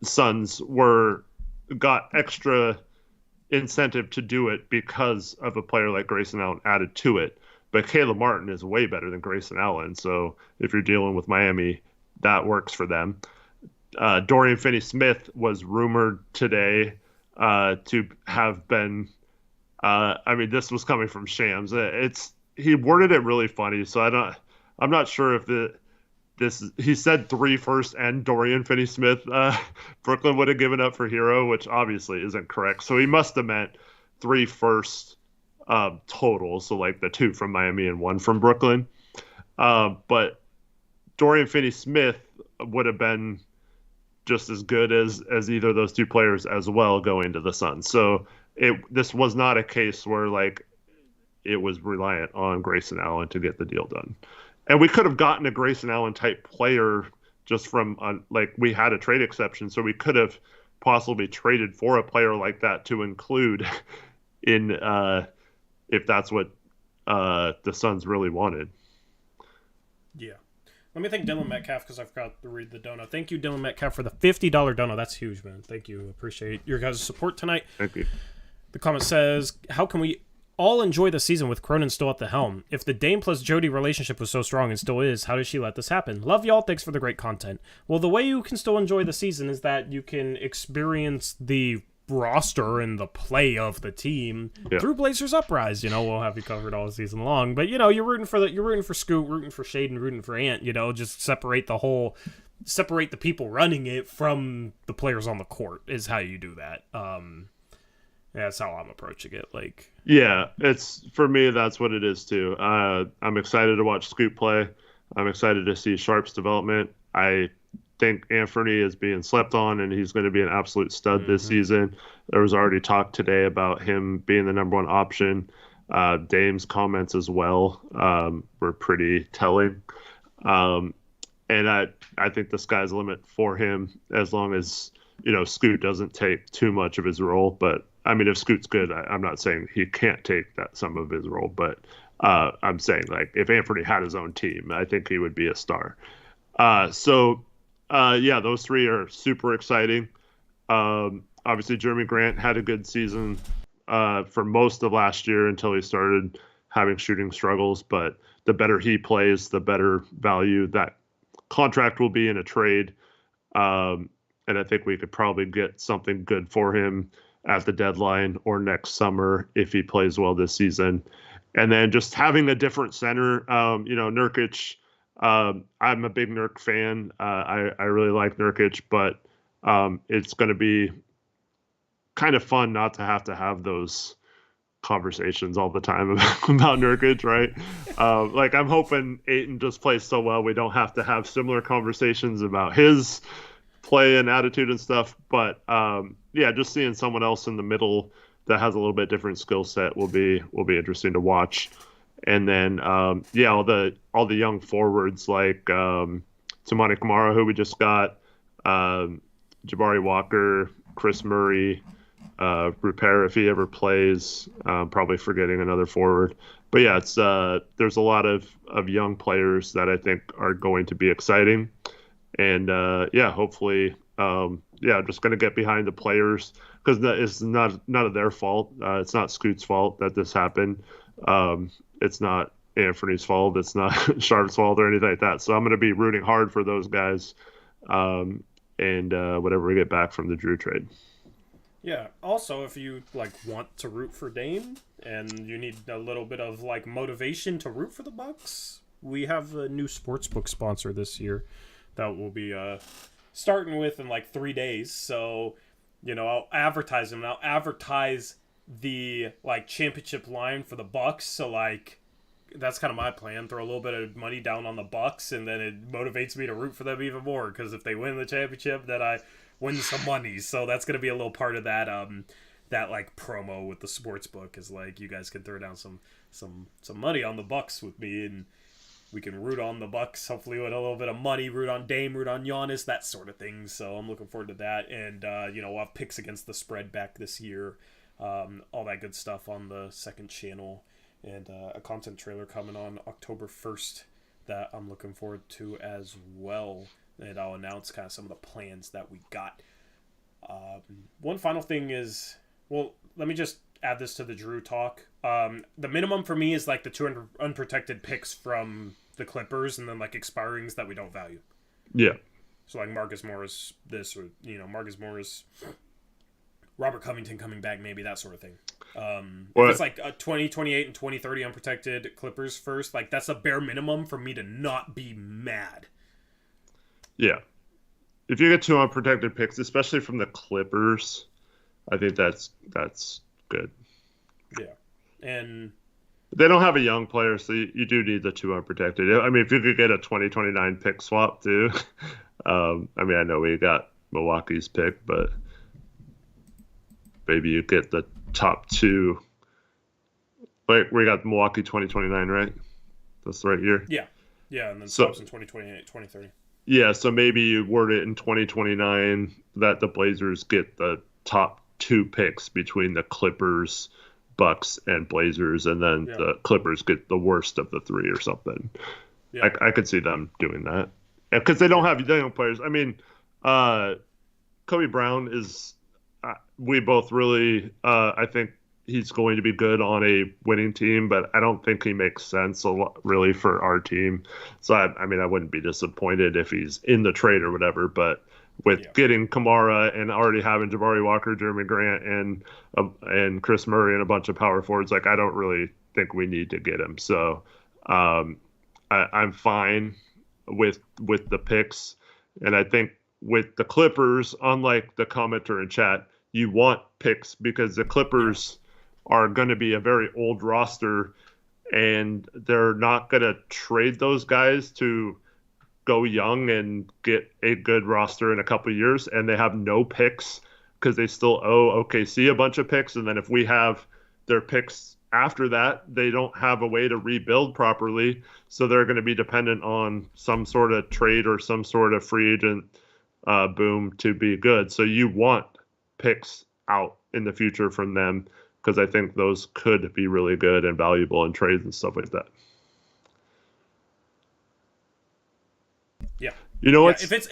[SPEAKER 2] Suns got extra incentive to do it because of a player like Grayson Allen added to it. But Caleb Martin is way better than Grayson Allen. So if you're dealing with Miami, that works for them. Dorian Finney-Smith was rumored today to have been. This was coming from Shams. He worded it really funny, so I'm not sure if he said 3 first and Dorian Finney-Smith. Brooklyn would have given up for Hero, which obviously isn't correct. So he must have meant 3 first total. So like the 2 from Miami and 1 from Brooklyn. But Dorian Finney-Smith would have been just as good as either of those 2 players as well going to the Suns. So this was not a case where like it was reliant on Grayson Allen to get the deal done. And we could have gotten a Grayson Allen type player just from we had a trade exception, so we could have possibly traded for a player like that to include in if that's what the Suns really wanted.
[SPEAKER 1] Yeah. Let me thank Dylan Metcalf, because I forgot to read the dono. Thank you, Dylan Metcalf, for the $50 dono. That's huge, man. Thank you. Appreciate your guys' support tonight.
[SPEAKER 2] Thank you.
[SPEAKER 1] The comment says, how can we all enjoy the season with Cronin still at the helm? If the Dame plus Jody relationship was so strong and still is, how does she let this happen? Love y'all. Thanks for the great content. Well, the way you can still enjoy the season is that you can experience the roster and the play of the team through Blazers Uprise. We'll have you covered all season long, but you're rooting for Scoot, rooting for Shaden, rooting for Ant. Just separate the people running it from the players on the court is how you do that. That's how I'm approaching it.
[SPEAKER 2] It's for me. That's what it is too. I'm excited to watch Scoot play. I'm excited to see Sharp's development. I think Anthony is being slept on, and he's going to be an absolute stud this season. There was already talk today about him being the number 1 option. Dame's comments as well were pretty telling. And I think the sky's the limit for him, as long as Scoot doesn't take too much of his role. But I mean, if Scoot's good, I'm not saying he can't take some of his role, but I'm saying if Anthony had his own team, I think he would be a star. Those 3 are super exciting. Obviously, Jeremy Grant had a good season for most of last year until he started having shooting struggles. But the better he plays, the better value that contract will be in a trade. And I think we could probably get something good for him at the deadline or next summer if he plays well this season. And then just having a different center, Nurkic. I'm a big Nurk fan. I really like Nurkic, but it's going to be kind of fun not to have those conversations all the time about Nurkic, right? I'm hoping Ayton just plays so well we don't have to have similar conversations about his play and attitude and stuff. But just seeing someone else in the middle that has a little bit different skill set will be interesting to watch. And then all the young forwards like Tamani Kamara, who we just got, Jabari Walker, Chris Murray, repair if he ever plays. Probably forgetting another forward. But yeah, it's there's a lot of young players that I think are going to be exciting. And yeah, hopefully, just going to get behind the players because it's none of their fault. It's not Scoot's fault that this happened. It's not Anthony's fault. It's not Sharp's fault or anything like that. So I'm going to be rooting hard for those guys and whatever we get back from the Drew trade.
[SPEAKER 1] Yeah. Also, if you want to root for Dame and you need a little bit of motivation to root for the Bucks, we have a new sportsbook sponsor this year that we'll be starting with in 3 days. So, I'll advertise them. And I'll advertise the championship line for the Bucks. So that's kind of my plan. Throw a little bit of money down on the Bucks, and then it motivates me to root for them even more. Because if they win the championship, then I win some money. So that's gonna be a little part of that promo with the sports book is you guys can throw down some money on the Bucks with me, and we can root on the Bucks. Hopefully with a little bit of money, root on Dame, root on Giannis, that sort of thing. So I'm looking forward to that, and we'll have picks against the spread back this year, all that good stuff on the second channel, and a content trailer coming on October 1st that I'm looking forward to as well. And I'll announce kind of some of the plans that we got. One final thing is, let me just add this to the Drew talk. The minimum for me is the 200 unprotected picks from the Clippers, and then expirings that we don't value.
[SPEAKER 2] Yeah.
[SPEAKER 1] So Marcus Morris, this, or Marcus Morris, Robert Covington coming back, maybe that sort of thing. If it's 2028 and 2030 unprotected Clippers first, that's a bare minimum for me to not be mad.
[SPEAKER 2] Yeah. If you get 2 unprotected picks, especially from the Clippers, I think that's good.
[SPEAKER 1] Yeah. And
[SPEAKER 2] they don't have a young player, so you do need the 2 unprotected. I mean, if you could get a 2029 pick swap too. I know we got Milwaukee's pick, but maybe you get the top 2. We got Milwaukee 2029, right? That's the right year?
[SPEAKER 1] Yeah. Yeah, and then swaps in 2028, 2030.
[SPEAKER 2] Yeah, so maybe you word it in 2029 that the Blazers get the top 2 picks between the Clippers, Bucks, and Blazers, and then the Clippers get the worst of the 3 or something. Yeah. I could see them doing that. Because they don't have young players. I mean, Kobe Brown is we both really I think he's going to be good on a winning team, but I don't think he makes sense a lot, really, for our team. So, I wouldn't be disappointed if he's in the trade or whatever, but with getting Kamara and already having Jabari Walker, Jeremy Grant, and Chris Murray and a bunch of power forwards, I don't really think we need to get him. So I'm fine with the picks. And I think with the Clippers, unlike the commenter in chat, you want picks because the Clippers are going to be a very old roster, and they're not going to trade those guys to go young and get a good roster in a couple of years. And they have no picks because they still owe OKC a bunch of picks. And then if we have their picks after that, they don't have a way to rebuild properly. So they're going to be dependent on some sort of trade or some sort of free agent boom to be good. So you want picks out in the future from them, because I think those could be really good and valuable in trades and stuff like that.
[SPEAKER 1] Yeah.
[SPEAKER 2] You know what?
[SPEAKER 1] If it's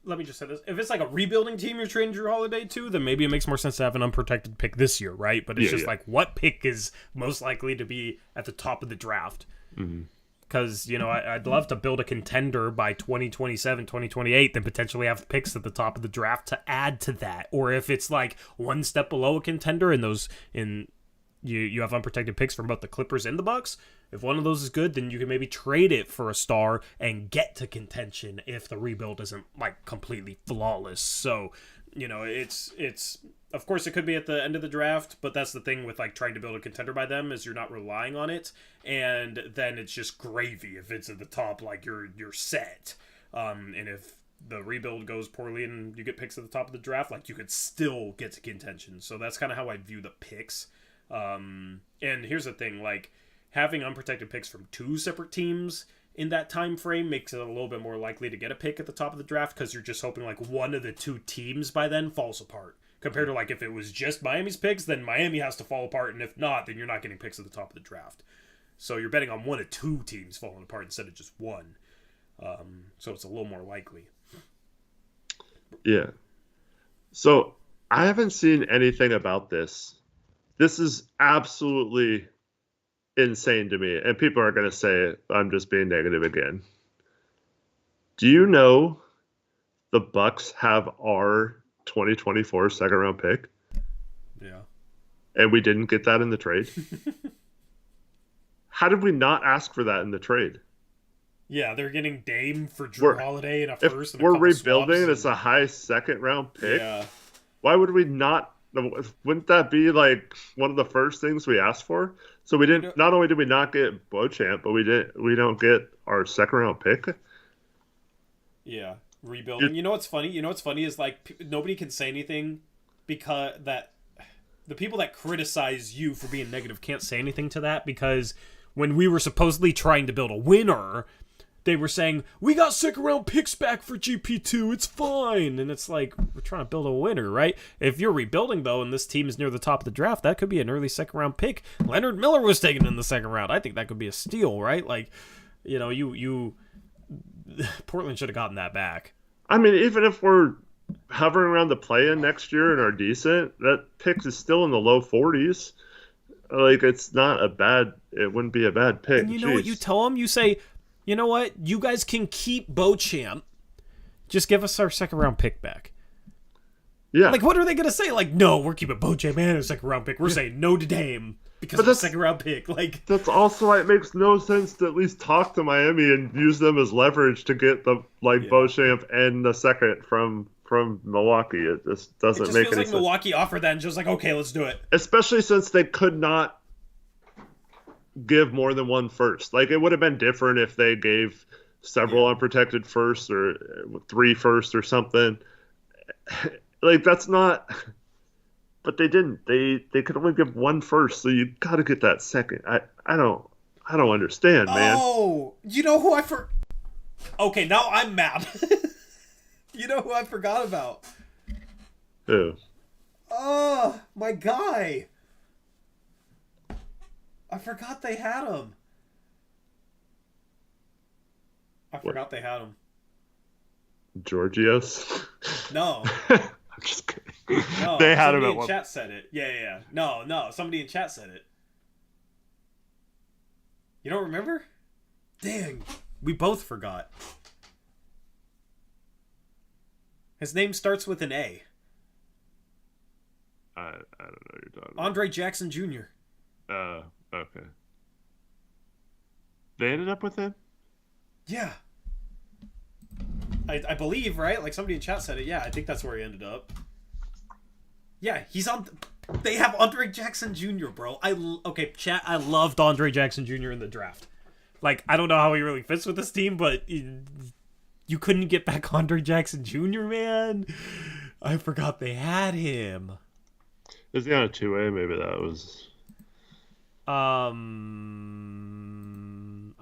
[SPEAKER 1] let me just say this. If it's a rebuilding team you're trading Drew Holiday to, then maybe it makes more sense to have an unprotected pick this year, right? But it's what pick is most likely to be at the top of the draft? Mm-hmm. Because, I'd love to build a contender by 2027, 2028, then potentially have picks at the top of the draft to add to that. Or if it's one step below a contender and you have unprotected picks from both the Clippers and the Bucks, if one of those is good, then you can maybe trade it for a star and get to contention if the rebuild isn't completely flawless. So, it's of course it could be at the end of the draft, but that's the thing with trying to build a contender by them is you're not relying on it, and then it's just gravy if it's at the top, you're set. And if the rebuild goes poorly and you get picks at the top of the draft, you could still get to contention. So that's kind of how I view the picks. And here's the thing, having unprotected picks from 2 separate teams in that time frame makes it a little bit more likely to get a pick at the top of the draft, because you're just hoping one of the 2 teams by then falls apart. Compared to, like, if it was just Miami's picks, then Miami has to fall apart, and if not, then you're not getting picks at the top of the draft. So you're betting on one of two teams falling apart instead of just one. So it's a little more likely.
[SPEAKER 2] Yeah. So I haven't seen anything about this. This is absolutely insane to me. And people are going to say I'm just being negative again. Do you know the Bucks have our 2024 second round pick?
[SPEAKER 1] Yeah.
[SPEAKER 2] And we didn't get that in the trade? How did we not ask for that in the trade?
[SPEAKER 1] Yeah, they're getting Dame for Drew Holiday and a first.
[SPEAKER 2] If we're rebuilding and it's a high second round pick, why would we not? Wouldn't that be like one of the first things we asked for? So we didn't. Not only did we not get Beauchamp, but we don't get our second round pick.
[SPEAKER 1] Yeah, rebuilding. You know what's funny? You know what's funny is like nobody can say anything because that the people that criticize you for being negative can't say anything to that because when we were supposedly trying to build a winner, they were saying, we got second round picks back for GP2, it's fine. And it's like, we're trying to build a winner, right? If you're rebuilding, though, and this team is near the top of the draft, that could be an early second round pick. Leonard Miller was taken in the second round. I think that could be a steal, right? Like, you know, Portland should have gotten that back.
[SPEAKER 2] I mean, even if we're hovering around the play-in next year and are decent, that pick is still in the low 40s. Like, it's not a bad, it wouldn't be a bad pick.
[SPEAKER 1] And you know what you tell them? You say, you know what? You guys can keep Beauchamp. Just give us our second round pick back.
[SPEAKER 2] Yeah.
[SPEAKER 1] Like, what are they going to say? Like, no, we're keeping Beauchamp and a second round pick. We're saying no to Dame because of the second round pick. Like,
[SPEAKER 2] that's also why it makes no sense to at least talk to Miami and use them as leverage to get the Beauchamp and the second from Milwaukee. It just doesn't make any sense.
[SPEAKER 1] Milwaukee offered that and just like, okay, let's do it.
[SPEAKER 2] Especially since they could not give more than one first. Like, it would have been different if they gave several unprotected firsts or 3 firsts or something. Like, that's not, but they didn't. They could only give 1 first, so you got to get that second. I don't understand, man.
[SPEAKER 1] Oh, you know who okay, now I'm mad. You know who I forgot about?
[SPEAKER 2] Who?
[SPEAKER 1] Oh, my guy. I forgot they had him. They had him.
[SPEAKER 2] Georgios?
[SPEAKER 1] No.
[SPEAKER 2] I'm just kidding.
[SPEAKER 1] No,
[SPEAKER 2] they had him at
[SPEAKER 1] one.
[SPEAKER 2] one.
[SPEAKER 1] Chat said it. Yeah. No. Somebody in chat said it. You don't remember? Dang. We both forgot. His name starts with an A.
[SPEAKER 2] I don't know what you're talking about.
[SPEAKER 1] Andre Jackson Jr.
[SPEAKER 2] Okay. They ended up with him?
[SPEAKER 1] Yeah. I believe, right? Like, somebody in chat said it. Yeah, I think that's where he ended up. Yeah, he's on... They have Andre Jackson Jr., bro. Okay, chat, I loved Andre Jackson Jr. in the draft. Like, I don't know how he really fits with this team, but you couldn't get back Andre Jackson Jr., man. I forgot they had him.
[SPEAKER 2] Is he on a 2A? Maybe that was...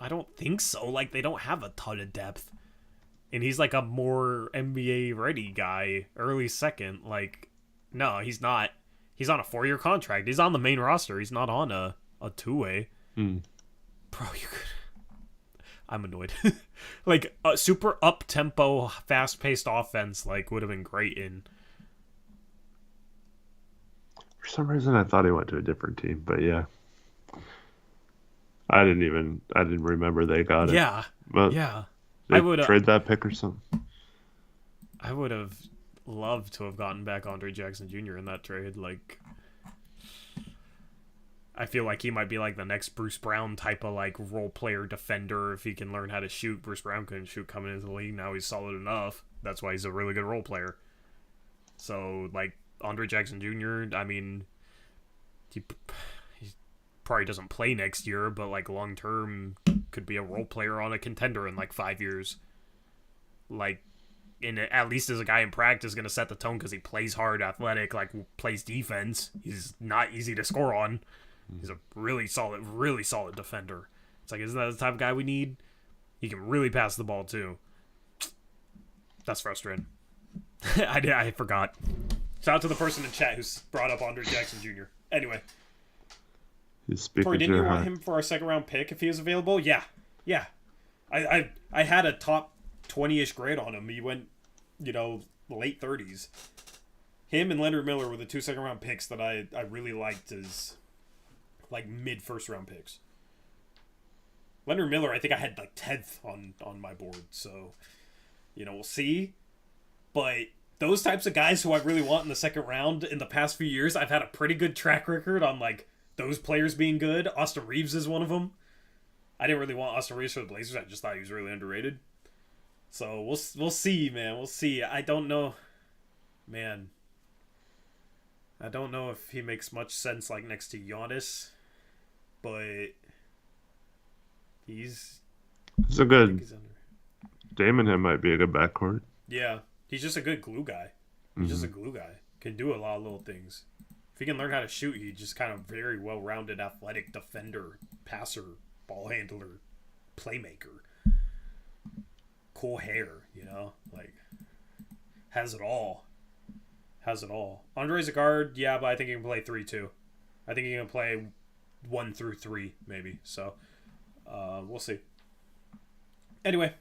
[SPEAKER 1] I don't think so. Like, they don't have a ton of depth. And he's like a more NBA ready guy, early second. Like, no, he's not. He's on a 4-year contract. He's on the main roster. He's not on a 2-way. Bro, you could... I'm annoyed. Like, a super up-tempo, fast-paced offense, like, would have been great in...
[SPEAKER 2] For some reason, I thought he went to a different team, but yeah. I didn't remember they got it.
[SPEAKER 1] Yeah.
[SPEAKER 2] But
[SPEAKER 1] yeah.
[SPEAKER 2] I would trade that pick or something.
[SPEAKER 1] I would have loved to have gotten back Andre Jackson Jr. in that trade. Like, I feel like he might be like the next Bruce Brown type of like role player defender if he can learn how to shoot. Bruce Brown couldn't shoot coming into the league. Now he's solid enough. That's why he's a really good role player. So, like, Andre Jackson Jr., I mean, he probably doesn't play next year, but like long term could be a role player on a contender in like 5 years. Like, at least as a guy in practice, going to set the tone because he plays hard, athletic, like plays defense. He's not easy to score on. He's a really solid defender. It's like, isn't that the type of guy we need? He can really pass the ball too. That's frustrating. I forgot. Shout out to the person in chat who's brought up Andre Jackson Jr. Anyway.
[SPEAKER 2] He's speaking
[SPEAKER 1] Corey, didn't
[SPEAKER 2] to
[SPEAKER 1] you
[SPEAKER 2] your
[SPEAKER 1] want
[SPEAKER 2] heart.
[SPEAKER 1] him for our second round pick if he was available? Yeah. I had a top 20-ish grade on him. He went, late 30s. Him and Leonard Miller were the 2 second round picks that I really liked as like mid first round picks. Leonard Miller, I think I had like 10th on my board, so we'll see. But those types of guys who I really want in the second round in the past few years, I've had a pretty good track record on like those players being good. Austin Reeves is one of them. I didn't really want Austin Reeves for the Blazers. I just thought he was really underrated. So we'll see, man. We'll see. I don't know, man. I don't know if he makes much sense like next to Giannis, but he's
[SPEAKER 2] a good. Dame and him might be a good backcourt.
[SPEAKER 1] Yeah, he's just a good glue guy. He's just a glue guy. Can do a lot of little things. If he can learn how to shoot, he's just kind of very well-rounded, athletic defender, passer, ball handler, playmaker. Cool hair, like has it all. Andre's a guard, yeah, but I think he can play 3 too. I think he can play 1 through 3 maybe. So we'll see. Anyway,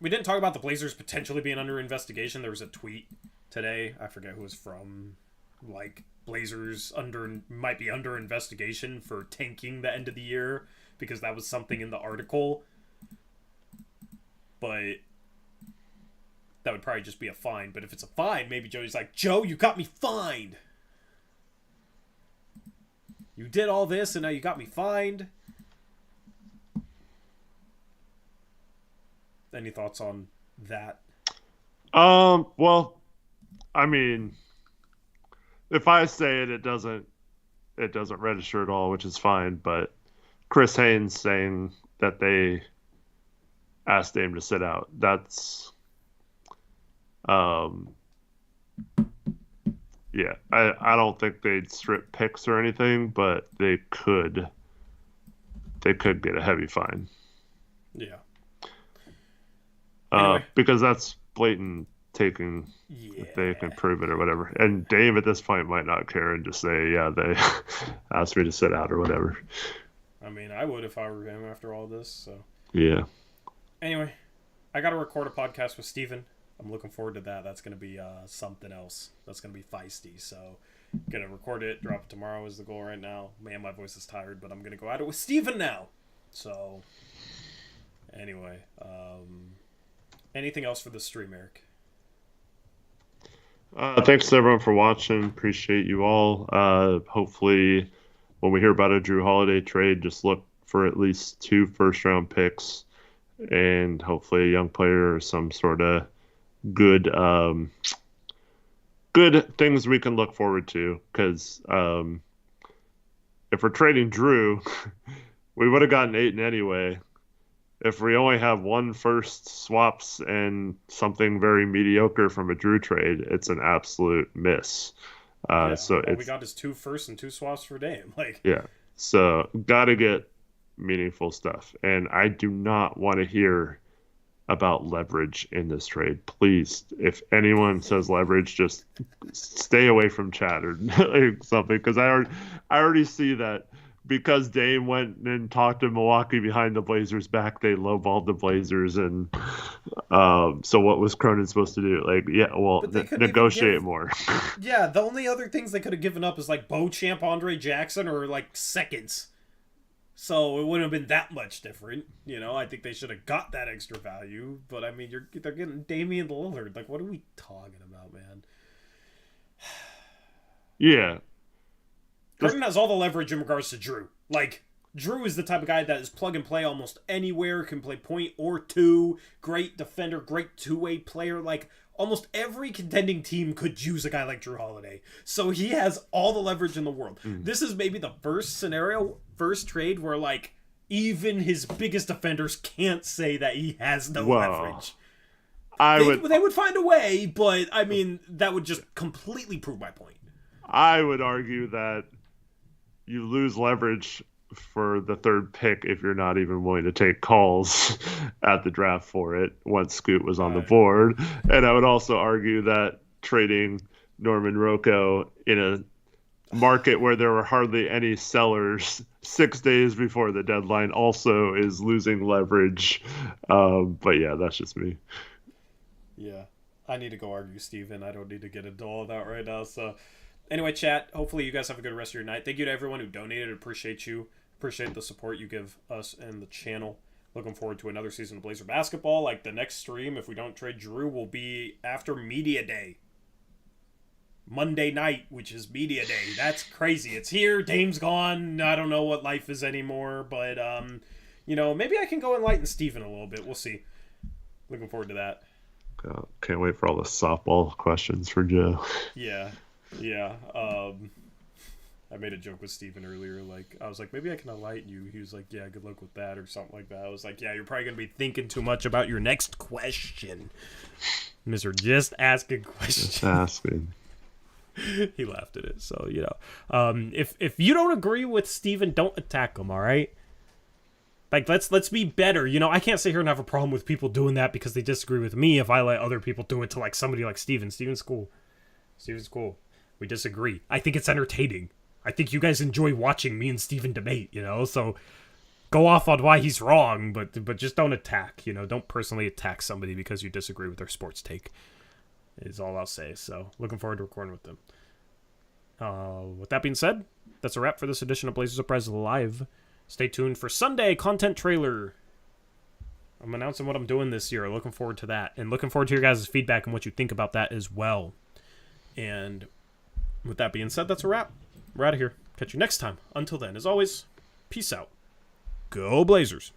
[SPEAKER 1] we didn't talk about the Blazers potentially being under investigation. There was a tweet today, I forget who it was from, like Blazers might be under investigation for tanking the end of the year because that was something in the article. But that would probably just be a fine. But if it's a fine, maybe Joey's like, Joe, you got me fined. You did all this and now you got me fined. Any thoughts on that?
[SPEAKER 2] Well, I mean, if I say it, it doesn't register at all, which is fine. But Chris Haynes saying that they asked Dame to sit out, that's, yeah, I don't think they'd strip picks or anything, but they could get a heavy fine.
[SPEAKER 1] Yeah. Anyway.
[SPEAKER 2] Because that's blatant taking, if they can prove it or whatever. And Dame at this point might not care and just say, yeah, they asked me to sit out or whatever.
[SPEAKER 1] I mean, I would if I were him after all this. So
[SPEAKER 2] yeah.
[SPEAKER 1] Anyway, I got to record a podcast with Steven. I'm looking forward to that. That's going to be something else. That's going to be feisty. So going to record it, drop it tomorrow is the goal right now. Man, my voice is tired, but I'm going to go at it with Steven now. So anyway, anything else for the stream, Eric?
[SPEAKER 2] Thanks everyone for watching. Appreciate you all. Hopefully when we hear about a Drew Holiday trade, just look for at least 2 first-round picks and hopefully a young player or some sort of good things we can look forward to. Because if we're trading Drew, we would have gotten Ayton anyway. If we only have 1 first swaps and something very mediocre from a Drew trade, it's an absolute miss. So
[SPEAKER 1] all we got is 2 firsts and 2 swaps for Dame.
[SPEAKER 2] So got to get meaningful stuff. And I do not want to hear about leverage in this trade. Please, if anyone says leverage, just stay away from chat or something, because I already see that. Because Dame went and talked to Milwaukee behind the Blazers' back, they lowballed the Blazers, and so what was Cronin supposed to do? Negotiate more.
[SPEAKER 1] Yeah, the only other things they could have given up is like Beauchamp, Andre Jackson, or like seconds. So it wouldn't have been that much different. I think they should have got that extra value. But I mean, they're getting Damian Lillard. Like, what are we talking about, man?
[SPEAKER 2] Yeah.
[SPEAKER 1] Cronin has all the leverage in regards to Drew. Like, Drew is the type of guy that is plug and play almost anywhere, can play point or 2, great defender, great 2-way player. Like, almost every contending team could use a guy like Drew Holiday. So he has all the leverage in the world. This is maybe the first trade where, like, even his biggest defenders can't say that he has no leverage. They would find a way, but, I mean, that would just completely prove my point.
[SPEAKER 2] I would argue that you lose leverage for the 3rd pick if you're not even willing to take calls at the draft for it once Scoot was on the board. And I would also argue that trading Norman Rocco in a market where there were hardly any sellers 6 days before the deadline also is losing leverage. But yeah, that's just me.
[SPEAKER 1] Yeah. I need to go argue Steven. I don't need to get into all of that right now. So anyway, chat, hopefully you guys have a good rest of your night. Thank you to everyone who donated. Appreciate you. Appreciate the support you give us and the channel. Looking forward to another season of Blazer basketball. Like, the next stream, if we don't trade Drew, will be after Media Day. Monday night, which is Media Day. That's crazy. It's here. Dame's gone. I don't know what life is anymore. But, maybe I can go enlighten Steven a little bit. We'll see. Looking forward to that.
[SPEAKER 2] Can't wait for all the softball questions for Joe.
[SPEAKER 1] Yeah. I made a joke with Steven earlier. Like, I was like, maybe I can enlighten you. He was like, yeah, good luck with that, or something like that. I was like, yeah, you're probably going to be thinking too much about your next question. Mister, just asking questions.
[SPEAKER 2] Just asking.
[SPEAKER 1] He laughed at it. So, if you don't agree with Steven, don't attack him, all right? Like, let's be better. I can't sit here and have a problem with people doing that because they disagree with me if I let other people do it to, like, somebody like Steven. Steven's cool. We disagree. I think it's entertaining. I think you guys enjoy watching me and Steven debate, so go off on why he's wrong, but just don't attack, don't personally attack somebody because you disagree with their sports take, is all I'll say. So looking forward to recording with them. With that being said, that's a wrap for this edition of Blazers Uprise Live. Stay tuned for Sunday content trailer. I'm announcing what I'm doing this year. Looking forward to that, and looking forward to your guys' feedback and what you think about that as well. And with that being said, that's a wrap. We're out of here. Catch you next time. Until then, as always, peace out. Go Blazers.